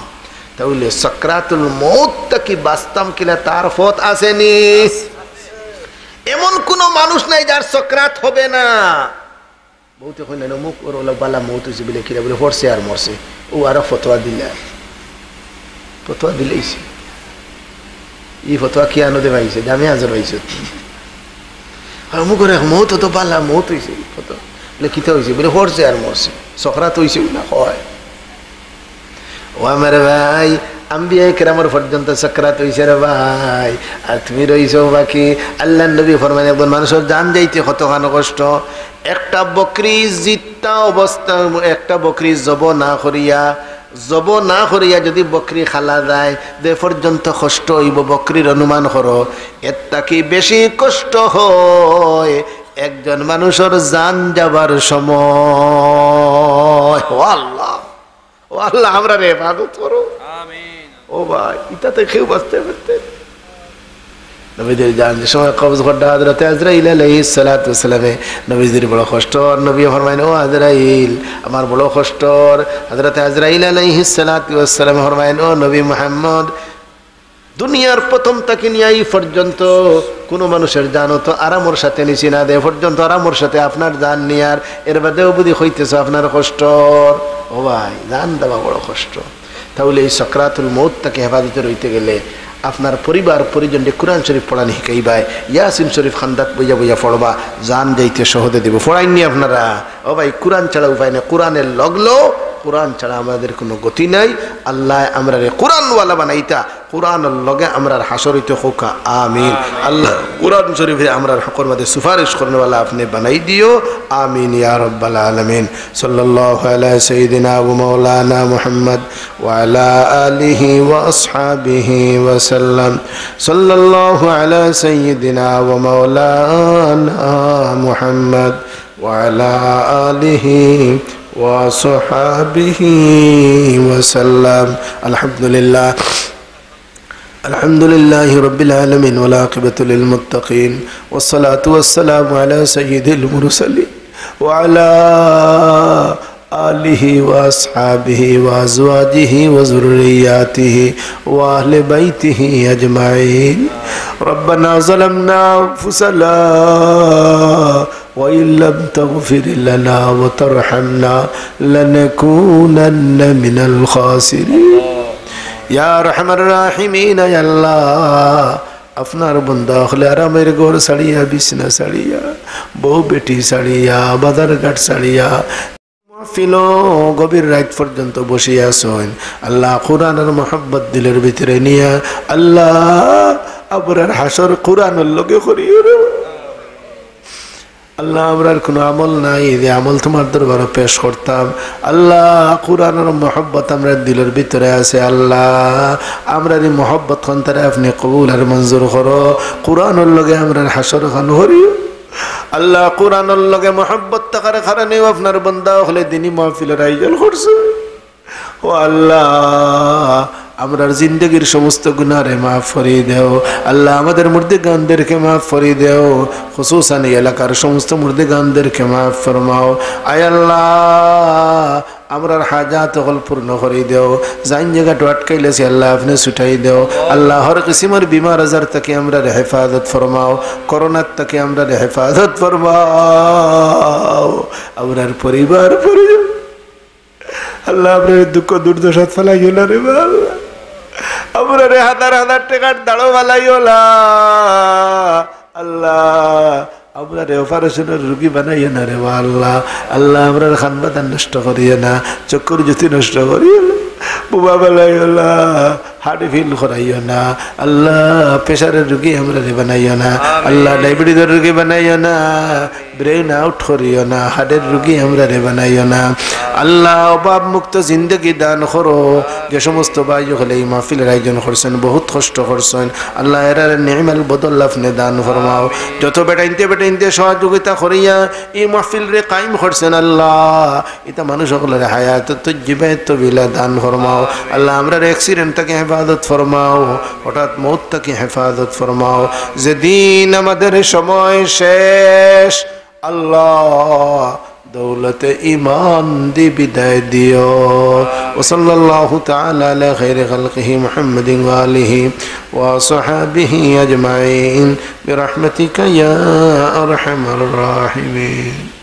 তাহলে সকরাতুল মৌতটা কি বাস্তব কিনা তার পথ আসেনি। এমন কোন মানুষ নাই যার সকরাত হবে না। বহুত কই না মুখ ওর বালা মৌত হইছে বলে কিরা বলে পড়ছে আর মরছে, ও আর ফতোয়া দিলে, ফতোয়া দিলেইছে। এই ফতোয়া কি আনো দে ভাইছে, দামে হাজার হইছে। আর মুখ করে মৌত তো বালা মৌত হইছে, ফতোয়া বলে কিতা হইছে বলে পড়ছে আর মরছে, সকরাত হইছে না হয়। ও আমার ভাই, আম্বিয়া কেরামের পর্যন্ত সাকরাত হইছে রে ভাই, আর তুমি রইছো বাকি। আল্লাহ নবী ফরমান একজন মানুষের জান যাইতে কতখানি কষ্ট। একটা বকরি জিতা অবস্থা, একটা বকরি জব না করিয়া যদি বকরি খালা যায় দে পর্যন্ত কষ্ট হইব। বকরির অনুমান করো এর তাকি বেশি কষ্ট হয় একজন মানুষের জান যাবার সময়। ও আল্লাহ, ও আল্লাহ আমরা রে ইবাদত করো। আমিন। ও ভাই ইতাতে কেউ বাঁচতে পারতেন। নবীদের জান যে সময় কবজ করতে হযরত আজরাইল আলাইহিস সালাতু ওয়াস সালামে নবীদের বড় কষ্ট। নবী ফরমায়েন ও আজরাইল আমার বড় কষ্ট। হযরত আজরাইল আলাইহিস সালাতু ওয়াস সালাম ফরমায়েন ও নবী মুহাম্মদ, দুনিয়ার প্রথম থেকে নিয়ে এই পর্যন্ত কোনো মানুষের জানো তো আরামর সাথে নিছি না, দে পর্যন্ত আরামর সাথে আপনার জান নিয়ার এর বাদেও বুঝি হইতেছে আপনার কষ্ট। ও ভাই জান দেওয়া বড় কষ্ট। তাহলে এই সকরাতুল মৌতটাকে হেফাজতে রইতে গেলে আপনার পরিবার পরিজনকে কোরআন শরীফ পড়ানি শিখাইবাই, ইয়াসিন শরীফ খান্দাত বইয়া বইয়া পড়বা, জান যাইতে সহদে দেব। পড়াইনি আপনারা? ও ভাই কোরআন ছাড়া উপায় নেই, কোরআনের লগলো, কোরআন ছাড়া আমাদের কোনো গতি নাই। আল্লাহ আমরা রে কোরআনওয়ালা বানাইতা, কোরআনের লগে আমরার হাসরিত হোকা আমিন। আল্লাহ কোরআন শরীফে আমরার হকর মধ্যে সুপারিশ করনেওয়ালা আপনি বানাই দিও আমিন ইয়া রব্বাল আলামিন। সাল্লাল্লাহু আলা সাইয়্যিদিনা ওয়া মাওলানা মুহাম্মদ ওয়া আলা আলিহি ওয়া আসহাবিহি ওয়া সাল্লাম। সাল্লাল্লাহু আলা সাইয়্যিদিনা ওয়া মাওলানা মুহাম্মদ ওয়া আলা আলিহি وصحابه وسلم. الحمد لله رب العالمين والعاقبة للمتقين والصلاة والسلام على سيد المرسلين وعلى آله وأصحابه وأزواجه وذرياته وأهل بيته أجمعين. ربنا ظلمنا أنفسنا وإن لم تغفر لنا وترحمنا لنكونن من الخاسرين. يا أرحم الراحمين يا الله আপনার বন্দা হলে আরামের ঘর ছাড়িয়া, বিছনা ছাড়িয়া, বউ বেটি ছাড়িয়া, বাজারঘাট ছাড়িয়া মাহফিল গভীর রাত পর্যন্ত বসিয়া আছেন। আল্লাহ কোরআনের মোহাব্বত দিলের ভিতরে নিয়া আল্লাহ আপনার হাসর কোরআনের লগে করিও রে আল্লাহ। আমরার কোনো আমল নাই যে আমল তোমার দরবারে পেশ করতাম। আল্লাহ কোরআনের মোহব্বত আমরা দিলের ভিতরে আছে। আল্লাহ আমরা এই মোহব্বত খানতারে আপনি কবুল আর মঞ্জুর করো। কোরআনের লগে আমরা হাসর খান করিও আল্লাহ। কোরআনের লগে মোহব্বত থাকার কারণে আপনার বান্দা হলে দিনই মাহফিলের আয়োজন করছে। ও আল্লাহ আমরার জিন্দগির সমস্ত গুনারে মাফ করিয়ে দেও আল্লাহ। আমাদের মুর্দিগানদেরকে মাফ করিয়ে দেও, খুসুসান এই এলাকার সমস্ত মুর্দিগানদেরকে মাফ ফরমাও। আয় আল্লাহ আমরার হাজাত হল পূর্ণ করিয়ে দেও। যাইন জায়গাটা আটকাইলেছি আল্লাহ আপনি ছুটাই দেও আল্লাহ। হর কিসিমের বিমার আজার থেকে আমরা হেফাজত ফরমাও, করোনার থেকে আমরা হেফাজত ফরমাও। আমরার পরিবার পরিজন আল্লাহ আপনার দুঃখ দুর্দশা ফেলাইও না রে আল্লাহ। আমরা রে হাজার হাজার টাকার দাঁড়ো ফেলাইও না আল্লাহ। আমরা রে অপারেশনের রুগী বানাইও না রে আল্লাহ। আল্লাহ আমরা খানবাদান নষ্ট করিও না, চক্কর জ্যোতি নষ্ট করিও না, বুবা ফেলাইও না, হার্ট ফেল করাইও না আল্লাহ, প্রেশারের রোগী আমরা বানাইও না আল্লাহ, ডায়াবেটিসের রোগী বানাইও না, ব্রেন আউট করিও না, হার্টের রোগী আমরা বানাইও না আল্লাহ। অভাব মুক্ত জিন্দগি দান করো। যে সমস্ত ভাই হলে এই মাহফিলের আয়োজন করছেন, বহুত কষ্ট করছেন আল্লাহ, এরা নেমাল বদল আপনি দান ফরমাও। যত বেটাইনতে সহযোগিতা করিয়া এই মাহফিল রে কায়েম করছেন আল্লাহ, এটা মানুষ সকলের হায়াত তজ্জিবাত বিলা দান ফরমাও আল্লাহ। আমরা অ্যাক্সিডেন্ট থেকে হেফাজত ফরমাও, হঠাৎ মৌত থেকে হেফাজত ফরমাও। যেদিন আমাদের সময় শেষ আল্লাহ, দৌলতে ইমান দি বিদায় দিও। ওসল্লাল্লাহু তাআলা আলা খাইরি খালকিহি মুহাম্মাদিন ওয়া আলিহি ওয়া সাহবিহি আজমাইন বিরহমাতিকা ইয়া আরহামার রাহিমিন।